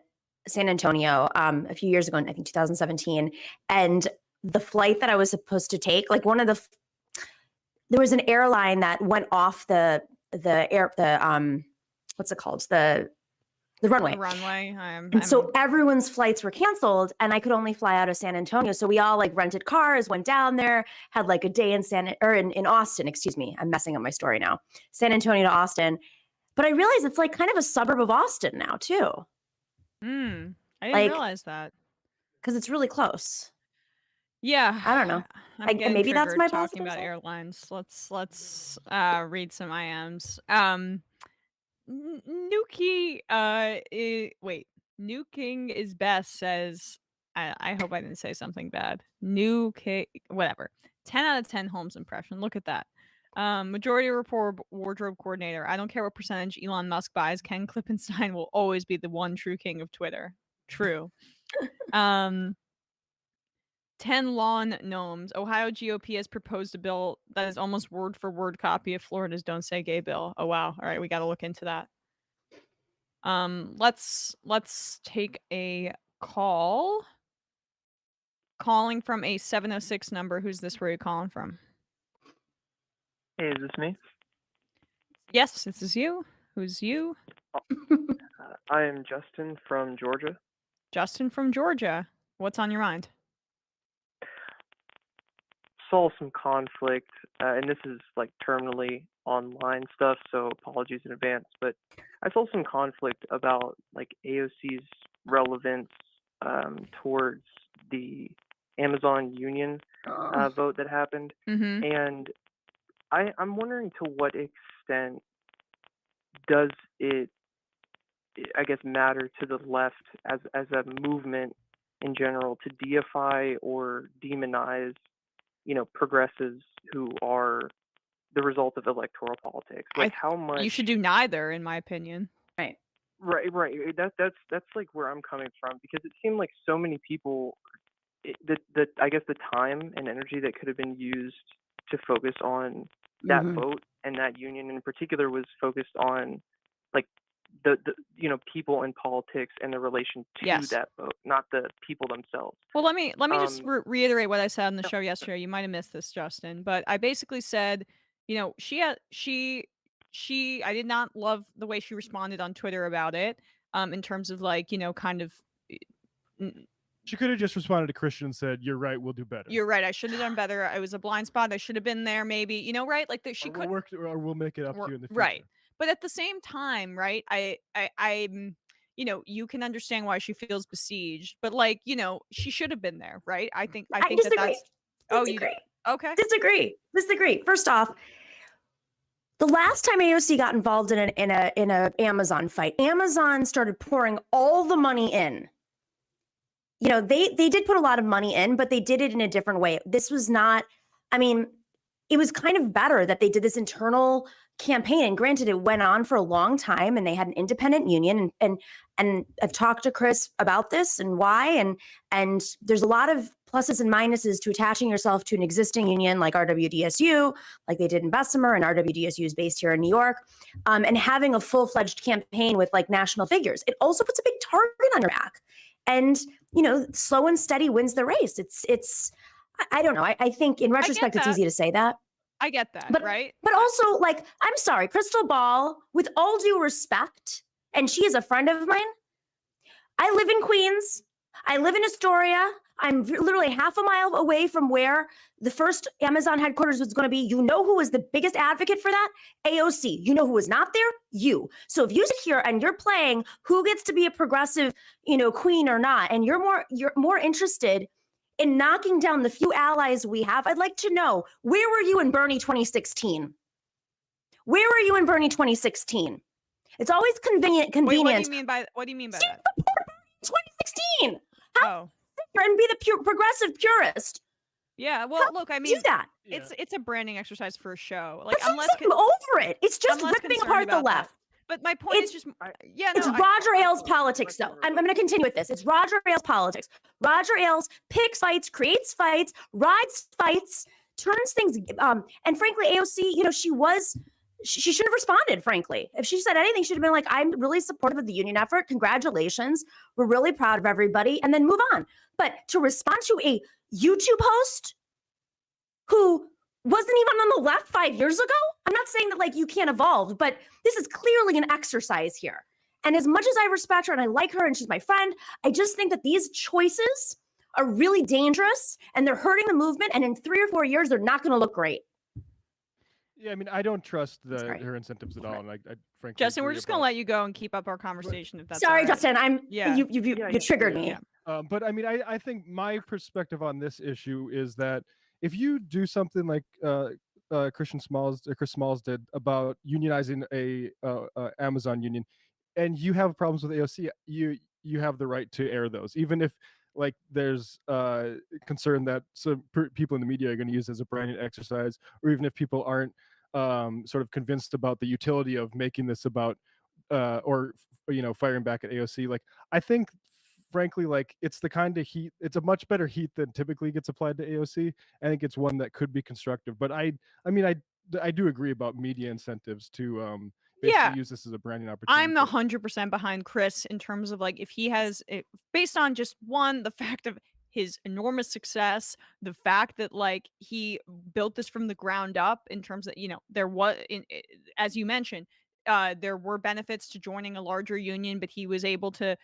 San Antonio a few years ago, I think 2017, and the flight that I was supposed to take, like there was an airline that went off the what's it called? The runway. The runway. So everyone's flights were canceled and I could only fly out of San Antonio. So we all like rented cars, went down there, had like a day in Austin, excuse me. I'm messing up my story now. San Antonio to Austin. But I realized it's like kind of a suburb of Austin now too. I didn't realize that. Because it's really close. Yeah. I don't know. Maybe that's my talking about airlines. Let's read some IMs. Nuki, Nuking is best says, I hope I didn't say something bad. Whatever. 10 out of 10 Holmes impression. Look at that. Majority Report wardrobe coordinator. I don't care what percentage Elon Musk buys. Ken Klippenstein will always be the one true king of Twitter. True. 10 lawn gnomes. Ohio GOP has proposed a bill that is almost word for word copy of Florida's Don't Say Gay bill. Oh wow. All right, we got to look into that. Let's take a call. Calling from a 706 number. Who's this? Where are you calling from? Hey, is this me? Yes, this is you. Who's you? I am Justin from Georgia. Justin from Georgia. What's on your mind? Saw some conflict, and this is like terminally online stuff, so apologies in advance, but I saw some conflict about like AOC's relevance towards the Amazon union vote that happened. And I'm wondering to what extent does it, I guess, matter to the left as a movement in general to deify or demonize, progressives who are the result of electoral politics. Like how much you should do neither, in my opinion. Right. That's like where I'm coming from, because it seemed like so many people, I guess the time and energy that could have been used to focus on that vote and that union in particular was focused on like the people in politics and the relation to that vote, not the people themselves. Well, let me just reiterate what I said on the show yesterday. You might have missed this, Justin, but I basically said, I did not love the way she responded on Twitter about it, in terms of like, kind of. She could have just responded to Christian and said, "You're right. We'll do better. You're right. I should have done better. It was a blind spot. I should have been there. Maybe, right? Like she could work, or we'll make it up to you in the future." Right. But at the same time, right? I'm, you can understand why she feels besieged, but like, she should have been there, right? I think disagree. that's. Oh, you okay? Disagree. First off, the last time AOC got involved in a Amazon fight, Amazon started pouring all the money in. They did put a lot of money in, but they did it in a different way. This was not, it was kind of better that they did this internal campaign. And granted, it went on for a long time and they had an independent union. And I've talked to Chris about this and why. And there's a lot of pluses and minuses to attaching yourself to an existing union like RWDSU, like they did in Bessemer, and RWDSU is based here in New York, and having a full-fledged campaign with like national figures. It also puts a big target on your back. And, you know, slow and steady wins the race. It's I don't know. I think in retrospect, it's easy to say that. I get that, right? But also, like, I'm sorry, Crystal Ball, with all due respect, and she is a friend of mine. I live in Queens. I live in Astoria. I'm literally half a mile away from where the first Amazon headquarters was going to be. You know who was the biggest advocate for that? AOC. You know who was not there? You. So if you sit here and you're playing who gets to be a progressive, you know, queen or not, and you're more interested in knocking down the few allies we have, I'd like to know, where were you in Bernie 2016? Where were you in Bernie 2016? It's always convenient. Wait, what do you mean by that? 2016. How and be the progressive purist? Yeah, well, look, I mean, do that. It's a branding exercise for a show. Like, I'm over it. It's just ripping apart the left. But my point is just, it's Roger Ailes politics, though. I'm going to continue with this. It's Roger Ailes politics. Roger Ailes picks fights, creates fights, rides fights, turns things. And frankly, AOC, you know, she should have responded, frankly. If she said anything, she'd have been like, I'm really supportive of the union effort. Congratulations. We're really proud of everybody. And then move on. But to respond to a YouTube host who wasn't even on the left 5 years ago, I'm not saying that like you can't evolve, but this is clearly an exercise here. And as much as I respect her and I like her and she's my friend, I just think that these choices are really dangerous and they're hurting the movement. And in 3 or 4 years, they're not going to look great. Yeah, I mean, I don't trust her incentives at all, and I frankly, Justin, we're just going to let you go and keep up our conversation. If that's sorry, all right. Justin, you triggered me. But I mean, I think my perspective on this issue is that if you do something like Chris Smalls did about unionizing a Amazon union, and you have problems with AOC, you have the right to air those, even if like there's concern that some people in the media are going to use it as a branding exercise, or even if people aren't sort of convinced about the utility of making this about or you know, firing back at AOC. Like, I think frankly, like, it's the kind of heat, it's a much better heat than typically gets applied to AOC. I think it's one that could be constructive, but I mean, I do agree about media incentives to basically use this as a branding opportunity. I'm 100% behind Chris in terms of like, if he has it, based on just the fact of his enormous success, the fact that like he built this from the ground up in terms of, you know, there was, as you mentioned, there were benefits to joining a larger union, but he was able to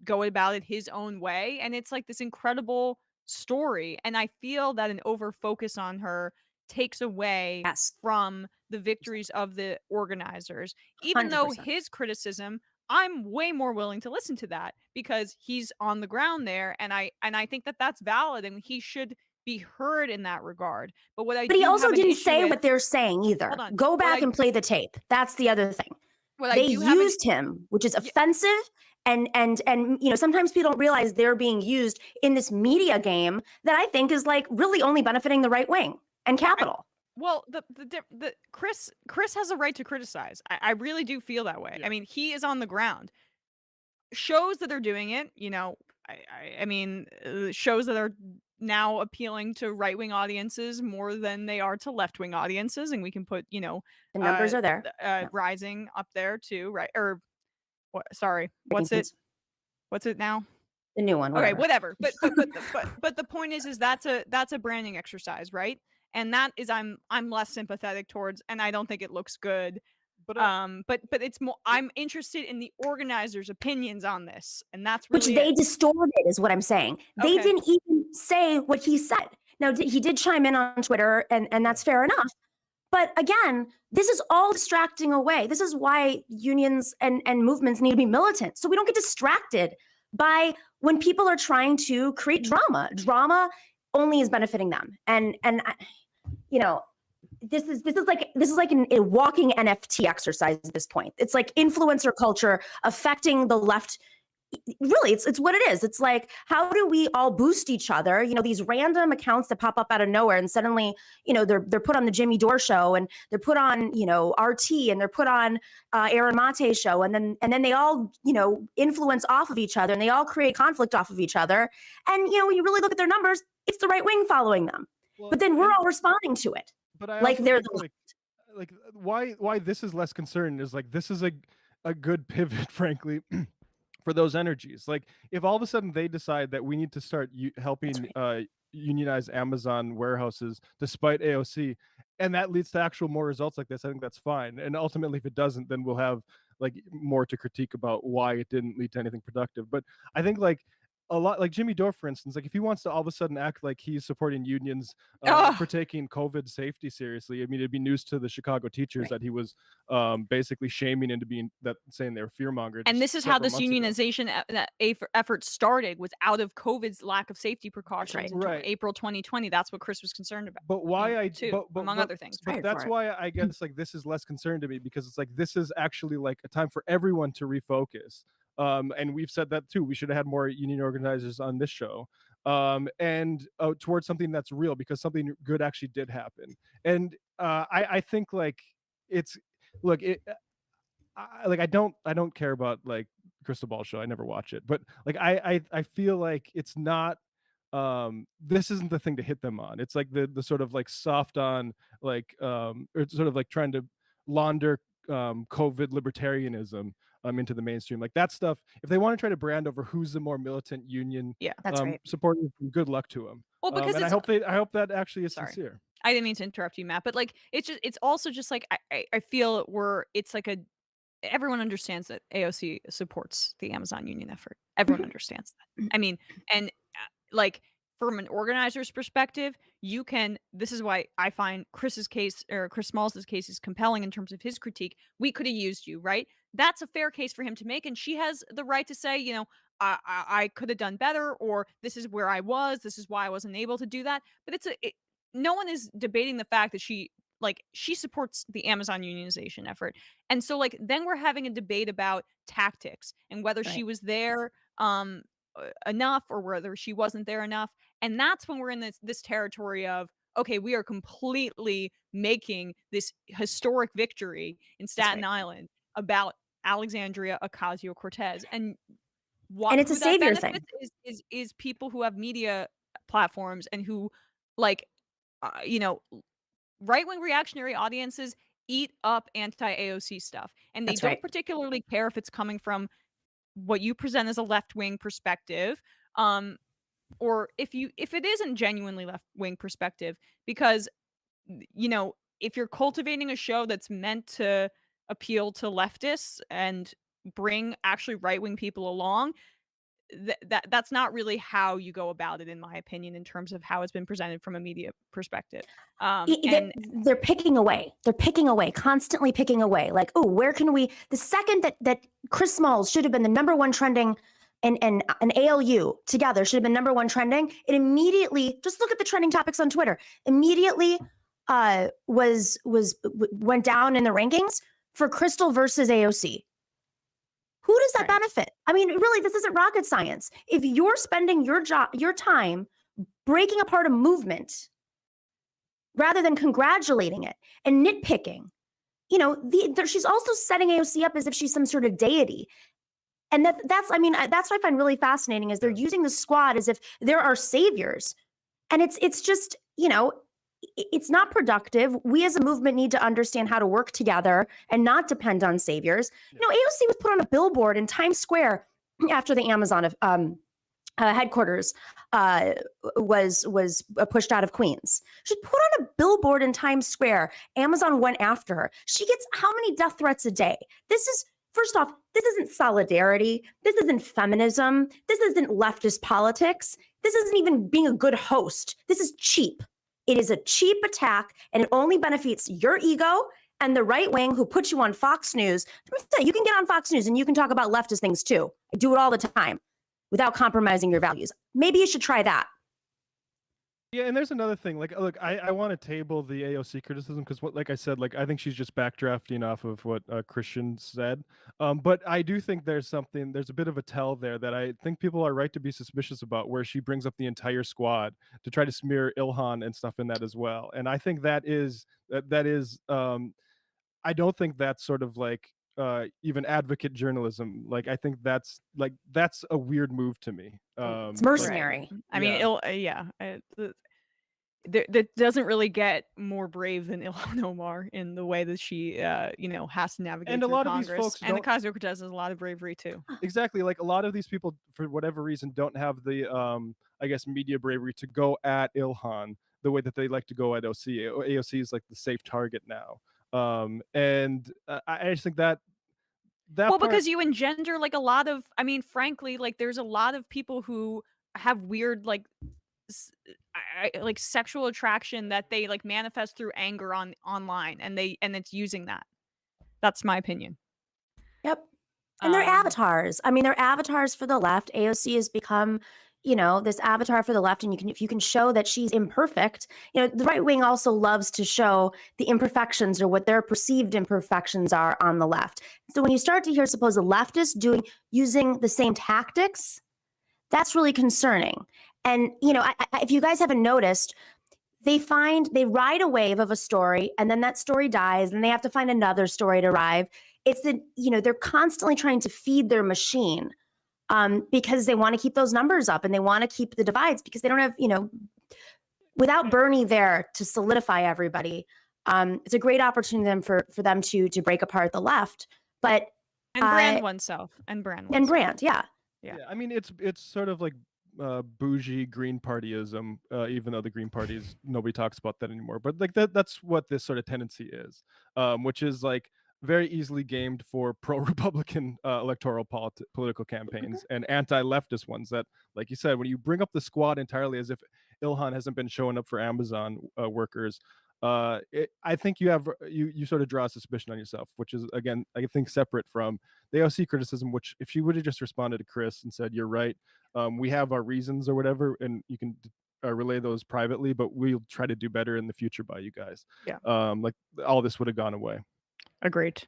go about it his own way. And it's like this incredible story. And I feel that an over focus on her takes away from the victories of the organizers, even 100%. Though his criticism, I'm way more willing to listen to that because he's on the ground there. And I think that that's valid and he should be heard in that regard. But he also didn't say what they're saying either. Go back and play the tape. That's the other thing. They used him, which is offensive. And you know, sometimes people don't realize they're being used in this media game that I think is like really only benefiting the right wing and capital. Well, the Chris has a right to criticize. I really do feel that way. Yeah. I mean, he is on the ground. Shows that are doing it, you know, I mean, shows that are now appealing to right-wing audiences more than they are to left-wing audiences, and we can put, you know, the numbers are there. Rising up there too, right? Or what? Sorry, what's it now? The new one. Okay, whatever. But the point is that's a branding exercise, right? And that is I'm less sympathetic towards, and I don't think it looks good. But it's more, I'm interested in the organizers' opinions on this, and that's really which they distorted, is what I'm saying. They didn't even say what he said. Now he did chime in on Twitter, and that's fair enough. But again, this is all distracting away. This is why unions and movements need to be militant, so we don't get distracted by when people are trying to create drama. Drama only is benefiting them, and you know. This is like a walking NFT exercise at this point. It's like influencer culture affecting the left really, it's what it is. It's like, how do we all boost each other? You know, these random accounts that pop up out of nowhere, and suddenly, you know, they're put on the Jimmy Dore show, and they're put on, you know, RT, and they're put on Aaron Mate's show, and then they all, you know, influence off of each other, and they all create conflict off of each other. And you know, when you really look at their numbers, it's the right wing following them. Well, but then we're all responding to it. But I like also they're think, like why this is less concerning is like this is a good pivot, frankly. For those energies, like if all of a sudden they decide that we need to start helping unionize Amazon warehouses despite AOC, and that leads to actual more results like this, I think that's fine. And ultimately, if it doesn't, then we'll have like more to critique about why it didn't lead to anything productive. But I think like a lot, like Jimmy Dore, for instance, like if he wants to all of a sudden act like he's supporting unions for taking COVID safety seriously, I mean, it'd be news to the Chicago teachers that he was basically shaming into being saying they were fearmongers. And this is how this unionization effort started, was out of COVID's lack of safety precautions in April 2020. That's what Chris was concerned about. But why among other things. But that's why I guess like this is less concern to me, because it's like this is actually like a time for everyone to refocus. And we've said that too. We should have had more union organizers on this show, and towards something that's real, because something good actually did happen. And I think like it's I don't care about like Crystal Ball show. I never watch it, but like I feel like it's not. This isn't the thing to hit them on. It's like the sort of like soft on like or sort of like trying to launder COVID libertarianism into the mainstream, like that stuff. If they want to try to brand over who's the more militant union supporter, good luck to them. Well, because and I hope that actually is sincere. I didn't mean to interrupt you, Matt, but like it's also just like I feel it's like everyone understands that AOC supports the Amazon union effort. Everyone understands that. I mean, and like from an organizer's perspective, this is why I find Chris's case, or Chris Smalls' case, is compelling in terms of his critique. We could have used you, right? That's a fair case for him to make. And she has the right to say, you know, I could have done better, or this is where I was. This is why I wasn't able to do that. But no one is debating the fact that she supports the Amazon unionization effort. And so like, then we're having a debate about tactics and whether she was there enough or whether she wasn't there enough. And that's when we're in this territory of, okay, we are completely making this historic victory in Staten Island about Alexandria Ocasio-Cortez. And it's a savior thing. Is people who have media platforms and who like, you know, right-wing reactionary audiences eat up anti-AOC stuff. And they don't particularly care if it's coming from what you present as a left-wing perspective, or if it isn't genuinely left-wing perspective, because, you know, if you're cultivating a show that's meant to appeal to leftists and bring actually right-wing people along, that's not really how you go about it, in my opinion, in terms of how it's been presented from a media perspective. They're picking away. They're picking away, constantly picking away. Like, oh, where can we? The second that Chris Smalls should have been the number one trending, and an ALU together should have been number one trending, it immediately, just look at the trending topics on Twitter, immediately went down in the rankings for Crystal versus AOC. Who does that benefit? I mean, really, this isn't rocket science. If you're spending your time breaking apart a movement rather than congratulating it and nitpicking, you know, she's also setting AOC up as if she's some sort of deity. And that's what I find really fascinating, is they're using the squad as if there are saviors. And it's just, you know, it's not productive. We as a movement need to understand how to work together and not depend on saviors. You know, AOC was put on a billboard in Times Square after the Amazon headquarters was pushed out of Queens. She put on a billboard in Times Square. Amazon went after her. She gets how many death threats a day? This is, first off, this isn't solidarity. This isn't feminism. This isn't leftist politics. This isn't even being a good host. This is cheap. It is a cheap attack, and it only benefits your ego and the right wing who puts you on Fox News. You can get on Fox News and you can talk about leftist things too. I do it all the time without compromising your values. Maybe you should try that. Yeah, and there's another thing. Like, look, I want to table the AOC criticism because, like I said, like I think she's just backdrafting off of what Christian said. But I do think there's a bit of a tell there that I think people are right to be suspicious about, where she brings up the entire squad to try to smear Ilhan and stuff in that as well. And I think that is I don't think that's sort of like even advocate journalism. Like, I think that's a weird move to me. It's mercenary. I mean, that doesn't really get more brave than Ilhan Omar in the way that she, has to navigate And a through lot of these Congress. folks And the don't- Ocasio-Cortez has a lot of bravery too. Exactly. Like, a lot of these people, for whatever reason, don't have the I guess media bravery to go at Ilhan the way that they like to go at AOC. AOC is like the safe target now. And I just think that Well, part, because you engender like a lot of, I mean, frankly, like there's a lot of people who have weird like like sexual attraction that they like manifest through anger online, and it's using that. That's my opinion. Yep. And they're avatars. I mean, they're avatars for the left. AOC has become, this avatar for the left. And if you can show that she's imperfect, the right wing also loves to show the imperfections or what their perceived imperfections are on the left. So when you start to hear supposed leftists using the same tactics, that's really concerning. And, if you guys haven't noticed, they ride a wave of a story, and then that story dies, and they have to find another story to ride. It's they're constantly trying to feed their machine because they want to keep those numbers up, and they want to keep the divides because they don't have, without Bernie there to solidify everybody. It's a great opportunity for them to break apart the left, but brand oneself and brand. Yeah. I mean, it's sort of like bougie Green Partyism, even though the Green Parties, nobody talks about that anymore. But like that's what this sort of tendency is, which is like very easily gamed for pro-Republican electoral political campaigns and anti-leftist ones that, like you said, when you bring up the squad entirely as if Ilhan hasn't been showing up for Amazon workers, I think you sort of draw a suspicion on yourself, which is, again, I think separate from the AOC criticism, which if she would have just responded to Chris and said, you're right, we have our reasons or whatever, and you can relay those privately, but we'll try to do better in the future by you guys. Yeah. Like all this would have gone away. Agreed.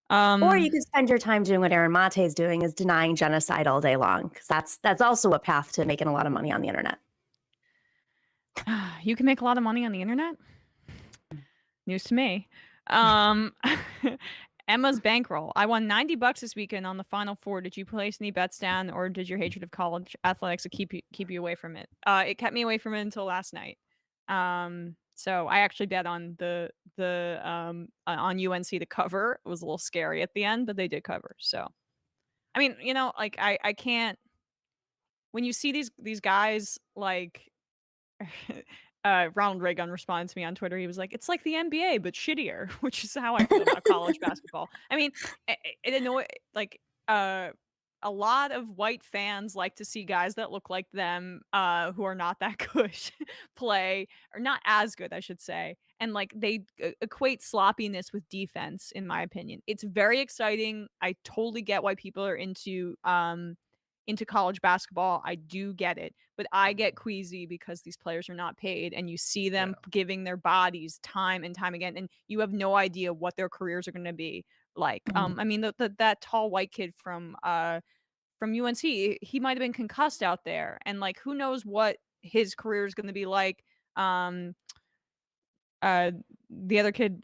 Or you could spend your time doing what Aaron Mate is doing, is denying genocide all day long, because that's also a path to making a lot of money on the internet. You can make a lot of money on the internet? News to me. Emma's bankroll. I won $90 this weekend on the Final Four. Did you place any bets down, or did your hatred of college athletics keep you away from it? It kept me away from it until last night. So I actually bet on on UNC to cover. It was a little scary at the end, but they did cover. So, I mean, like I can't. When you see these guys like. Ronald Reagan responded to me on Twitter. He was like, "It's like the NBA, but shittier," which is how I feel about college basketball. I mean, it annoys a lot of white fans like to see guys that look like them, who are not that good, play, or not as good, I should say. And like they equate sloppiness with defense, in my opinion. It's very exciting. I totally get why people are into college basketball. I do get it, but I get queasy because these players are not paid, and you see them giving their bodies time and time again, and you have no idea what their careers are going to be like. I mean, that tall white kid from UNC, he might have been concussed out there, and like who knows what his career is going to be like. The other kid,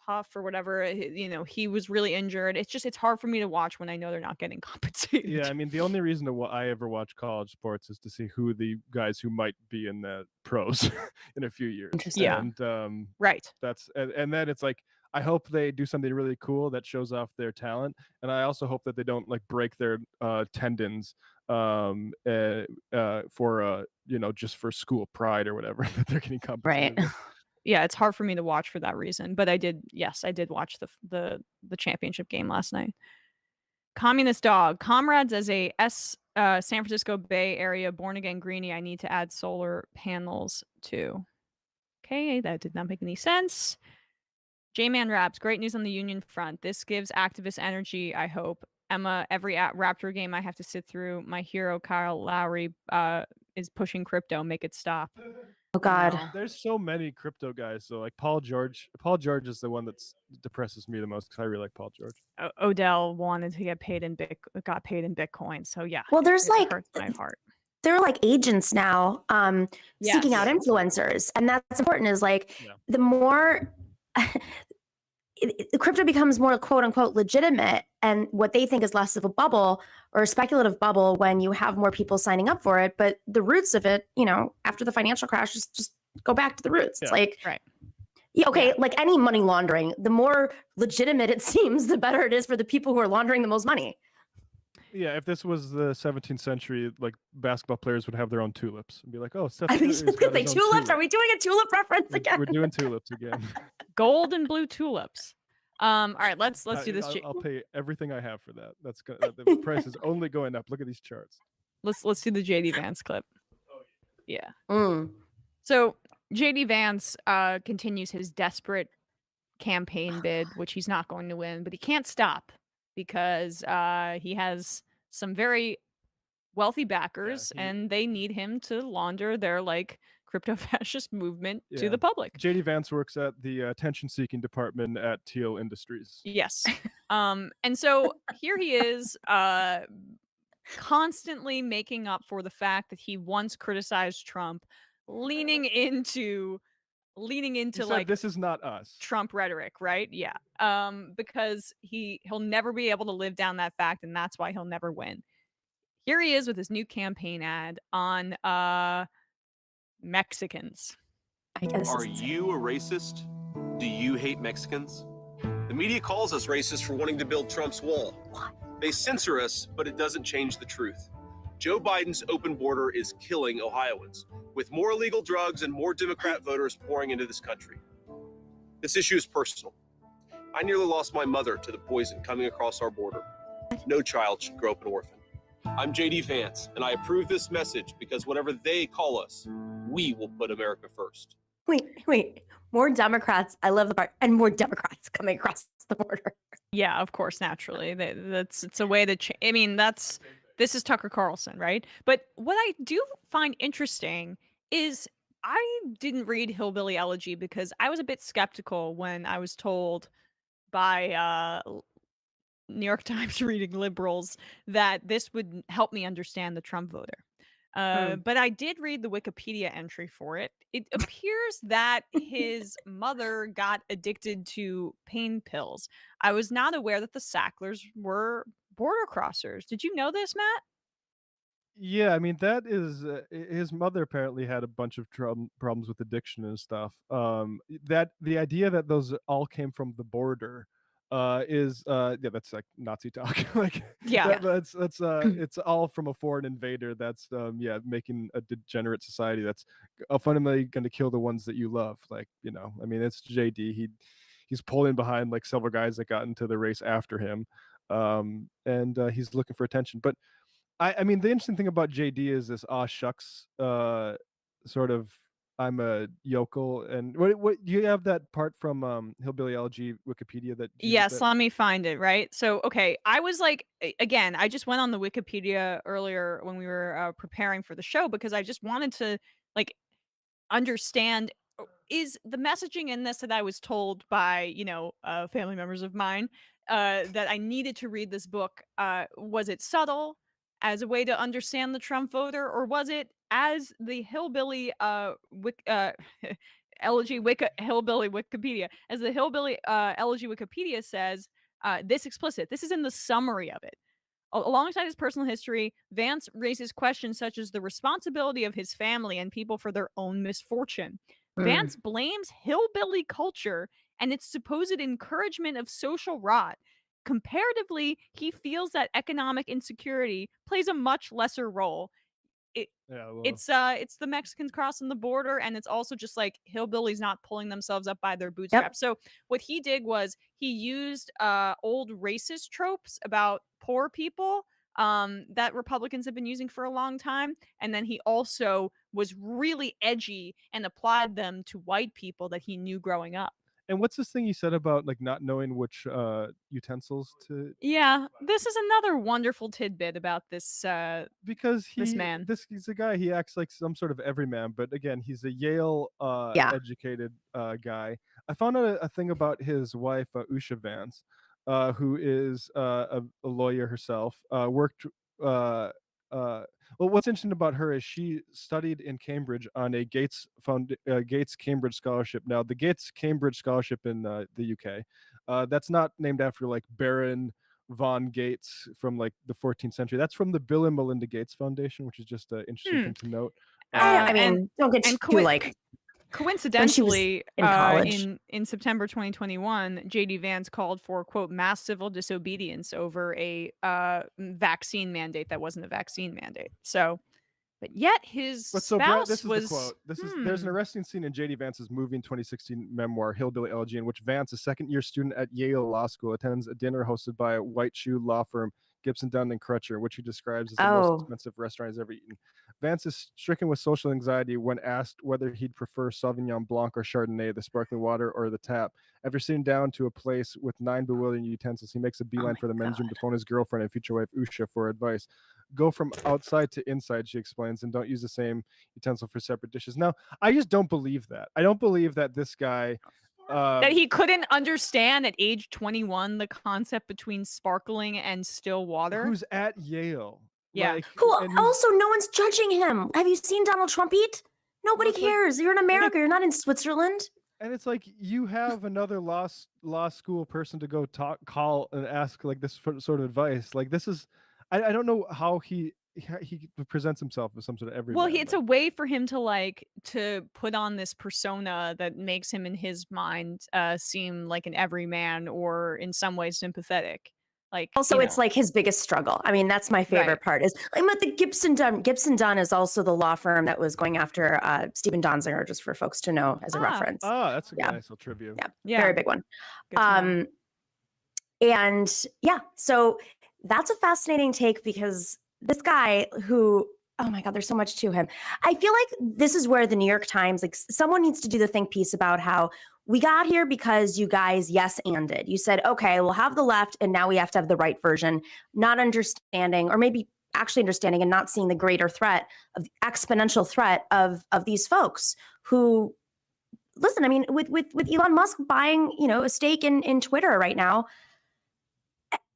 Puff or whatever, he was really injured. It's hard for me to watch when I know they're not getting compensated. Yeah, I mean, the only reason I ever watch college sports is to see who the guys who might be in the pros in a few years. Yeah. And right. And then it's like, I hope they do something really cool that shows off their talent, and I also hope that they don't like break their tendons for just for school pride or whatever that they're getting compensated. Right. Yeah, it's hard for me to watch for that reason. But I did watch the championship game last night. Communist Dog. Comrades, as a San Francisco Bay Area born again greenie, I need to add solar panels to. Okay, that did not make any sense. J-Man Raps. Great news on the union front. This gives activist energy, I hope. Emma, every Raptor game I have to sit through. My hero, Kyle Lowry, is pushing crypto. Make it stop. Oh God. There's so many crypto guys. So like Paul George is the one that depresses me the most because I really like Paul George. Odell wanted to get paid in got paid in Bitcoin. So yeah. Well, there's it hurts my heart. There are like agents now seeking out Yes. influencers, and that's important. Is like the more crypto becomes more quote unquote legitimate, and what they think is less of a bubble or a speculative bubble when you have more people signing up for it. But the roots of it, after the financial crash, just go back to the roots. It's like, right. Yeah, okay, like any money laundering, the more legitimate it seems, the better it is for the people who are laundering the most money. Yeah, if this was the 17th century, like basketball players would have their own tulips and be like, "Oh, Steph I think Curry's got his own tulips. Are tulip." we doing a tulip reference again? We're doing tulips again. Gold and blue tulips. All right, let's do this. I'll pay everything I have for that. That's the price is only going up. Look at these charts. Let's do the JD Vance clip. Yeah. So JD Vance continues his desperate campaign bid, which he's not going to win, but he can't stop because he has some very wealthy backers, and they need him to launder their like crypto fascist movement to the public. JD Vance works at the attention-seeking department at Teal Industries. Yes. And so here he is constantly making up for the fact that he once criticized Trump, leaning into He said, like this is not us. Trump rhetoric, right? Yeah. Because he'll never be able to live down that fact, and that's why he'll never win. Here he is with his new campaign ad on Mexicans. Are you a racist? Do you hate Mexicans? The media calls us racist for wanting to build Trump's wall. What? They censor us, but it doesn't change the truth. Joe Biden's open border is killing Ohioans, with more illegal drugs and more Democrat voters pouring into this country. This issue is personal. I nearly lost my mother to the poison coming across our border. No child should grow up an orphan. I'm JD Vance, and I approve this message because whatever they call us, we will put America first. Wait. More Democrats. I love the part. And more Democrats coming across the border. Yeah, of course, naturally. It's a way to I mean, this is Tucker Carlson, right? But what I do find interesting is I didn't read Hillbilly Elegy because I was a bit skeptical when I was told by New York Times reading liberals that this would help me understand the Trump voter. But I did read the Wikipedia entry for it. It appears that his mother got addicted to pain pills. I was not aware that the Sacklers were border crossers. Did you know this, Matt? Yeah, I mean that is his mother apparently had a bunch of problems with addiction and stuff. That the idea that those all came from the border is that's like Nazi talk. Like that's it's all from a foreign invader that's making a degenerate society that's fundamentally going to kill the ones that you love. Like, I mean, it's JD. He's pulling behind like several guys that got into the race after him, and he's looking for attention. But I mean, the interesting thing about JD is this aw shucks sort of I'm a yokel. And what do you have that part from Hillbilly LG Wikipedia that Yes, let me find it, right? So, okay, I was like, again, I just went on the Wikipedia earlier when we were preparing for the show because I just wanted to like understand is the messaging in this that I was told by, family members of mine that I needed to read this book, was it subtle as a way to understand the Trump voter, or was it as the Hillbilly Elegy Hillbilly Wikipedia, as the Hillbilly Elegy Wikipedia says, this explicit. This is in the summary of it. Alongside his personal history, Vance raises questions such as the responsibility of his family and people for their own misfortune. Vance blames hillbilly culture and its supposed encouragement of social rot. Comparatively, he feels that economic insecurity plays a much lesser role. It's the Mexicans crossing the border, and it's also just like hillbillies not pulling themselves up by their bootstraps. So what he did was he used old racist tropes about poor people that Republicans have been using for a long time, and then he also was really edgy and applied them to white people that he knew growing up. And what's this thing you said about like not knowing which utensils to? Yeah, this is another wonderful tidbit about this Because this man. he's a guy. He acts like some sort of everyman, but again, he's a Yale Yeah. educated guy. I found out a thing about his wife, Usha Vance, who is a lawyer herself. Worked. Well, what's interesting about her is she studied in Cambridge on a Gates Cambridge scholarship. Now, the Gates Cambridge scholarship in the UK, that's not named after like Baron von Gates from like the 14th century. That's from the Bill and Melinda Gates Foundation, which is just an interesting thing to note. I mean, don't get too like. Coincidentally, in college. in September 2021, JD Vance called for, quote, mass civil disobedience over a vaccine mandate that wasn't a vaccine mandate. So, but yet his spouse this was. is the quote. There's an arresting scene in JD Vance's moving 2016 memoir, Hillbilly Elegy, in which Vance, a second-year student at Yale Law School, attends a dinner hosted by a white shoe law firm, Gibson, Dunn and Crutcher, which he describes as the most expensive restaurant he's ever eaten. Vance is stricken with social anxiety when asked whether he'd prefer Sauvignon Blanc or Chardonnay, the sparkling water or the tap. After sitting down to a place with 9 bewildering utensils, he makes a beeline for the men's room to phone his girlfriend and future wife Usha for advice. Go from outside to inside, she explains, and don't use the same utensil for separate dishes. Now, I just don't believe that. I don't believe that this guy... that he couldn't understand at age 21 the concept between sparkling and still water. Who's at Yale. Yeah. Who also no one's judging him. Have you seen Donald Trump eat? Nobody cares. You're in America. You're not in Switzerland. And it's like you have another law school person to go call and ask like this sort of advice. Like this is, I don't know how he presents himself as some sort of everyman. Well, it's a way for him to put on this persona that makes him in his mind seem like an everyman or in some ways sympathetic. Like also, it's like his biggest struggle. I mean, that's my favorite part. Is I'm at the Gibson Dunn. Gibson Dunn is also the law firm that was going after Stephen Donziger, just for folks to know as a reference. Oh, that's a nice little trivia. Yeah, very big one. And yeah, so that's a fascinating take because this guy who, oh my God, there's so much to him. I feel like this is where the New York Times, like someone needs to do the think piece about how we got here because you guys yes-anded. You said, okay, we'll have the left and now we have to have the right version, not understanding, or maybe actually understanding and not seeing the greater threat of the exponential threat of these folks who, listen, I mean, with Elon Musk buying, a stake in Twitter right now,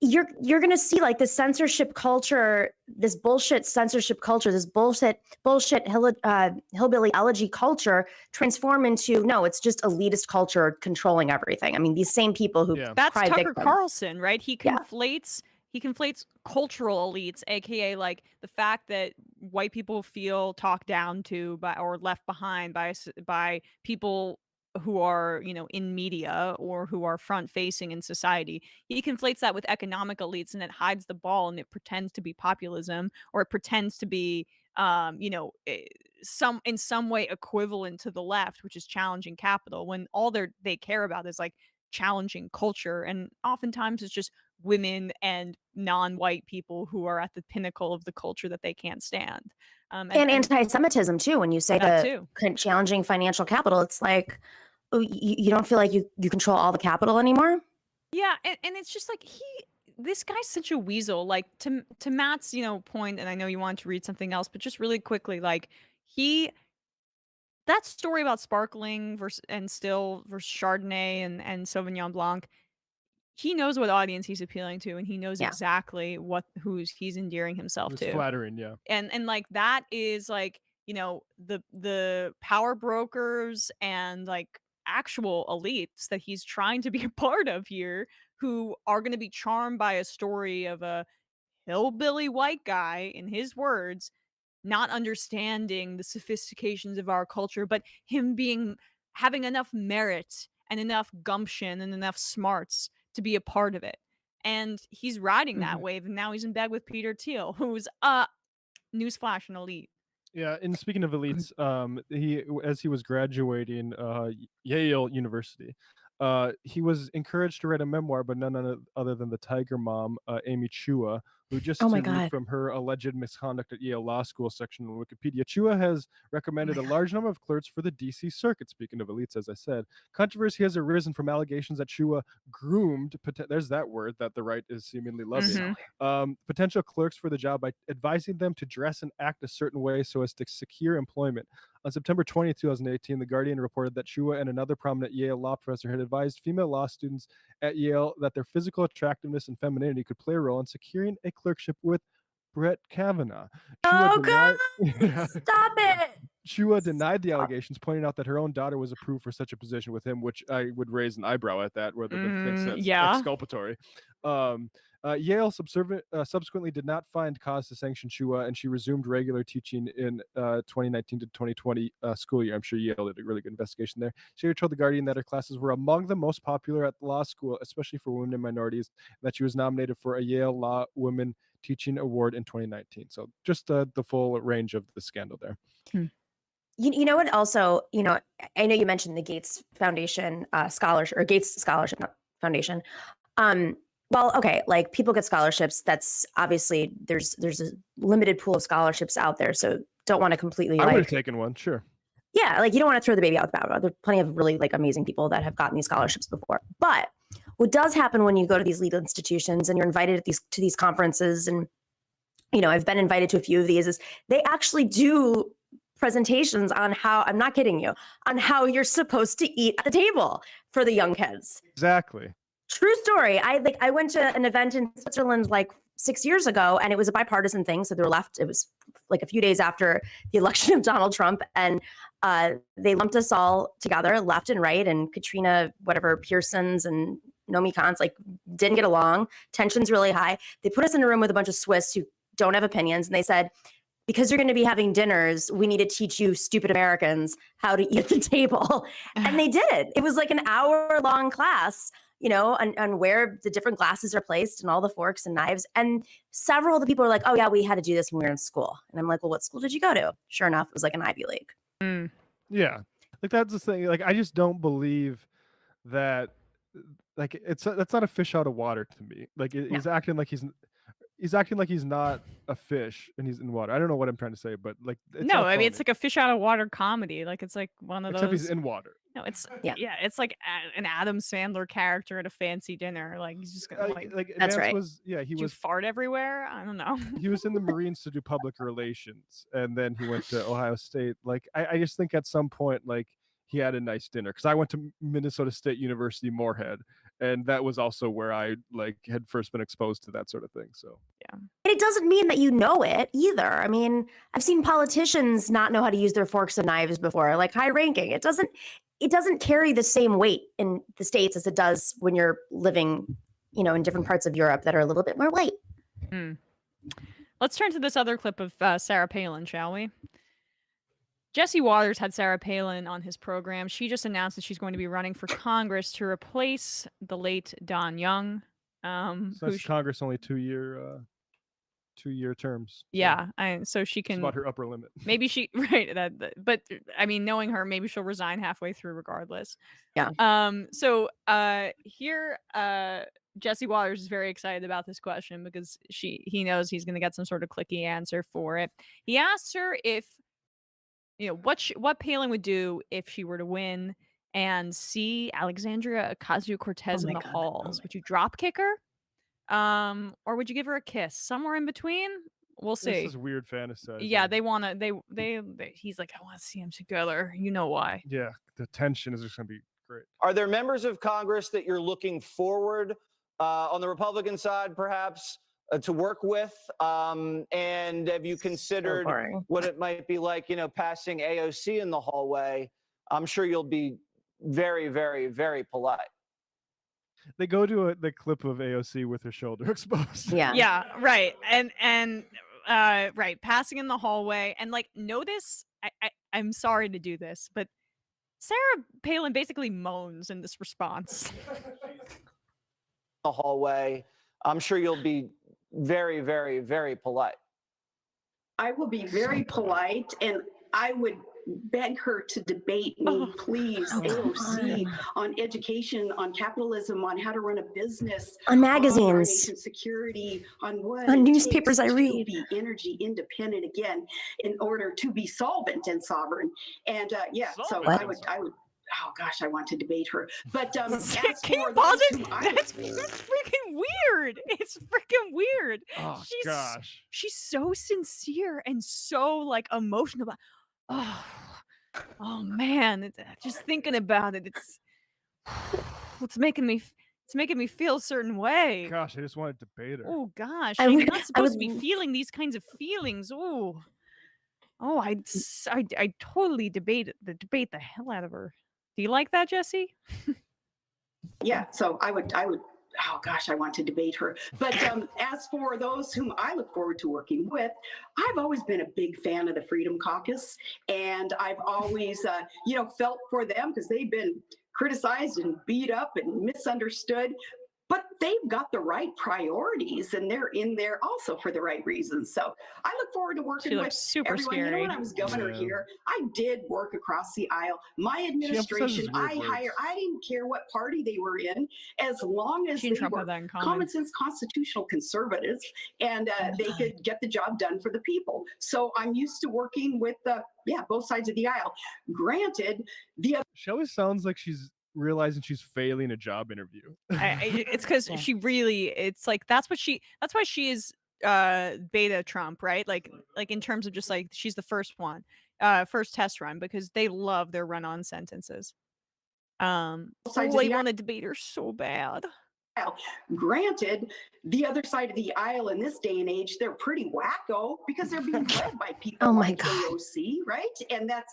you're going to see like the censorship culture, this bullshit censorship culture, this bullshit hillbilly elegy culture transform into, no, it's just elitist culture controlling everything. I mean, these same people who that's cry Tucker victim. Carlson, right? He conflates cultural elites, aka like the fact that white people feel talked down to by or left behind by people who are, in media or who are front facing in society. He conflates that with economic elites and it hides the ball and it pretends to be populism or it pretends to be, in some way equivalent to the left, which is challenging capital, when all they care about is like challenging culture. And oftentimes it's just women and non-white people who are at the pinnacle of the culture that they can't stand. And anti-Semitism too. When you say challenging financial capital, it's like, you don't feel like you control all the capital anymore? Yeah, and it's just like this guy's such a weasel. Like to Matt's, point, and I know you wanted to read something else, but just really quickly, like that story about sparkling versus Chardonnay and Sauvignon Blanc, he knows what audience he's appealing to, and he knows exactly who's he's endearing himself to. Flattering, yeah. And like that is like, the power brokers and like actual elites that he's trying to be a part of here, who are going to be charmed by a story of a hillbilly white guy, in his words, not understanding the sophistications of our culture, but him having enough merit and enough gumption and enough smarts to be a part of it. And he's riding that wave, and now he's in bed with Peter Thiel, who's newsflash, an elite. Yeah, and speaking of elites, as he was graduating Yale University, he was encouraged to write a memoir, but none other than the Tiger Mom, Amy Chua, who just Oh my to read God. from her alleged misconduct at Yale Law School section on Wikipedia. Chua has recommended a large number of clerks for the DC circuit. Speaking of elites, as I said, controversy has arisen from allegations that Chua groomed, there's that word that the right is seemingly loving, potential clerks for the job by advising them to dress and act a certain way so as to secure employment. On September 20, 2018, The Guardian reported that Chua and another prominent Yale law professor had advised female law students at Yale that their physical attractiveness and femininity could play a role in securing a clerkship with Brett Kavanaugh. Oh, God! Stop it! Chua denied the allegations, pointing out that her own daughter was approved for such a position with him, which I would raise an eyebrow at that, where the thinks that's exculpatory. Yale subsequently did not find cause to sanction Chua, and she resumed regular teaching in 2019 to 2020 school year. I'm sure Yale did a really good investigation there. She told The Guardian that her classes were among the most popular at the law school, especially for women and minorities, and that she was nominated for a Yale Law Women Teaching Award in 2019. So just the full range of the scandal there. You know what? Also, I know you mentioned the Gates Foundation scholarship, or Gates Scholarship Foundation. Well, okay, like people get scholarships. That's obviously there's a limited pool of scholarships out there, so don't want to completely. I would have taken one, sure. Yeah, like you don't want to throw the baby out with the bathwater. There's plenty of really amazing people that have gotten these scholarships before. But what does happen when you go to these legal institutions and you're invited to these conferences, and I've been invited to a few of these, is they actually do presentations on how, I'm not kidding you, on how you're supposed to eat at the table for the young kids. Exactly. True story. I went to an event in Switzerland 6 years ago, and it was a bipartisan thing. So they were left. It was a few days after the election of Donald Trump, and they lumped us all together, left and right. And Katrina, Pearsons and Naomi Khan's didn't get along. Tension's really high. They put us in a room with a bunch of Swiss who don't have opinions, and they said, because you're going to be having dinners, we need to teach you stupid Americans how to eat at the table. And they did. It was an hour-long class, on where the different glasses are placed and all the forks and knives. And several of the people were like, oh yeah, we had to do this when we were in school. And I'm like, well, what school did you go to? Sure enough, it was an Ivy League. Yeah. That's the thing. I just don't believe that, that's not a fish out of water to me. He's acting like he's acting like he's not a fish and he's in water. I don't know what I'm trying to say, but no, I mean, it's like a fish out of water comedy. It's one of Except those. he's in water. No, it's it's like an Adam Sandler character at a fancy dinner. He's just gonna that's right. He was fart everywhere. I don't know. He was in the Marines to do public relations, and then he went to Ohio State. I just think at some point he had a nice dinner, because I went to Minnesota State University Moorhead, and that was also where I had first been exposed to that sort of thing. So yeah, and it doesn't mean that you know it either. I mean, I've seen politicians not know how to use their forks and knives before, high ranking. It doesn't carry the same weight in the States as it does when you're living, in different parts of Europe that are a little bit more white. Let's turn to this other clip of Sarah Palin, shall we? Jesse Waters had Sarah Palin on his program. She just announced that she's going to be running for Congress to replace the late Don Young. Congress only 2-year terms. Yeah, so she can. It's about her upper limit. Maybe she but I mean, knowing her, maybe she'll resign halfway through regardless. Yeah. So here, Jesse Waters is very excited about this question because he knows he's going to get some sort of clicky answer for it. He asked her if, what Palin would do if she were to win and see Alexandria Ocasio-Cortez in the halls. Would you drop kick her? Or would you give her a kiss? Somewhere in between? We'll see. This is weird fantasy. Yeah, they want to, he's like, I want to see them together. You know why. Yeah, the tension is just going to be great. Are there members of Congress that you're looking forward on the Republican side, perhaps, to work with? And have you considered what it might be like, passing AOC in the hallway? I'm sure you'll be very, very, very polite. They go to the clip of AOC with her shoulder exposed. Yeah, right. And right, passing in the hallway. And notice, I'm sorry to do this, but Sarah Palin basically moans in this response. The hallway. I'm sure you'll be very, very, very polite. I will be very polite, and I would beg her to debate me, please, AOC, on education, on capitalism, on how to run a business, on our magazines, nation's security, on what on it newspapers takes I read. to be energy independent again in order to be solvent and sovereign. And so I would. Oh gosh, I want to debate her. But as for those whom that's freaking weird. It's freaking weird. Oh gosh. She's so sincere and so like emotional about. Oh man, just thinking about it, it's making me feel a certain way. Gosh, I just want to debate her. Oh gosh, I you're would- not I supposed to would- be feeling these kinds of feelings. I totally debate the hell out of her. Do you like that, Jesse? Yeah, so I would. Oh gosh, I want to debate her. But as for those whom I look forward to working with, I've always been a big fan of the Freedom Caucus, and I've always, felt for them because they've been criticized and beat up and misunderstood. But they've got the right priorities, and they're in there also for the right reasons. So I look forward to working with super everyone. scary. You know, when I was governor here, I did work across the aisle. My administration, I didn't care what party they were in, as long as they were common sense constitutional conservatives, and they could get the job done for the people. So I'm used to working with both sides of the aisle. Granted, she always sounds like she's realizing she's failing a job interview. It's because she really, it's like that's why she is beta Trump, right? Like in terms of just like she's the first test run, because they love their run-on sentences. I want to debate her so bad. Granted, the other side of the aisle in this day and age, they're pretty wacko because they're being led by people like AOC, right? And that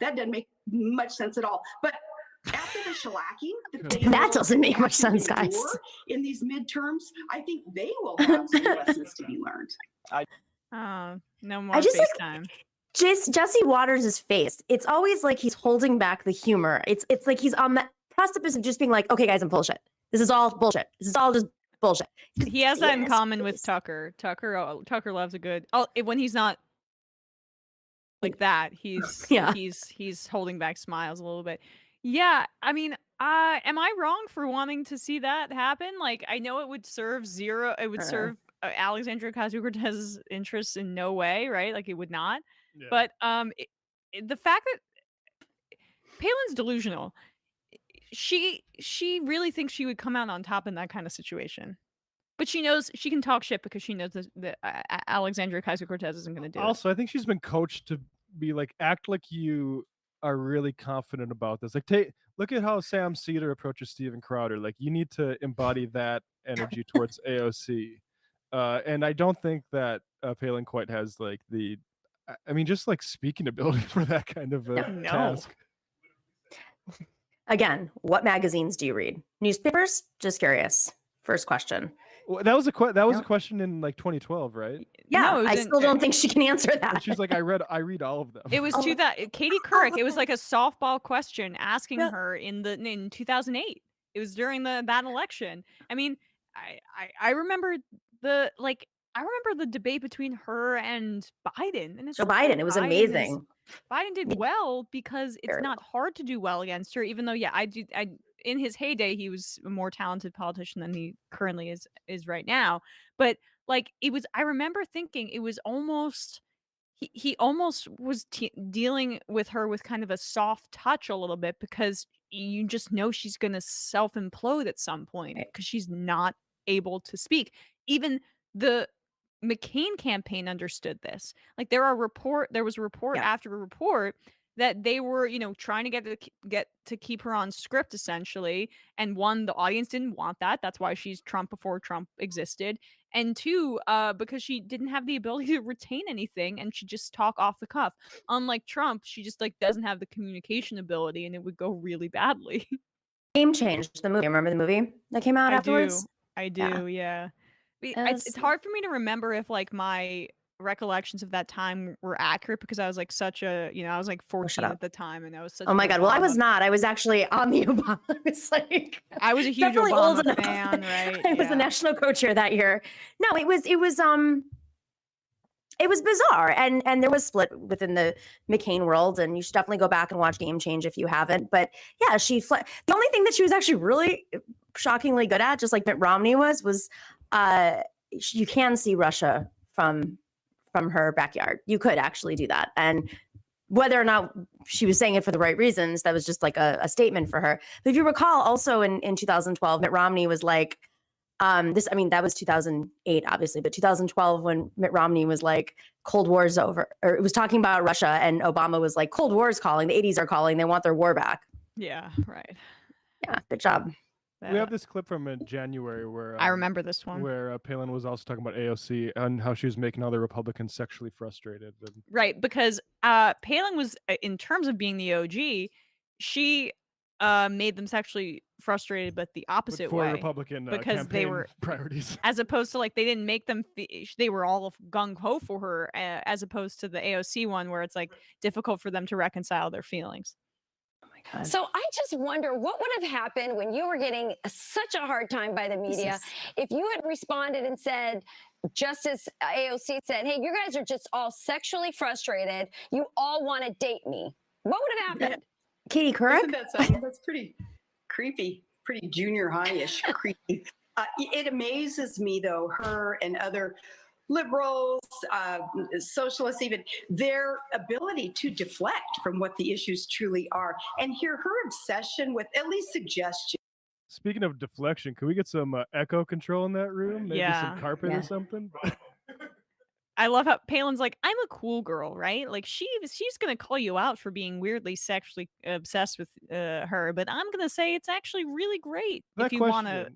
doesn't make much sense at all. But after the shellacking that doesn't make much sense, guys. In these midterms, I think they will have some lessons to be learned. No more I just FaceTime. Jesse Waters' face. It's always like he's holding back the humor. It's like he's on the precipice of just being like, okay, guys, I'm bullshit. This is all bullshit. This is all just bullshit. He has that in common with Tucker. Tucker loves a good. When he's not like that, he's holding back smiles a little bit. Yeah, I mean, am I wrong for wanting to see that happen? Like, I know it would serve serve Alexandria Ocasio-Cortez's interests in no way, right? Like, it would not. Yeah. But the fact that Palin's delusional, she really thinks she would come out on top in that kind of situation. But she knows she can talk shit because she knows that Alexandria Ocasio-Cortez isn't going to do it. Also, I think she's been coached to be like, act like you are really confident about this. Like, look at how Sam Seder approaches Steven Crowder. Like, you need to embody that energy towards AOC. And I don't think that Palin quite has like just like speaking ability for that kind of task. Again, what magazines do you read? Newspapers? Just curious. First question. Well, that was a question in like 2012, right? Yeah, I still don't think she can answer that. And she's like, I read all of them. It was Katie Couric. It was like a softball question asking her in 2008. It was during that election. I mean, I remember the debate between her and Biden, and Joe Biden. It was amazing. Biden did well because it's not hard to do well against her. Even though, in his heyday, he was a more talented politician than he currently is right now. But like, I remember thinking it was almost, he almost was dealing with her with kind of a soft touch a little bit, because you just know she's going to self-implode at some point because she's not able to speak. Even the McCain campaign understood this. Like, there was a report after a report that they were, trying to get to keep her on script, essentially. And one, the audience didn't want that. That's why she's Trump before Trump existed. And two, because she didn't have the ability to retain anything, and she just talk off the cuff. Unlike Trump, she just like doesn't have the communication ability, and it would go really badly. Game changed the movie. Remember the movie that came out afterwards? I do, yeah. It's hard for me to remember if like my recollections of that time were accurate, because I was like I was like 14 at the time, and I was such oh my god. Well, I was not. I was actually on the Obama. I was a huge Obama fan, right? I was the national co-chair that year. No, it was it was bizarre, and there was split within the McCain world, and you should definitely go back and watch Game Change if you haven't. But yeah, the only thing that she was actually really shockingly good at, just like Mitt Romney was you can see Russia from her backyard. You could actually do that, and whether or not she was saying it for the right reasons, that was just like a statement for her. But if you recall, also in 2012, Mitt Romney was like, that was 2008, obviously, but 2012 when Mitt Romney was like, Cold War's over, or it was talking about Russia, and Obama was like, Cold War is calling, the 80s are calling, they want their war back. Yeah, right. Yeah, good job. We have this clip from January where I remember this one, where Palin was also talking about AOC and how she was making other Republicans sexually frustrated. Right, because Palin was, in terms of being the OG, she made them sexually frustrated, but the opposite for way. Republican because they campaign were priorities, as opposed to like they didn't make them. They were all gung ho for her, as opposed to the AOC one where it's like difficult for them to reconcile their feelings. So I just wonder what would have happened when you were getting such a hard time by the media if you had responded and said, just as AOC said, hey, you guys are just all sexually frustrated. You all want to date me. What would have happened? Katie Couric? Isn't that something? That's pretty creepy, pretty junior high-ish creepy. It amazes me, though, her and other liberals, socialists even, their ability to deflect from what the issues truly are. And here, her obsession with at least suggestion. Speaking of deflection, can we get some echo control in that room? Maybe some carpet or something? I love how Palin's like, I'm a cool girl, right? Like she's gonna call you out for being weirdly sexually obsessed with her, but I'm gonna say it's actually really great That if you want to,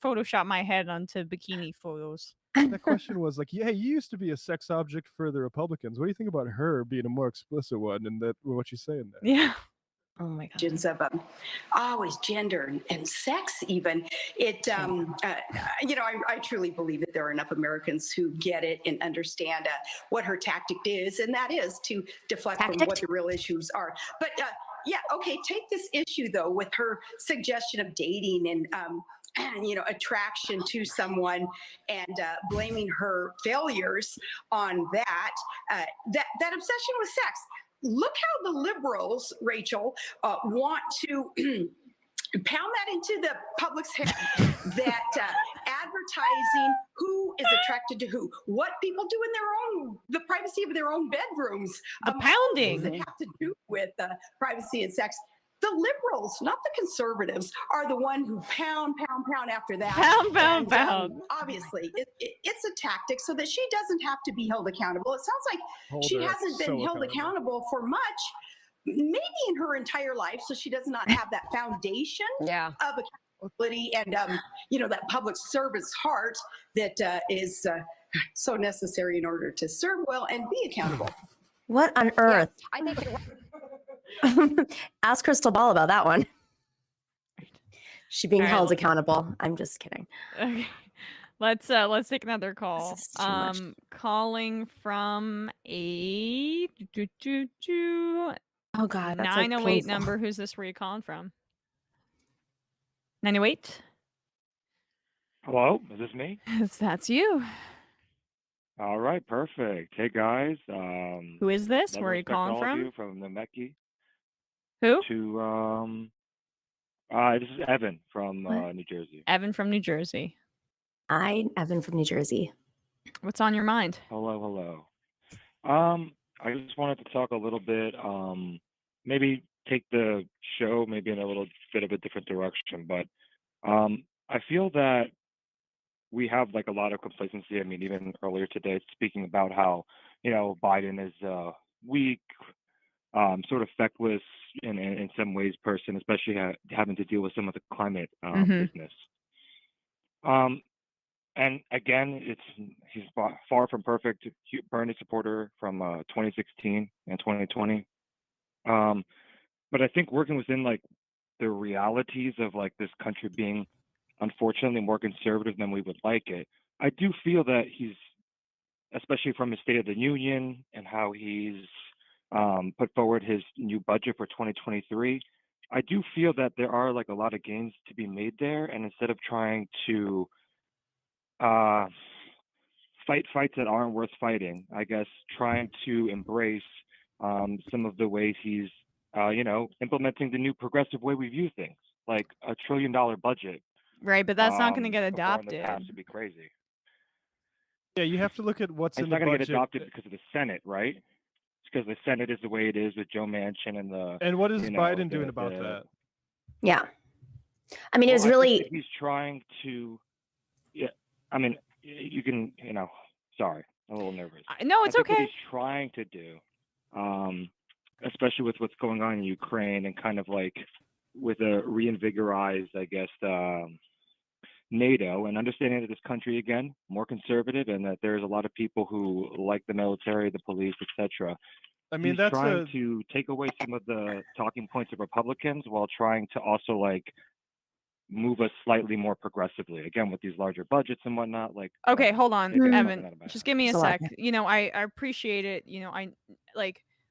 Photoshop my head onto bikini photos. The question was like, yeah, you used to be a sex object for the Republicans. What do you think about her being a more explicit one and that what she's saying there? Yeah. Oh my God. Of always gender and sex even. It, I truly believe that there are enough Americans who get it and understand what her tactic is, and that is to deflect from what the real issues are. But take this issue though with her suggestion of dating and attraction to someone and blaming her failures on that that obsession with sex. Look how the liberals, Rachel, want to pound that into the public's head that advertising who is attracted to who, what people do in the privacy of their own bedrooms, the pounding that have to do with privacy and sex. The liberals, not the conservatives, are the one who pound after that. Pound. Obviously, it's a tactic so that she doesn't have to be held accountable. It sounds like she hasn't been held accountable for much, maybe in her entire life, so she does not have that foundation of accountability and, that public service heart that is so necessary in order to serve well and be accountable. What on earth? I think you're right. Ask Crystal Ball about that one. She being held accountable. I'm just kidding. Okay. Let's take another call. Calling from a oh God, that's 908 number. Who's this? Where you calling from? 908. Hello, is this me? That's you. All right, perfect. Hey guys. Who is this? Where are you calling from? You from Nemeki. Who? This is Evan from New Jersey. Evan from New Jersey. Evan from New Jersey. What's on your mind? Hello. I just wanted to talk a little bit, maybe take the show maybe in a little bit of a different direction, but I feel that we have like a lot of complacency. I mean, even earlier today, speaking about how, Biden is weak, sort of feckless in some ways person, especially having to deal with some of the climate business. And again, he's far from perfect. Bernie supporter from 2016 and 2020. But I think working within like the realities of like this country being unfortunately more conservative than we would like it, I do feel that he's, especially from his State of the Union and how he's put forward his new budget for 2023, I do feel that there are like a lot of gains to be made there. And instead of trying to fight fights that aren't worth fighting. I guess trying to embrace some of the ways he's, implementing the new progressive way we view things, like $1 trillion budget. Right, but that's not going to get before in the adopted. past would be crazy. Yeah, you have to look at what's It's in not the going to budget. get adopted because of the Senate, right? It's because the Senate is the way it is with Joe Manchin and the. And what is you know, Biden doing about that? Yeah. I mean, it was I think really. that he's trying to. Yeah, I mean, you can, sorry, I'm a little nervous. No, it's I think okay. What he's trying to do, especially with what's going on in Ukraine and kind of like with a reinvigorized, I guess, NATO, and understanding that this country, again, more conservative, and that there's a lot of people who like the military, the police, etc. I mean, He's that's trying to take away some of the talking points of Republicans while trying to also like move us slightly more progressively. Again, with these larger budgets and whatnot. Like, Okay, hold on, take Evan. something out of my Just give me a It's a lot, sec. I appreciate it.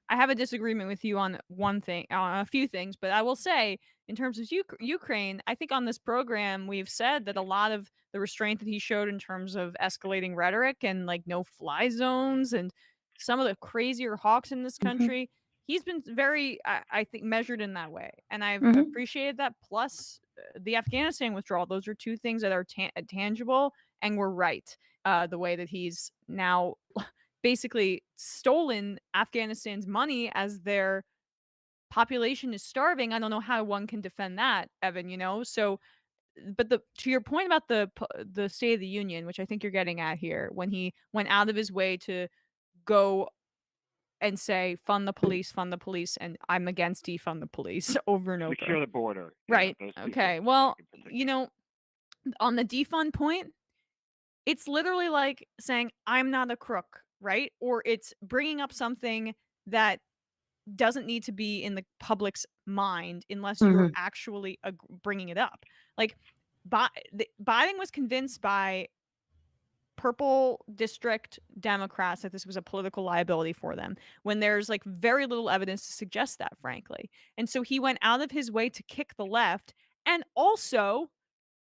I have a disagreement with you on one thing, on a few things, but I will say, in terms of Ukraine, I think on this program we've said that a lot of the restraint that he showed in terms of escalating rhetoric and like no-fly zones and some of the crazier hawks in this country, he's been very, I think, measured in that way, and I've appreciated that. Plus, the Afghanistan withdrawal; those are two things that are tangible, and we're right. The way that he's now basically stolen Afghanistan's money as their population is starving. I don't know how one can defend that, Evan, So, but to your point about the State of the Union, which I think you're getting at here, when he went out of his way to go and say fund the police, and I'm against defund the police over and over. secure the border. Right. Yeah, those two Okay. things, Well, in particular. on the defund point, it's literally like saying I'm not a crook, right? Or it's bringing up something that doesn't need to be in the public's mind unless you're actually bringing it up. Like, Biden was convinced by purple district Democrats that this was a political liability for them, when there's like very little evidence to suggest that, frankly. And so he went out of his way to kick the left and also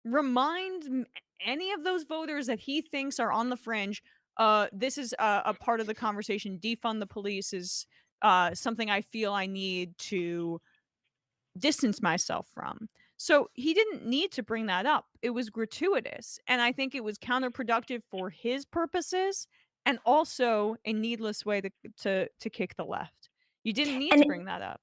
remind any of those voters that he thinks are on the fringe, this is a part of the conversation. Defund the police is something I feel I need to distance myself from. So he didn't need to bring that up. It was gratuitous. And I think it was counterproductive for his purposes and also a needless way to kick the left. You didn't need to bring that up.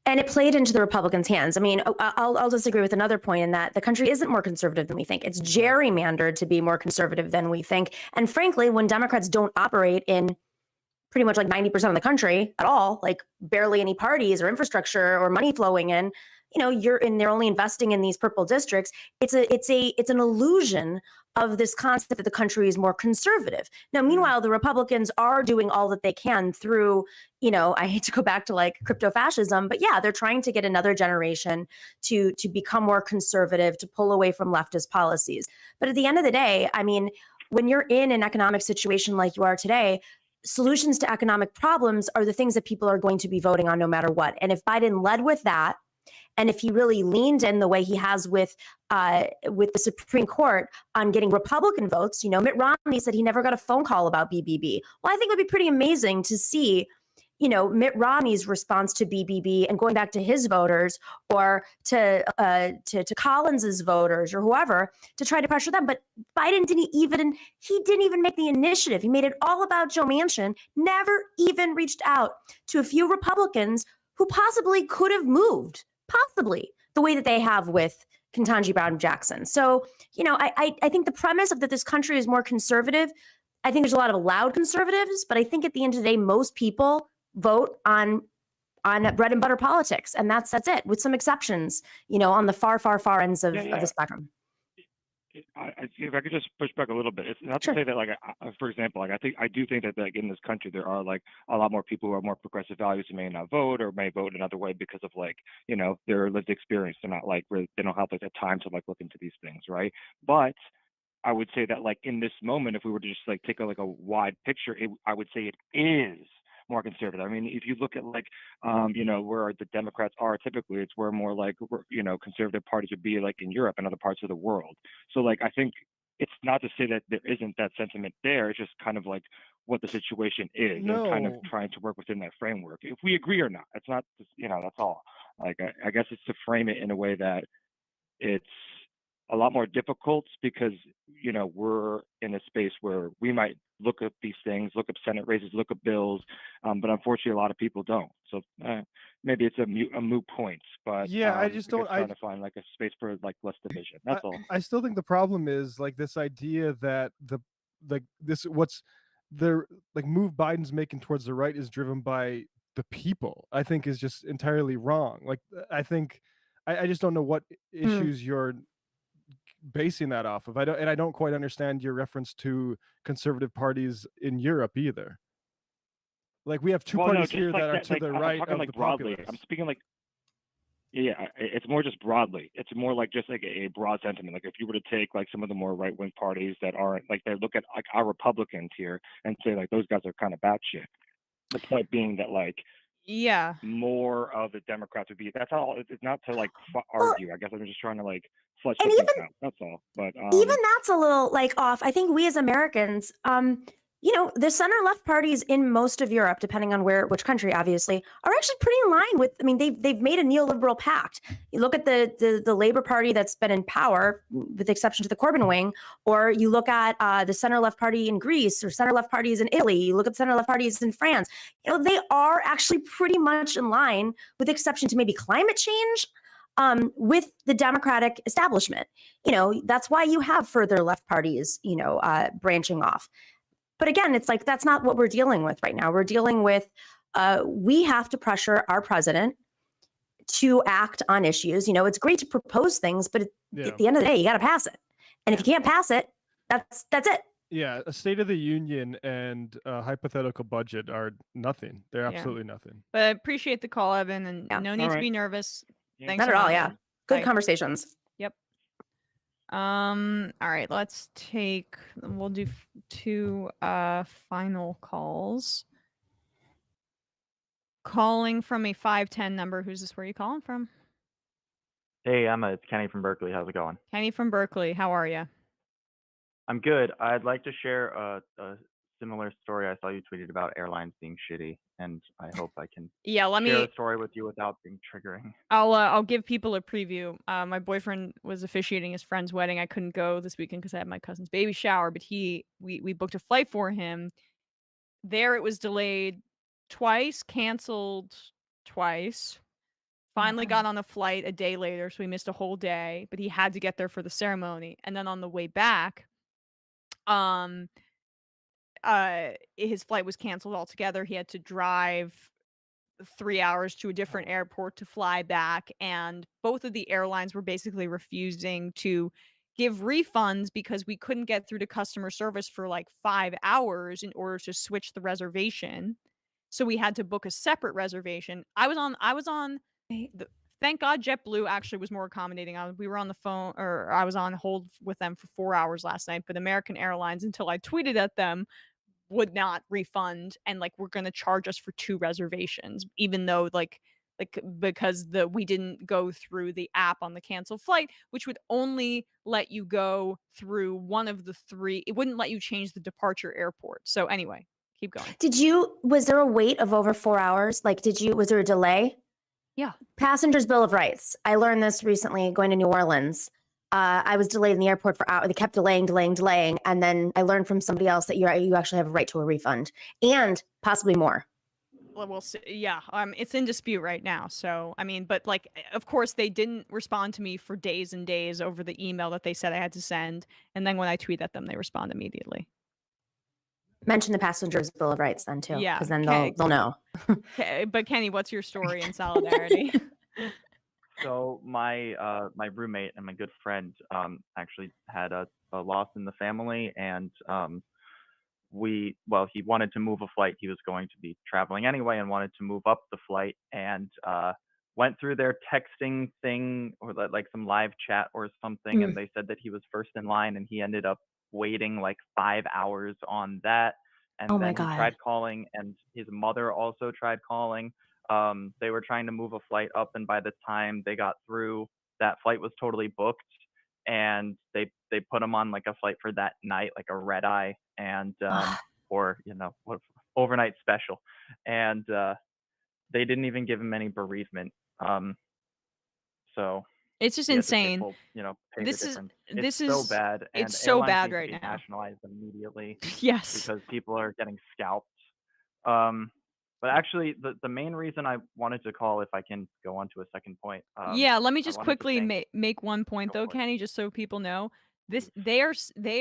And it played into the Republicans' hands. I mean, I'll disagree with another point in that the country isn't more conservative than we think. It's gerrymandered to be more conservative than we think. And frankly, when Democrats don't operate in pretty much like 90% of the country at all, like barely any parties or infrastructure or money flowing in, they're only investing in these purple districts. It's an illusion of this concept that the country is more conservative. Now, meanwhile, the Republicans are doing all that they can through, I hate to go back to like crypto fascism, but yeah, they're trying to get another generation to become more conservative, to pull away from leftist policies. But at the end of the day, I mean, when you're in an economic situation like you are today, solutions to economic problems are the things that people are going to be voting on no matter what. And if Biden led with that, and if he really leaned in the way he has with the Supreme Court on getting Republican votes, Mitt Romney said he never got a phone call about BBB. Well, I think it would be pretty amazing to see, Mitt Romney's response to BBB and going back to his voters or to Collins's voters or whoever to try to pressure them. But Biden didn't even make the initiative. He made it all about Joe Manchin, never even reached out to a few Republicans who possibly could have moved. Possibly the way that they have with Ketanji Brown Jackson. So, I think the premise of that this country is more conservative, I think there's a lot of loud conservatives, but I think at the end of the day, most people vote on bread and butter politics. And that's it, with some exceptions, on the far, far, far ends of the spectrum. If I could just push back a little bit, it's not to say that, like, for example, like I do think that like in this country there are like a lot more people who have more progressive values who may not vote or may vote another way because of like their lived experience. They're not like they don't have like the time to like look into these things, right? But I would say that like in this moment, if we were to just like take a wide picture, I would say it is more conservative. I mean, if you look at like, where the Democrats are typically, it's where more like, conservative parties would be like in Europe and other parts of the world. So like, I think it's not to say that there isn't that sentiment there. It's just kind of like what the situation is, and kind of No. trying to work within that framework. If we agree or not, it's not, that's all. Like, I guess it's to frame it in a way that it's a lot more difficult because, we're in a space where we might look up these things, look up Senate races, look up bills, but unfortunately a lot of people don't. So maybe it's a moot point, but Yeah, I just don't. trying to find like a space for like less division. That's all. I still think the problem is like this idea that the move Biden's making towards the right is driven by the people. I think is just entirely wrong. Like I think I just don't know what issues you're basing that off of. I don't quite understand your reference to conservative parties in Europe either. Like we have two parties here that are to the right I'm talking of like the broadly. populace. I'm speaking like, yeah, it's more just broadly. It's more like just like a broad sentiment. Like if you were to take like some of the more right wing parties that aren't like, they look at like our Republicans here and say like those guys are kind of batshit. The point being that like more of the Democrats would be. That's all. It's not to like argue. I guess I'm just trying to like flesh And things out. That's all. But even that's a little like off. I think we as Americans, the center left parties in most of Europe, depending on which country, obviously, are actually pretty in line with. I mean, they've made a neoliberal pact. You look at the Labour Party that's been in power, with the exception to the Corbyn wing, or you look at the center left party in Greece or center left parties in Italy. You look at center left parties in France. They are actually pretty much in line, with the exception to maybe climate change. With the Democratic establishment, that's why you have further left parties, branching off. But again, it's like, that's not what we're dealing with right now. We're dealing with, we have to pressure our president to act on issues. It's great to propose things, but at the end of the day, you got to pass it. And if you can't pass it, that's it. Yeah, a State of the Union and a hypothetical budget are nothing. They're absolutely nothing. But I appreciate the call, Evan, and no need to be nervous. Thanks Not so at all. much. Yeah. Good Bye. conversations. Yep. All right, we'll do two final calls. Calling from a 510 number. Who's this? Where are you calling from? Hey, it's Kenny from Berkeley. How's it going? Kenny from Berkeley. How are you? I'm good. I'd like to share a similar story. I saw you tweeted about airlines being shitty, and I hope I can share a story with you without being triggering. I'll give people a preview. My boyfriend was officiating his friend's wedding. I couldn't go this weekend because I had my cousin's baby shower, but we booked a flight for him. There it was delayed twice, canceled twice. Finally got on a flight a day later, so we missed a whole day, but he had to get there for the ceremony. And then on the way back, his flight was canceled altogether. He had to drive 3 hours to a different airport to fly back, and both of the airlines were basically refusing to give refunds because we couldn't get through to customer service for like 5 hours in order to switch the reservation. So we had to book a separate reservation. I was on thank God JetBlue actually was more accommodating. We were on the phone, or I was on hold with them for 4 hours last night, but American Airlines, until I tweeted at them, would not refund, and like we're going to charge us for 2 reservations, even though because we didn't go through the app on the canceled flight, which would only let you go through one of the 3. It wouldn't let you change the departure airport. So anyway, keep going. Was there a wait of over 4 hours? Was there a delay? Yeah. Passenger's Bill of Rights. I learned this recently going to New Orleans. I was delayed in the airport for hours. They kept delaying. And then I learned from somebody else that you actually have a right to a refund and possibly more. Well, we'll see. Yeah. It's in dispute right now. So, but of course they didn't respond to me for days and days over the email that they said I had to send. And then when I tweet at them, they respond immediately. Mention the Passenger's Bill of Rights then too. Yeah. Because then they'll know. Okay. But Kenny, what's your story in solidarity? So my roommate and my good friend actually had a loss in the family, and he wanted to move a flight. He was going to be traveling anyway and wanted to move up the flight, and went through their texting thing or like some live chat or something, and they said that he was first in line, and he ended up waiting like 5 hours on that. And then he tried calling, and his mother also tried calling. They were trying to move a flight up, and by the time they got through, that flight was totally booked. and they put him on like a flight for that night, like a red eye, and or overnight special, and they didn't even give him any bereavement. So It's just he had to pay insane. full, pay This the is difference. this It's so is bad, and it's so airlines bad need to right be now. nationalized immediately. Yes. Because people are getting scalped. But actually, the main reason I wanted to call, if I can go on to a second point. Yeah, let me I just wanted to quickly thank- make one point though, Kenny, just so people know. They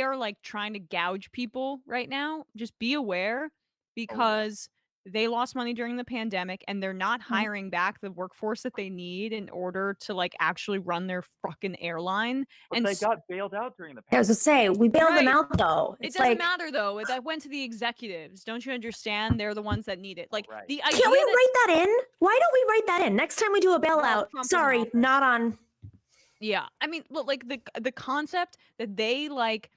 are like trying to gouge people right now. Just be aware, because they lost money during the pandemic and they're not hiring back the workforce that they need in order to like actually run their fucking airline. But And they got bailed out during the I was pandemic. gonna say, we bailed them Right. out though. It It's doesn't like, matter though. That went to the executives. Don't you understand? They're the ones that need it. Like the idea can't we that write that in? Why don't we write that in? Next time we do a bailout, Trump is in sorry, office. not on. Yeah, I mean, look, like the concept that they like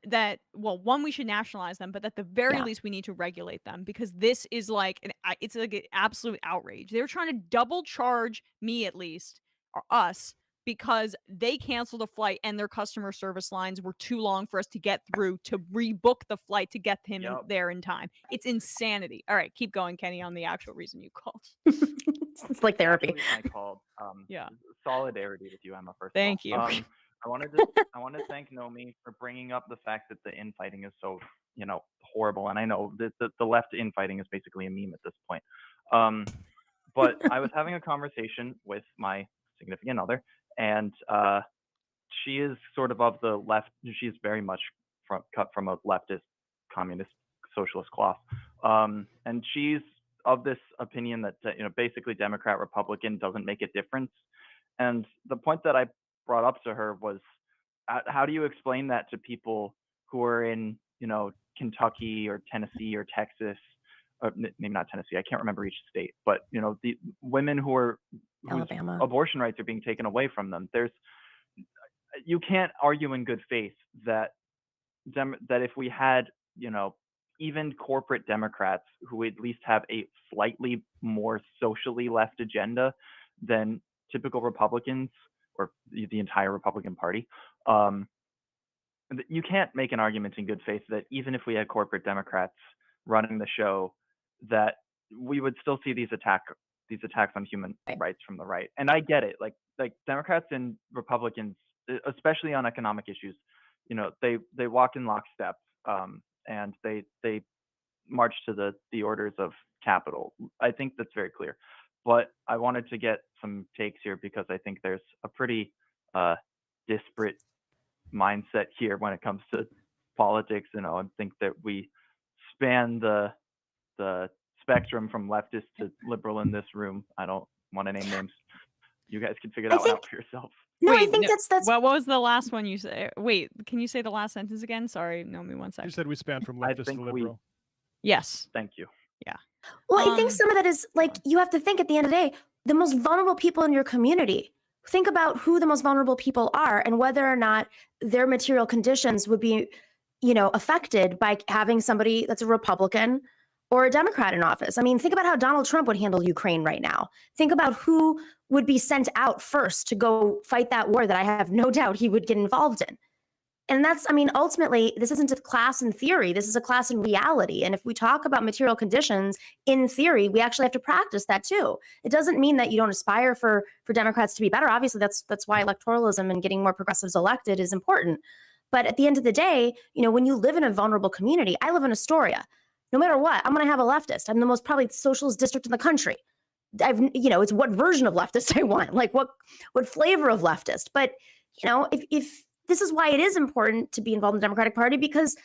that. Well, one, we should nationalize them, but at the very least, we need to regulate them, because this is like it's like an absolute outrage. They're trying to double charge me, at least, or us, because they canceled a flight and their customer service lines were too long for us to get through to rebook the flight to get him there in time. It's insanity. All right, keep going, Kenny, on the actual reason you called. It's like therapy. The reason I called. Yeah. Solidarity with you, Emma. First Thank of all. you. I wanted to thank Nomi for bringing up the fact that the infighting is so horrible, and I know that the left infighting is basically a meme at this point. But I was having a conversation with my significant other, and she is sort of the left. She's very much cut from a leftist, communist, socialist cloth, and she's of this opinion that basically Democrat, Republican doesn't make a difference. And the point that I brought up to her was, how do you explain that to people who are in Kentucky or Tennessee or Texas, or maybe not Tennessee, I can't remember each state, but the women whose Alabama. abortion rights are being taken away from them. You can't argue in good faith that if we had even corporate Democrats who at least have a slightly more socially left agenda than typical Republicans or the entire Republican Party, you can't make an argument in good faith that even if we had corporate Democrats running the show, that we would still see these attacks on human rights from the right. And I get it, like Democrats and Republicans, especially on economic issues, they walk in lockstep, and they march to the orders of capital. I think that's very clear. But I wanted to get some takes here, because I think there's a pretty disparate mindset here when it comes to politics. I think that we span the spectrum from leftist to liberal in this room. I don't want to name names. You guys can figure that one out for yourself. No, Wait, I think that's. What was the last one you said? Wait, can you say the last sentence again? Sorry, Nomi, one second. You said we span from leftist to liberal. Yes. Thank you. Yeah. Well, I think some of that is like, you have to think at the end of the day, the most vulnerable people in your community. Think about who the most vulnerable people are and whether or not their material conditions would be, affected by having somebody that's a Republican or a Democrat in office. I mean, think about how Donald Trump would handle Ukraine right now. Think about who would be sent out first to go fight that war that I have no doubt he would get involved in. And ultimately, this isn't a class in theory. This is a class in reality. And if we talk about material conditions in theory, we actually have to practice that too. It doesn't mean that you don't aspire for Democrats to be better. Obviously, that's why electoralism and getting more progressives elected is important. But at the end of the day, when you live in a vulnerable community, I live in Astoria. No matter what, I'm going to have a leftist. I'm the most probably socialist district in the country. It's what version of leftist I want, like what flavor of leftist. But, if this is why it is important to be involved in the Democratic Party, because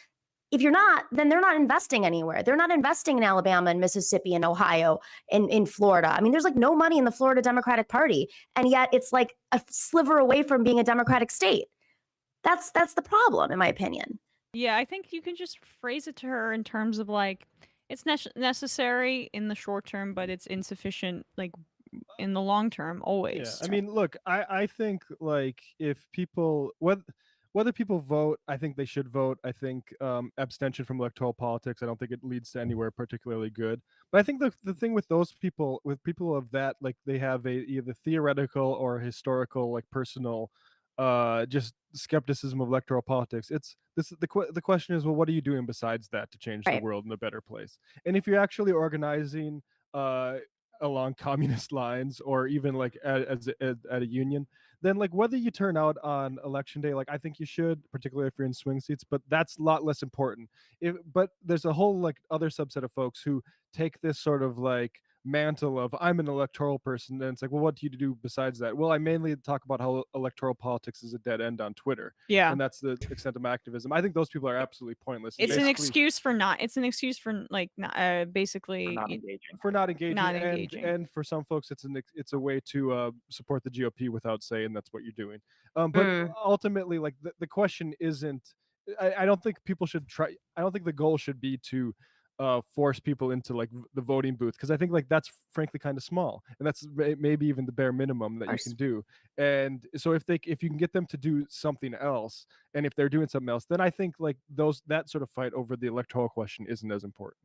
if you're not, then they're not investing anywhere. They're not investing in Alabama and Mississippi and Ohio and in Florida. I mean, there's like no money in the Florida Democratic Party. And yet it's like a sliver away from being a Democratic state. That's the problem, in my opinion. Yeah, I think you can just phrase it to her in terms of like, it's necessary in the short term, but it's insufficient like in the long term always. Yeah, I mean, look, I think like if people whether people vote, I think they should vote. I think abstention from electoral politics, I don't think it leads to anywhere particularly good. But I think the thing with those people, with people of that, like they have a either theoretical or historical, like personal just skepticism of electoral politics. It's this the question is, well, what are you doing besides that to change the world in a better place? And if you're actually organizing along communist lines, or even like at a union, then like whether you turn out on election day, like I think you should, particularly if you're in swing seats, but that's a lot less important. But there's a whole like other subset of folks who take this sort of like mantle of I'm an electoral person, and it's like, well, what do you do besides that? Well, I mainly talk about how electoral politics is a dead end on Twitter. Yeah. And that's the extent of my activism. I think those people are absolutely pointless. It's an excuse for not. It's an excuse for like basically for not engaging. Not engaging. And for some folks, it's a way to support the GOP without saying that's what you're doing. But ultimately, like the question isn't. I don't think people should try. I don't think the goal should be to force people into like the voting booth, because I think like that's frankly kind of small, and that's maybe even the bare minimum that you can do. And so if you can get them to do something else, and if they're doing something else, then I think like that sort of fight over the electoral question isn't as important.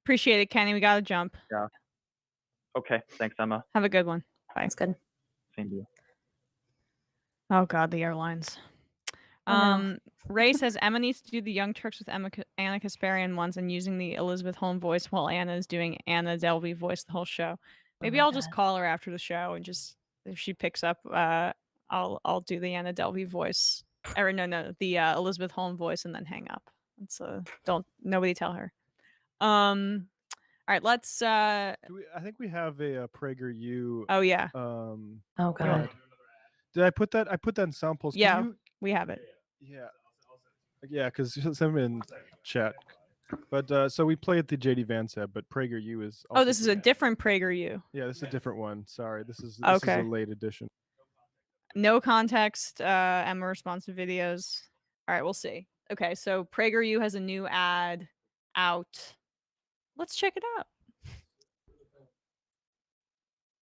Appreciate it, Kenny. We gotta jump. Yeah. Okay. Thanks, Emma. Have a good one. Bye. That's good. Same to you. Oh God, the airlines. Ray says Emma needs to do the Young Turks with Anna Kasparian ones, and using the Elizabeth Holmes voice while Anna is doing Anna Delvey voice the whole show. Maybe I'll just call her after the show, and just if she picks up, I'll do the Anna Delvey voice, or no, the Elizabeth Holmes voice, and then hang up. It's nobody tell her. All right, let's. I think we have a PragerU. Oh yeah. Oh God. Did I put that? I put that in samples. Yeah, we have it. Yeah, because send them in chat. But so we played the JD Vance app, but PragerU is. Oh, this is a different PragerU. Yeah, this is a different one. Sorry, this is okay. a late edition. No context. Emma response to videos. All right, we'll see. Okay, so PragerU has a new ad out. Let's check it out.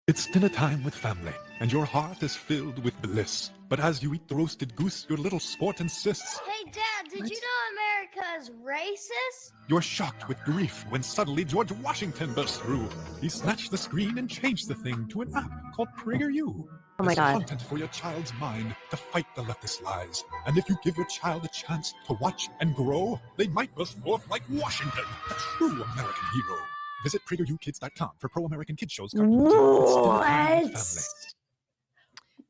It's dinner time with family, and your heart is filled with bliss. But as you eat the roasted goose, your little sport insists. Hey, Dad, did you know America is racist? You're shocked with grief when suddenly George Washington bursts through. He snatched the screen and changed the thing to an app called PragerU. Oh my There's God. content for your child's mind to fight the leftist lies. And if you give your child a chance to watch and grow, they might burst forth like Washington, a true American hero. Visit PragerUkids.com for pro-American kids shows, cartoons, and it's dinner time with family.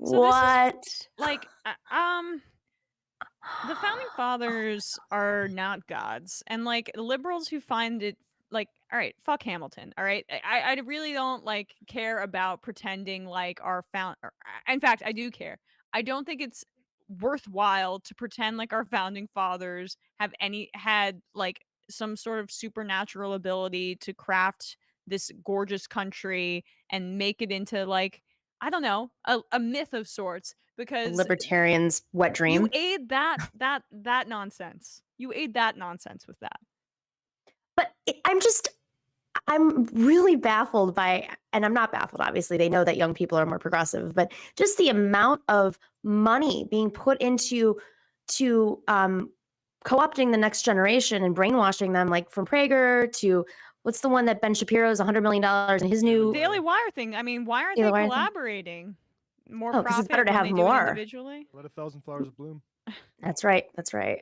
So What? This is, like, the founding fathers are not gods, and like liberals who find it like, all right, fuck Hamilton. All right, I really don't like care about pretending like our in fact, I do care. I don't think it's worthwhile to pretend like our founding fathers had like some sort of supernatural ability to craft this gorgeous country and make it into like, I don't know, a myth of sorts, because Libertarians' wet dream. you aid that nonsense. You aid that nonsense with that. But I'm really baffled by, and I'm not baffled, obviously, they know that young people are more progressive, but just the amount of money being put into co-opting the next generation and brainwashing them, like from Prager to what's the one that Ben Shapiro's $100 million in his new Daily Wire thing. I mean, why aren't Daily they Wire thing? collaborating? More Oh, 'cause profit it's better to when have they do it more. individually. Let 1,000 flowers bloom. That's right. That's right.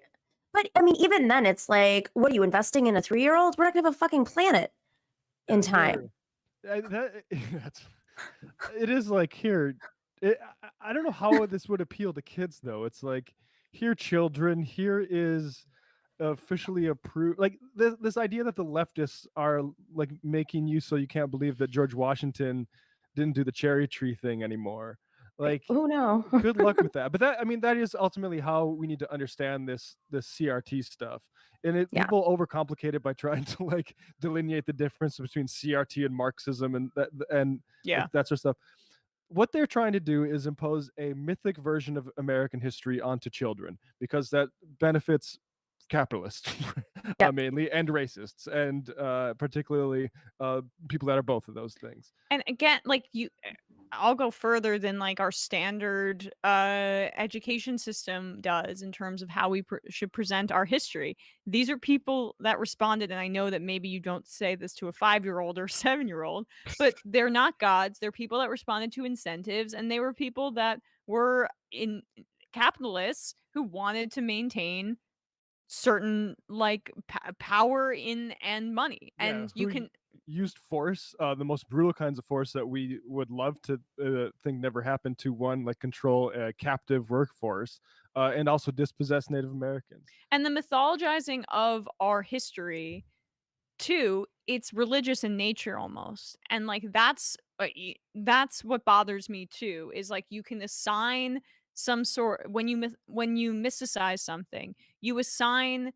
But I mean, even then, it's like, what are you investing in a 3-year-old? We're not gonna have a fucking planet in time. It is like here. I don't know how this would appeal to kids though. It's like, here, children. Here is officially approved. Like this idea that the leftists are like making you so you can't believe that George Washington didn't do the cherry tree thing anymore. Like, oh no. Good luck with that. But that is ultimately how we need to understand this CRT stuff. And people overcomplicate it by trying to like delineate the difference between CRT and Marxism and that sort of stuff. What they're trying to do is impose a mythic version of American history onto children, because that benefits capitalists mainly, and racists, and particularly people that are both of those things. And again, like I'll go further than like our standard education system does in terms of how we should present our history. These are people that responded, and I know that maybe you don't say this to a 5-year-old or 7-year-old, but they're not gods. They're people that responded to incentives, and they were people that were capitalists who wanted to maintain certain like power in and money, and you can used force, the most brutal kinds of force that we would love to think never happened, to one, like control a captive workforce, and also dispossess Native Americans. And the mythologizing of our history, too, it's religious in nature almost. And like that's what bothers me too, is like you can assign some sort when you mysticize something, you assign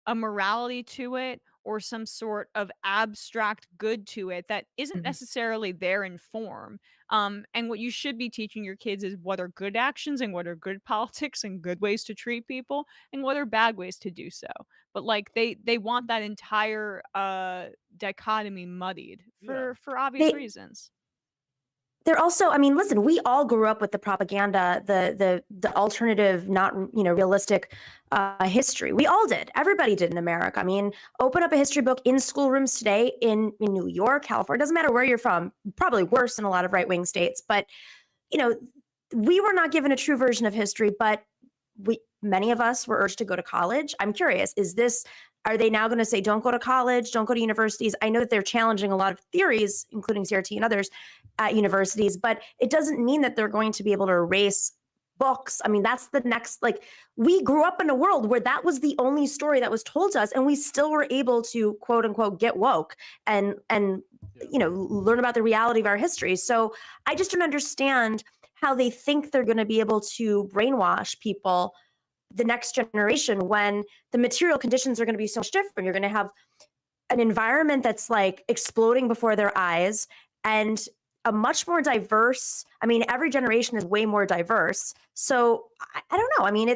a morality to it or some sort of abstract good to it that isn't necessarily there in form. And what you should be teaching your kids is what are good actions and what are good politics and good ways to treat people and what are bad ways to do so. But like they want that entire dichotomy muddied for obvious reasons. They're also, I mean, listen, we all grew up with the propaganda, the alternative, not, realistic history. We all did. Everybody did in America. I mean, open up a history book in schoolrooms today in New York, California, it doesn't matter where you're from, probably worse in a lot of right-wing states. But, we were not given a true version of history, but many of us were urged to go to college. I'm curious, are they now going to say, don't go to college, don't go to universities? I know that they're challenging a lot of theories, including CRT and others at universities, but it doesn't mean that they're going to be able to erase books. I mean, that's the next, we grew up in a world where that was the only story that was told to us, and we still were able to, quote unquote, get woke and learn about the reality of our history. So I just don't understand how they think they're going to be able to brainwash people, the next generation, when the material conditions are going to be so much different. You're going to have an environment that's like exploding before their eyes and a much more diverse, I mean, every generation is way more diverse. So I don't know. I mean,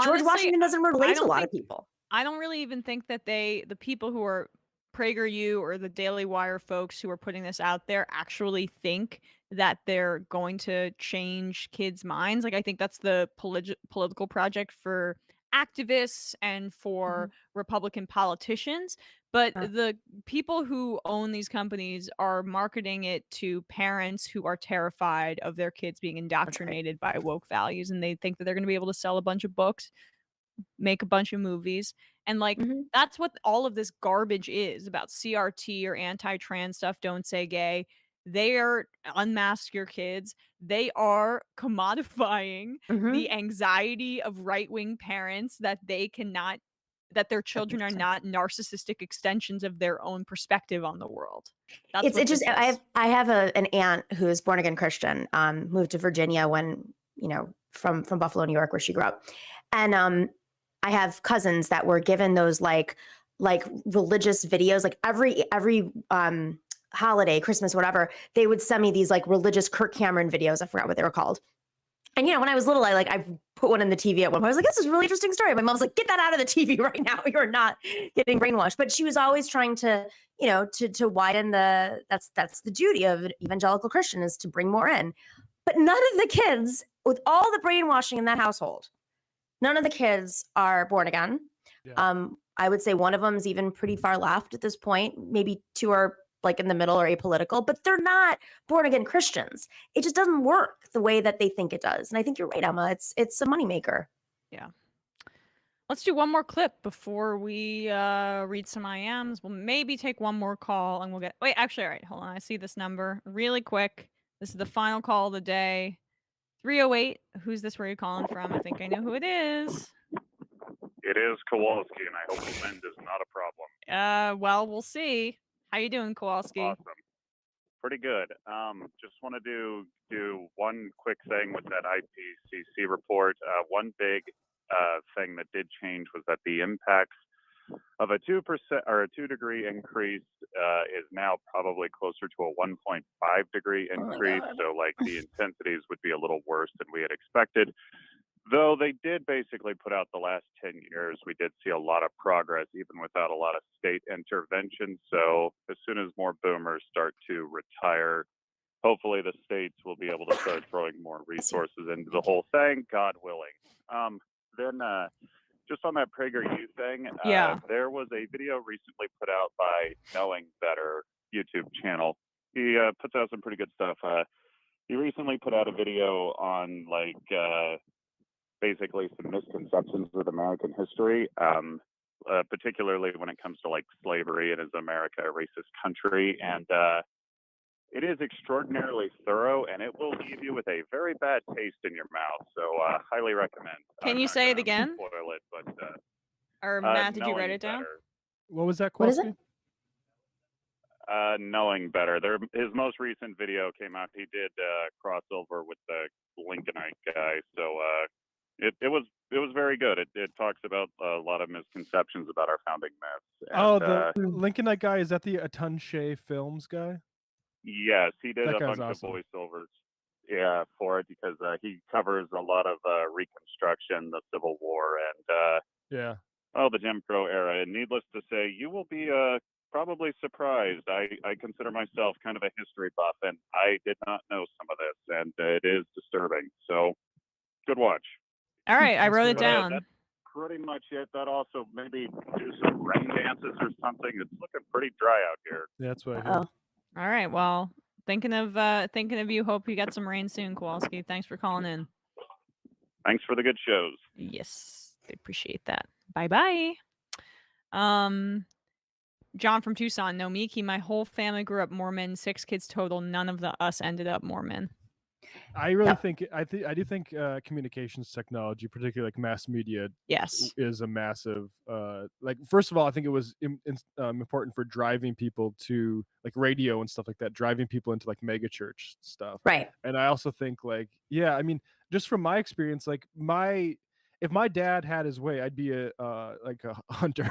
George Washington doesn't relate to a lot of people. I don't really even think that the people who are PragerU or the Daily Wire folks who are putting this out there actually think that they're going to change kids' minds. Like, I think that's the political project for activists and for Republican politicians. But the people who own these companies are marketing it to parents who are terrified of their kids being indoctrinated by woke values. And they think that they're going to be able to sell a bunch of books, make a bunch of movies. And like, that's what all of this garbage is about. CRT or anti-trans stuff, don't say gay. They are unmask your kids. They are commodifying the anxiety of right-wing parents that their children are not narcissistic extensions of their own perspective on the world. That's I have an aunt who is born again Christian, moved to Virginia when, from Buffalo, New York, where she grew up. And I have cousins that were given those like religious videos, like every holiday, Christmas, whatever, they would send me these like religious Kirk Cameron videos. I forgot what they were called. And when I was little, I put one in the TV at one point. I was like, this is a really interesting story. My mom's like, get that out of the TV right now. You're not getting brainwashed. But she was always trying to, to widen that's the duty of an evangelical Christian, is to bring more in. But none of the kids, with all the brainwashing in that household, none of the kids are born again. Yeah. I would say one of them is even pretty far left at this point. Maybe two are like in the middle or apolitical, but they're not born again Christians. It just doesn't work the way that they think it does. And I think you're right, Emma. It's a moneymaker. Yeah. Let's do one more clip before we read some IMs. We'll maybe take one more call and wait, actually, all right, hold on. I see this number really quick. This is the final call of the day. 308. Who's this? Where are you calling from? I think I know who it is. It is Kowalski, and I hope the wind is not a problem. Well, we'll see. How you doing, Kowalski? Awesome. Pretty good. Just want to do one quick thing with that Ipcc report. One big thing that did change was that the impacts of a 2% or a 2-degree increase is now probably closer to a 1.5 degree increase. So like the intensities would be a little worse than we had expected. Though they did basically put out the last 10 years, we did see a lot of progress, even without a lot of state intervention. So as soon as more boomers start to retire, hopefully the states will be able to start throwing more resources into the whole thing, God willing. Then just on that PragerU thing, there was a video recently put out by Knowing Better YouTube channel. He puts out some pretty good stuff. He recently put out a video on basically some misconceptions with American history, particularly when it comes to like slavery and is America a racist country. And it is extraordinarily thorough, and it will leave you with a very bad taste in your mouth. So highly recommend. Can you say it again? Spoil it, but or Matt, did you knowing write it down? better. What was that? What is it? Knowing better. His most recent video came out. He did crossover with the Lincolnite guy, so it was very good. It talks about a lot of misconceptions about our founding myths. And, the Lincolnite guy, is that the Atunche Films guy? Yes, he did That a guy's bunch awesome. of voiceovers. Yeah, for it because he covers a lot of Reconstruction, the Civil War, and yeah, the Jim Crow era. And needless to say, you will be probably surprised. I consider myself kind of a history buff, and I did not know some of this, and it is disturbing. So, good watch. All right, I wrote it down. That's pretty much it. That also maybe do some rain dances or something. It's looking pretty dry out here. Yeah, that's what I hear. All right, well, thinking of you. Hope you get some rain soon, Kowalski. Thanks for calling in. Thanks for the good shows. Yes, I appreciate that. Bye-bye. John from Tucson. No, Miki, my whole family grew up Mormon, 6 kids total. None of us ended up Mormon. I really think I do think communications technology, particularly like mass media, yes, is a massive like. First of all, I think it was important for driving people to like radio and stuff like that, driving people into like mega church stuff. Right. And I also think like, yeah, I mean, just from my experience, like if my dad had his way, I'd be a like a hunter.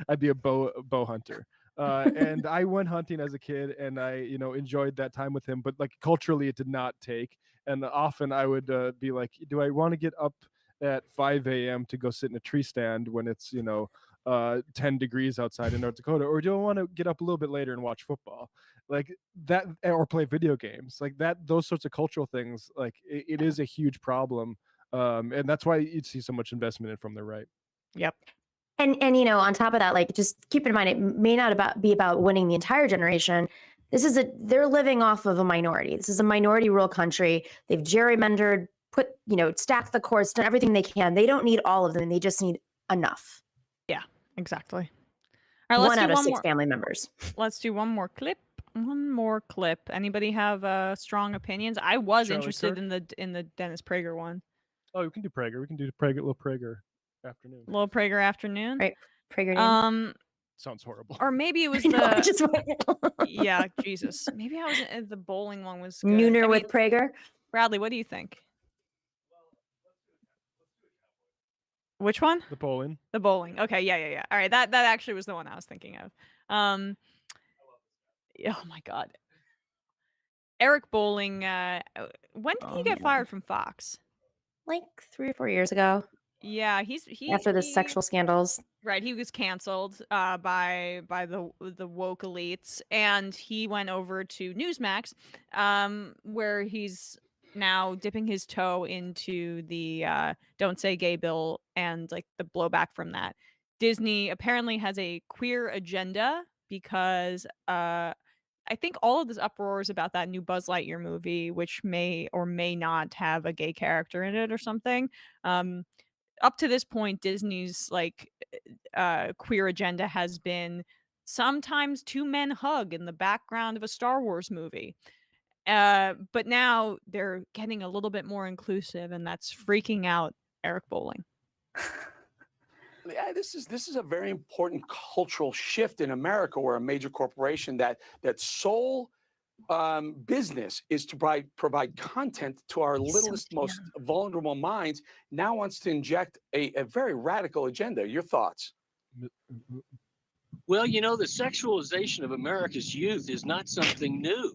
I'd be a bow hunter. And I went hunting as a kid, and I enjoyed that time with him. But like culturally, it did not take. And often I would be like, do I want to get up at 5 a.m. to go sit in a tree stand when it's 10 degrees outside in North Dakota, or do I want to get up a little bit later and watch football like that, or play video games like that? Those sorts of cultural things, like it is a huge problem. And that's why you'd see so much investment in from the right. Yep. And on top of that, like, just keep in mind, it may not be about winning the entire generation. They're living off of a minority. This is a minority rural country. They've gerrymandered, stacked the courts, done everything they can. They don't need all of them. They just need enough. Yeah, exactly. All right, let's 1 out do of one 6 more family members. Let's do one more clip. Anybody have strong opinions? I was Charlie interested Kirk? in the Dennis Prager one. Oh, we can do Prager. We can do little Prager afternoon. Little Prager afternoon. Right. Prager name. Sounds horrible. Or maybe it was yeah, Jesus. Maybe I was the bowling one was good. Nooner with Prager. Bradley, what do you think? Which one? The bowling. The bowling. Okay, yeah. All right, that actually was the one I was thinking of. Oh my God. Eric Bowling, when did he get fired from Fox? Like 3 or 4 years ago. Yeah, after the sexual scandals. Right, he was canceled by the woke elites, and he went over to Newsmax, where he's now dipping his toe into the Don't Say Gay bill and like the blowback from that. Disney apparently has a queer agenda because I think all of this uproar is about that new Buzz Lightyear movie, which may or may not have a gay character in it or something. Up to this point, Disney's like queer agenda has been sometimes 2 men hug in the background of a Star Wars movie. But now they're getting a little bit more inclusive, and that's freaking out Eric Bowling. Yeah, this is a very important cultural shift in America, where a major corporation that sole business is to provide content to our littlest, most vulnerable minds now wants to inject a very radical agenda. Your thoughts? Well, the sexualization of America's youth is not something new.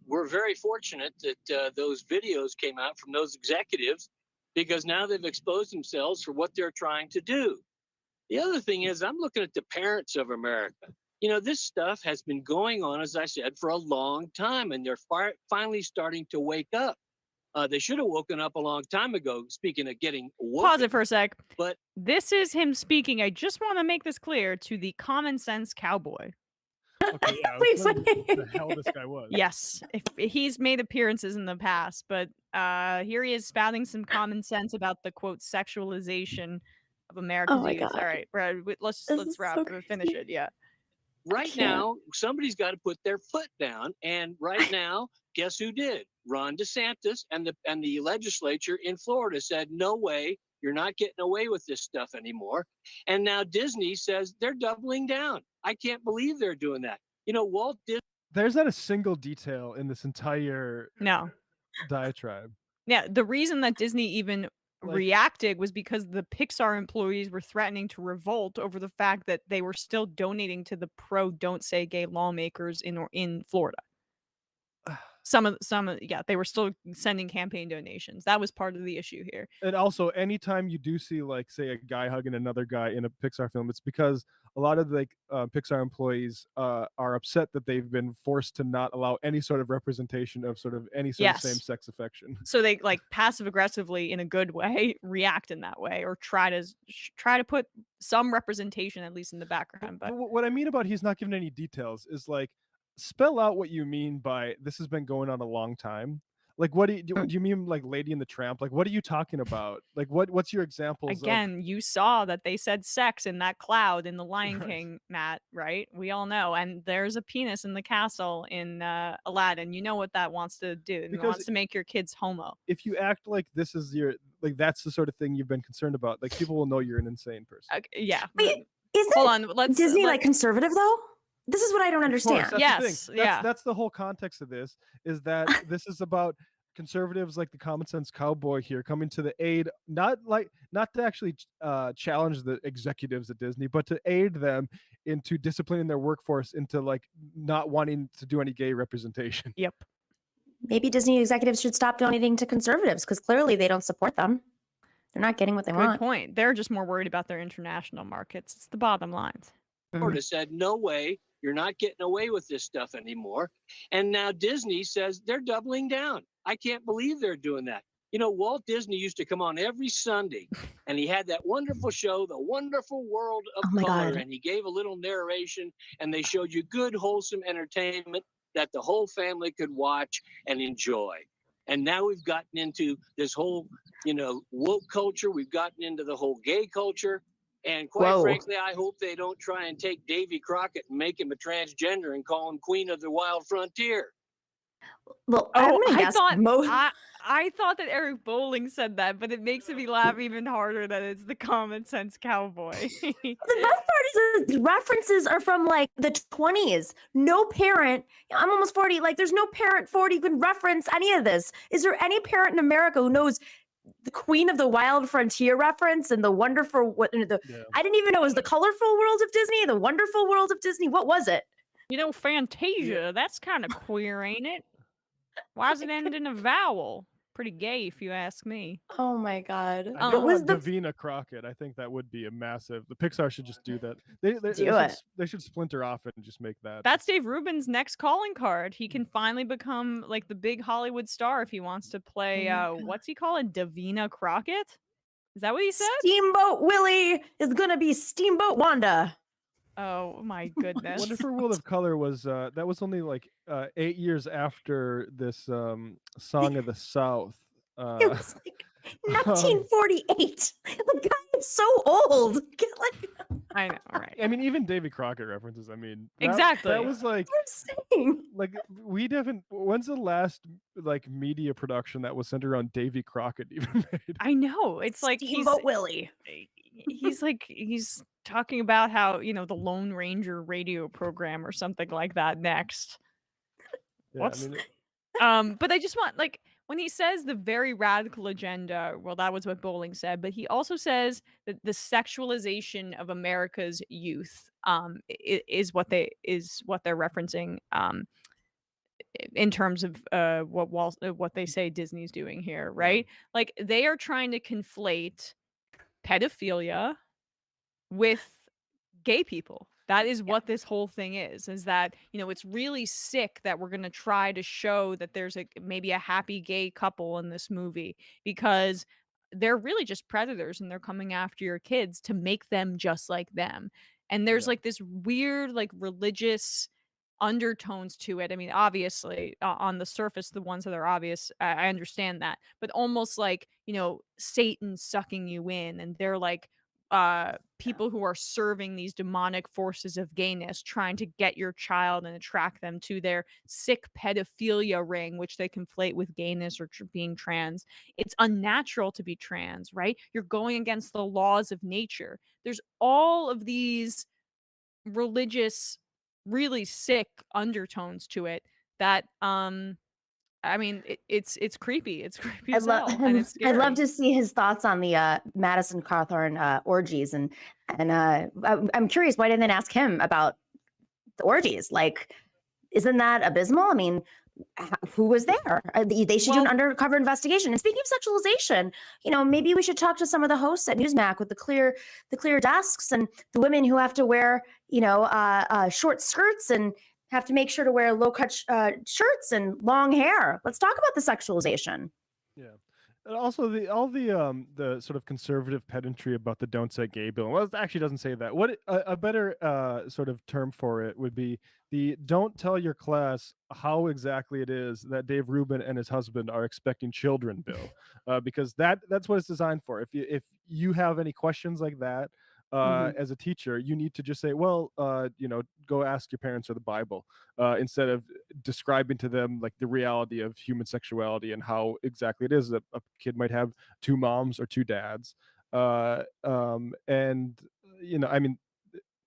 We're very fortunate that those videos came out from those executives, because now they've exposed themselves for what they're trying to do. The other thing is, I'm looking at the parents of America. This stuff has been going on, as I said, for a long time, and they're finally starting to wake up. They should have woken up a long time ago, speaking of getting woken. Pause it for a sec. But this is him speaking. I just want to make this clear to the common sense cowboy. Okay, yeah, I was Wait, wondering who the hell this guy was. Yes, if he's made appearances in the past, but here he is spouting some common sense about the quote sexualization of America's my youth. God. All right, Brad, let's This is wrap so finish crazy. it. Yeah. Right now, somebody's got to put their foot down. And right now, guess who did? Ron DeSantis and the legislature in Florida said, no way, you're not getting away with this stuff anymore. And now Disney says they're doubling down. I can't believe they're doing that. You know, Walt Disney. There's not a single detail in this entire No. diatribe. Yeah, the reason that Disney even Like- reacted was because the Pixar employees were threatening to revolt over the fact that they were still donating to the pro Don't Say Gay lawmakers in Florida. Yeah, they were still sending campaign donations. That was part of the issue here. And also, anytime you do see, like, say, a guy hugging another guy in a Pixar film, it's because a lot of the Pixar employees are upset that they've been forced to not allow any sort of representation of sort of any sort Yes. of same-sex affection. So they like passive aggressively in a good way react in that way, or try to put some representation at least in the background. But What I mean about he's not giving any details is, like, spell out what you mean by this has been going on a long time. Like, what do you mean, like Lady and the Tramp? Like, what are you talking about? Like, what's your examples? again, you saw that they said sex in that cloud in The Lion King, Matt, right? We all know. And there's a penis in the castle in Aladdin. You know what that wants to do. It Because wants to make your kids homo. If you act like this is that's the sort of thing you've been concerned about, like, people will know you're an insane person. Yeah. Wait, Hold on. Disney like conservative though? This is what I don't Of course, understand. that's the thing. That's the whole context of this, is that this is about conservatives like the common sense cowboy here coming to the aid, not to actually challenge the executives at Disney, but to aid them into disciplining their workforce into, like, not wanting to do any gay representation. Yep. Maybe Disney executives should stop donating to conservatives because clearly they don't support them. They're not getting what they Good want. point. They're just more worried about their international markets. It's the bottom lines. Florida said, no way, you're not getting away with this stuff anymore. And now Disney says they're doubling down. I can't believe they're doing that. You know, Walt Disney used to come on every Sunday, and he had that wonderful show, The Wonderful World of Color, and he gave a little narration, and they showed you good, wholesome entertainment that the whole family could watch and enjoy. And now we've gotten into this whole, woke culture. We've gotten into the whole gay culture. And quite frankly, I hope they don't try and take Davy Crockett and make him a transgender and call him Queen of the Wild Frontier. Well, I thought that Eric Bowling said that, but it makes me laugh even harder that it's the common sense cowboy. The best part is the references are from like the 20s. No parent, I'm almost 40, like there's no parent 40 who can reference any of this. Is there any parent in America who knows the Queen of the Wild Frontier reference and the wonderful, I didn't even know it was the colorful world of Disney, the wonderful world of Disney. What was it? Fantasia, that's kind of queer, ain't it? Why does it end in a vowel? Pretty gay, if you ask me. Oh my God. I don't want Davina Crockett. I think that would be a massive. The Pixar should just do that. They should splinter off and just make that. That's Dave Rubin's next calling card. He can finally become like the big Hollywood star if he wants to play. What's he called? Davina Crockett? Is that what he said? Steamboat Willie is gonna be Steamboat Wanda. Oh my goodness. Wonderful World of Color was that was only like 8 years after this Song of the South. It was like 1948. The guy is so old. I know, right? I mean, even Davy Crockett references. I mean, exactly. That was like, like we haven't. When's the last like media production that was centered around Davy Crockett even made? I know. It's like Steamboat Willie. He's talking about how the Lone Ranger radio program or something like that next. Yeah, But I just want when he says the very radical agenda, well, that was what Bowling said, but he also says that the sexualization of America's youth is what they're referencing in terms of what they say Disney's doing here, right? Like they are trying to conflate pedophilia with gay people. That is what this whole thing is that, it's really sick that we're going to try to show that there's maybe a happy gay couple in this movie because they're really just predators and they're coming after your kids to make them just like them. And there's like this weird, like religious undertones to it. I mean, obviously, on the surface, the ones that are obvious, I understand that, but almost like, Satan sucking you in, and they're like people who are serving these demonic forces of gayness, trying to get your child and attract them to their sick pedophilia ring, which they conflate with gayness or being trans. It's unnatural to be trans, right? You're going against the laws of nature. There's all of these religious, really sick undertones to it that I mean, it's creepy. It's creepy as hell, and it's I'd love scary. to see his thoughts on the Madison Cawthorn orgies, and I'm curious, why didn't they ask him about the orgies? Like, isn't that abysmal? I mean, who was there? They should do an undercover investigation. And speaking of sexualization, maybe we should talk to some of the hosts at Newsmax with the clear desks and the women who have to wear, short skirts and have to make sure to wear low-cut shirts and long hair. Let's talk about the sexualization. Yeah. And also the sort of conservative pedantry about the "Don't Say Gay" bill. Well, it actually doesn't say that. What a better sort of term for it would be the "Don't tell your class how exactly it is that Dave Rubin and his husband are expecting children" bill, because that's what it's designed for. If you have any questions like that, as a teacher, you need to just say, well, go ask your parents or the Bible, instead of describing to them like the reality of human sexuality and how exactly it is that a kid might have two moms or two dads. And, I mean,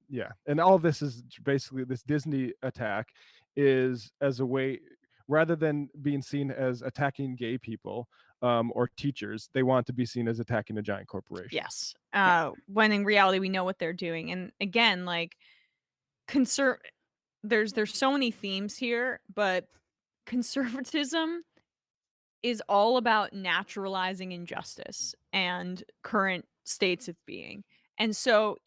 yeah. And all of this is basically, this Disney attack is as a way, rather than being seen as attacking gay people, or teachers, they want to be seen as attacking a giant corporation. Yes. When in reality, we know what they're doing. And again, like there's so many themes here, but conservatism is all about naturalizing injustice and current states of being. And so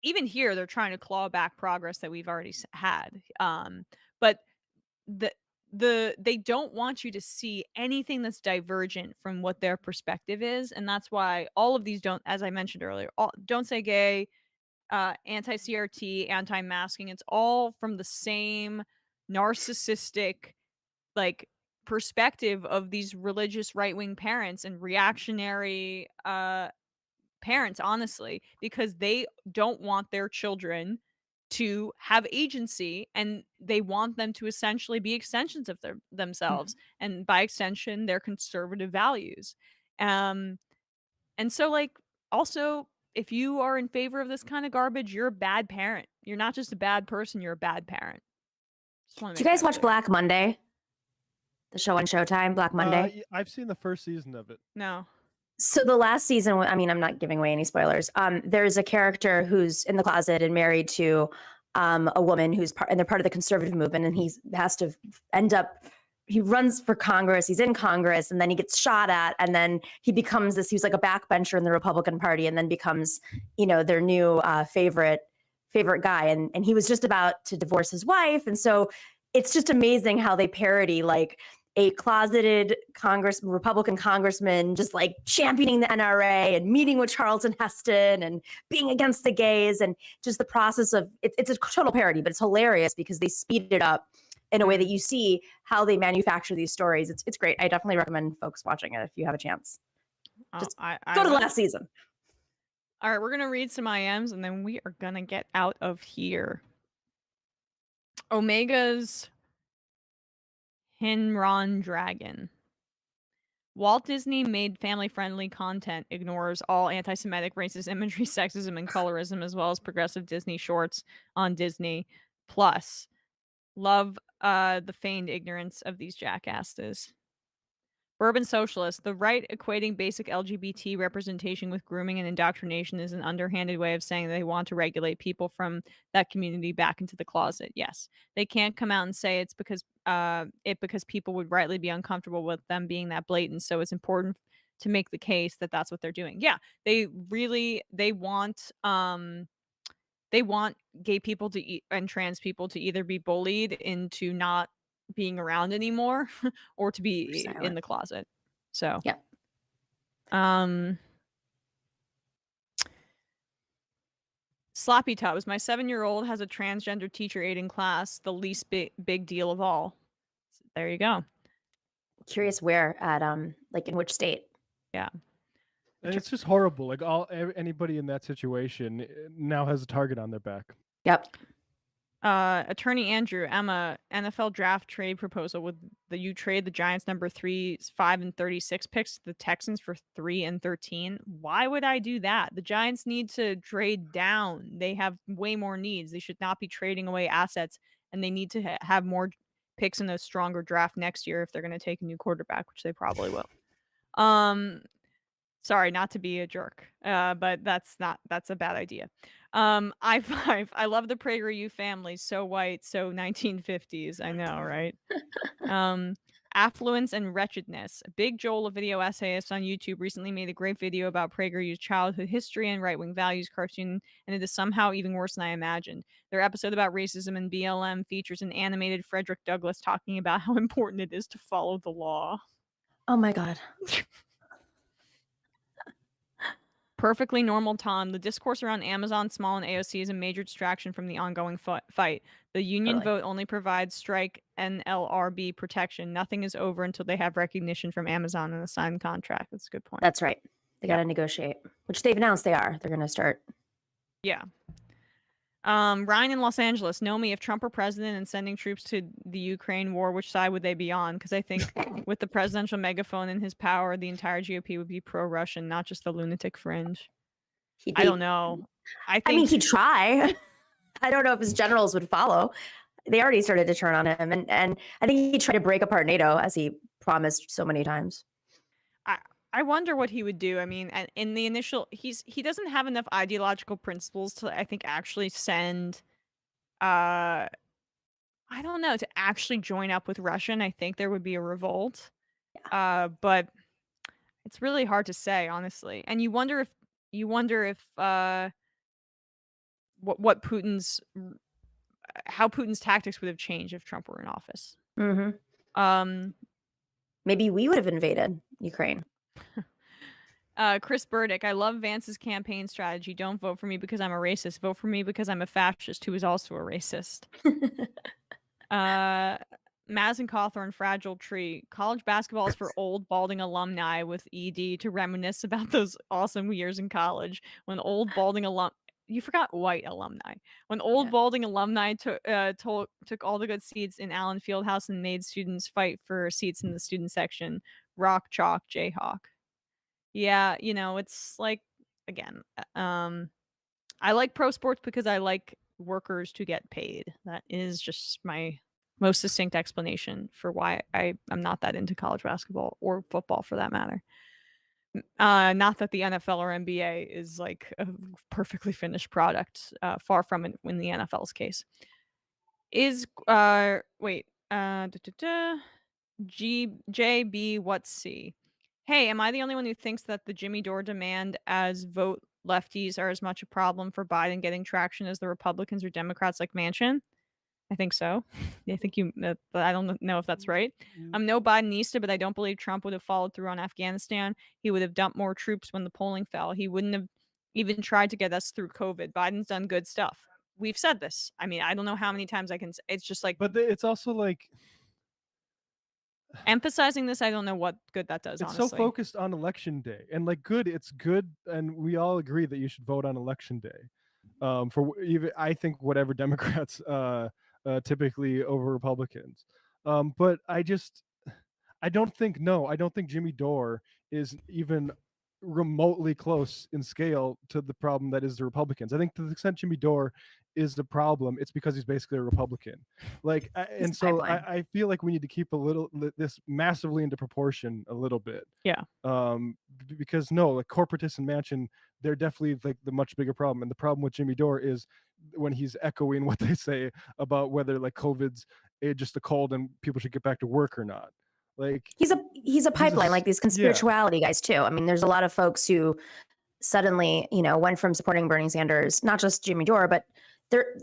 even here, they're trying to claw back progress that we've already had. But they don't want you to see anything that's divergent from what their perspective is, and that's why all of these as I mentioned earlier, Don't Say Gay, anti-CRT, anti-masking, it's all from the same narcissistic like perspective of these religious right-wing parents and reactionary parents, honestly, because they don't want their children to have agency, and they want them to essentially be extensions of themselves, and by extension their conservative values. And so, like, also, if you are in favor of this kind of garbage, you're a bad parent. You're not just a bad person, you're a bad parent. Do you guys watch Black Monday? The show on Showtime, Black Monday? I've seen the first season of it. No. So the last season, I mean, I'm not giving away any spoilers. There's a character who's in the closet and married to a woman and they're part of the conservative movement, and he has to he runs for Congress, he's in Congress, and then he gets shot at, and then he becomes he was like a backbencher in the Republican Party, and then becomes, their new favorite guy. And he was just about to divorce his wife. And so it's just amazing how they parody like a closeted Republican congressman just like championing the NRA and meeting with Charlton Heston and being against the gays, and just the process of it's a total parody, but it's hilarious because they speed it up in a way that you see how they manufacture these stories. It's great. I definitely recommend folks watching it if you have a chance. Just go to the last season. All right, we're gonna read some IMs and then we are gonna get out of here. Omega's Hinron Dragon. Walt Disney made family-friendly content, ignores all anti-Semitic, racist imagery, sexism, and colorism, as well as progressive Disney shorts on Disney Plus. Love the feigned ignorance of these jackasses. Urban socialist. The right equating basic LGBT representation with grooming and indoctrination is an underhanded way of saying they want to regulate people from that community back into the closet. Yes. They can't come out and say it's because people would rightly be uncomfortable with them being that blatant. So it's important to make the case that that's what they're doing. Yeah. They want gay people and trans people to either be bullied into not being around anymore or to be in the closet. So yeah. Sloppy Tubs. My 7-year-old has a transgender teacher aide in class. The least big deal of all. There you go. Curious where at like in which state? Yeah. And it's just horrible. Like anybody in that situation now has a target on their back. Yep. Attorney Andrew, Emma, NFL draft trade proposal with you trade the Giants number 3, 5, and 36 picks to the Texans for 3 and 13. Why would I do that? The Giants need to trade down. They have way more needs. They should not be trading away assets, and they need to have more picks in a stronger draft next year if they're going to take a new quarterback, which they probably will. Sorry, not to be a jerk, but that's a bad idea. I5, I love the PragerU family. So white, so 1950s. I know, right? Affluence and Wretchedness. Big Joel, a video essayist on YouTube, recently made a great video about PragerU's childhood history and right-wing values cartoon, and it is somehow even worse than I imagined. Their episode about racism and BLM features an animated Frederick Douglass talking about how important it is to follow the law. Oh my God. Perfectly Normal Tom. The discourse around Amazon, Small, and AOC is a major distraction from the ongoing fight. The union vote only provides strike NLRB protection. Nothing is over until they have recognition from Amazon and a signed contract. That's a good point. That's right. They got to negotiate, which they've announced they are. They're going to start. Yeah. Ryan in Los Angeles. Know me, if Trump were president and sending troops to the Ukraine war, which side would they be on? Because I think with the presidential megaphone and his power, the entire GOP would be pro-Russian, not just the lunatic fringe. I don't know. I mean, he'd try. I don't know if his generals would follow. They already started to turn on him. And I think he tried to break apart NATO, as he promised so many times. I wonder what he would do. I mean, in the initial, he doesn't have enough ideological principles to, I think, actually send, I don't know, to actually join up with Russia. And I think there would be a revolt. But it's really hard to say, honestly. And you wonder if what how Putin's tactics would have changed if Trump were in office. Mm-hmm. Maybe we would have invaded Ukraine. Chris Burdick, I love Vance's campaign strategy. Don't vote for me because I'm a racist. Vote for me because I'm a fascist who is also a racist. Madison Cawthorn, Fragile Tree. College basketball is for old, balding alumni with ED to reminisce about those awesome years in college when old, balding you forgot white alumni. When old balding alumni took all the good seats in Allen Fieldhouse and made students fight for seats in the student section. Rock, chalk, Jayhawk. Yeah, it's like, again, I like pro sports because I like workers to get paid. That is just my most succinct explanation for why I'm not that into college basketball or football for that matter. Not that the NFL or NBA is like a perfectly finished product. Far from it in the NFL's case. JB what's C? Hey, am I the only one who thinks that the Jimmy Dore demand as vote lefties are as much a problem for Biden getting traction as the Republicans or Democrats like Manchin? I think so. I think I don't know if that's right. I'm no Bidenista, but I don't believe Trump would have followed through on Afghanistan. He would have dumped more troops when the polling fell. He wouldn't have even tried to get us through COVID. Biden's done good stuff. We've said this. I mean, I don't know how many times I can say. It's just like, but it's also like emphasizing this. I don't know what good that does. It's honestly. so focused on election day, and like it's good, and we all agree that you should vote on election day. For even I think whatever Democrats typically over Republicans. But I don't think Jimmy Dore is even remotely close in scale to the problem that is the Republicans. I think to the extent Jimmy Dore is the problem, it's because he's basically a Republican. Like, and so I feel like we need to keep this massively into proportion a little bit. Yeah. Because like corporatists and Manchin, they're definitely like the much bigger problem. And the problem with Jimmy Dore is when he's echoing what they say about whether like COVID's just a cold and people should get back to work or not. Like he's a pipeline, like these conspirituality guys too. I mean, there's a lot of folks who suddenly, went from supporting Bernie Sanders, not just Jimmy Dore, but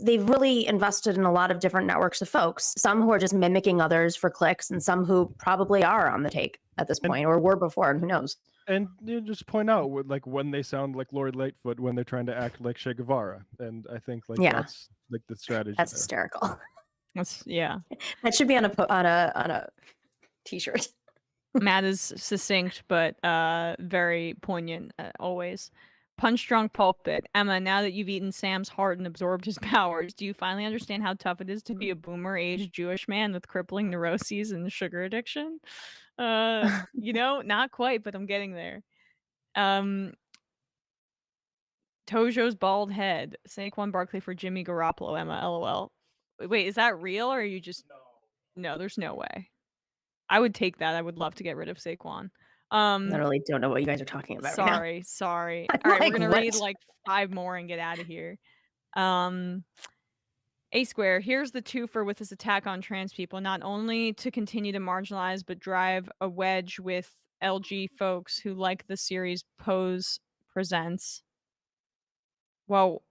they've really invested in a lot of different networks of folks, some who are just mimicking others for clicks and some who probably are on the take at this point or were before, and who knows. And you just point out like when they sound like Lori Lightfoot when they're trying to act like Che Guevara, and I think like that's like the strategy. That's there. hysterical. That's That should be on a t-shirt. Matt is succinct but very poignant always. Punch drunk pulpit. Emma, now that you've eaten Sam's heart and absorbed his powers, do you finally understand how tough it is to be a boomer-aged Jewish man with crippling neuroses and sugar addiction? Not quite, but I'm getting there. Tojo's bald head. Saquon Barkley for Jimmy Garoppolo, Emma, LOL. Wait, is that real or are you just... No, there's no way. I would take that. I would love to get rid of Saquon. Literally don't know what you guys are talking about right now. Sorry. All right, Like, we're gonna what? read like 5 more and get out of here. A Square, here's the twofer with this attack on trans people, not only to continue to marginalize, but drive a wedge with LG folks who like the series Pose presents. Well,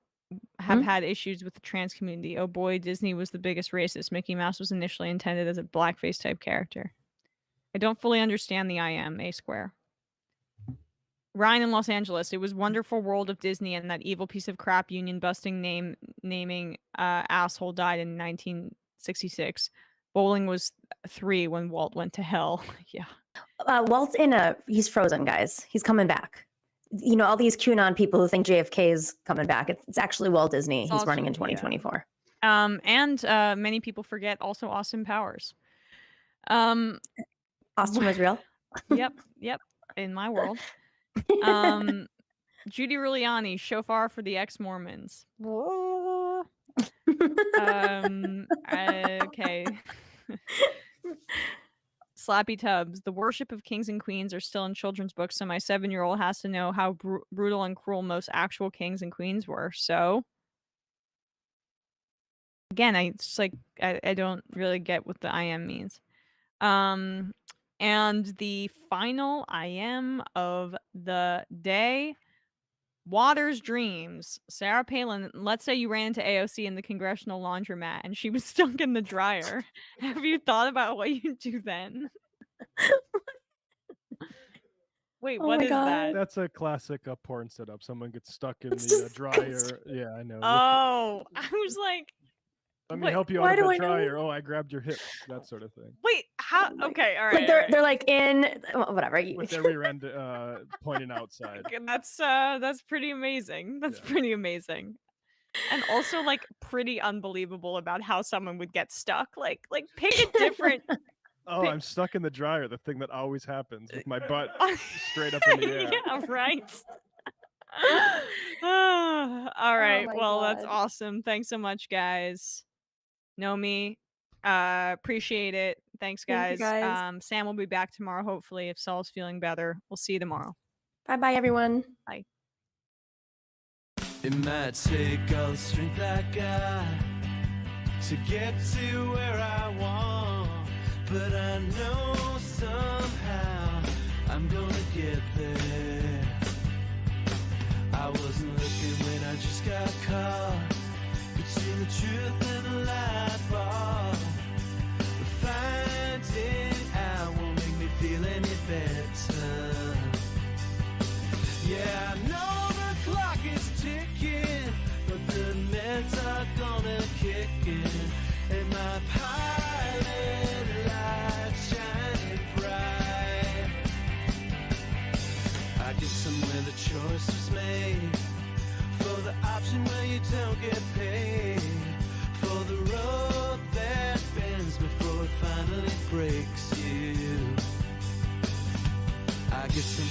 have had issues with the trans community. Oh boy, Disney was the biggest racist. Mickey Mouse was initially intended as a blackface type character. I don't fully understand the A Square. Ryan in Los Angeles, it was wonderful world of Disney, and that evil piece of crap union busting naming asshole died in 1966. Bowling was 3 when Walt went to hell. Yeah. Walt's he's frozen, guys. He's coming back. All these QAnon people who think JFK is coming back. It's actually Walt Disney. He's running in 2024. And many people forget also Austin Powers. Austin was real? Yep. In my world. Judy Ruliani, shofar for the ex-Mormons. Okay. Slappy Tubbs, the worship of kings and queens are still in children's books, so my 7-year-old has to know how brutal and cruel most actual kings and queens were. So again, I don't really get what the IM means. And the final IM of the day, Waters Dreams. Sarah Palin, let's say you ran into AOC in the congressional laundromat and she was stuck in the dryer. Have you thought about what you'd do then? Wait, Oh what my is God. that? That's a classic porn setup. Someone gets stuck in the dryer. Yeah, I know. Oh, I was like, Let me wait, help you why out do of I the know? dryer. Oh, I grabbed your hip. That sort of thing. wait, how? Okay, all right. Like they're like in whatever. With their rear end pointing outside. Okay, that's pretty amazing. That's pretty amazing. And also like pretty unbelievable about how someone would get stuck. Like pick a different Oh, I'm stuck in the dryer. The thing that always happens with my butt straight up in the air. Yeah, right. All right. my Well, that's God. awesome. Thanks so much, guys. Nomi, appreciate it. Thanks, Thank guys. you, guys. Sam will be back tomorrow, hopefully, if Saul's feeling better. We'll see you tomorrow. Bye, everyone. Bye. It might take all the strength I got to get to where I want, but I know somehow I'm gonna get there. I wasn't looking when I just got caught between the truth and the lie bar, but finding out won't make me feel any better. Yeah, I know the clock is ticking, but the meds are gonna kick in, and my pilot light shining bright. I guess somewhere the choice was made for the option where you don't get paid, for the road that bends before it finally breaks you. I guess I'm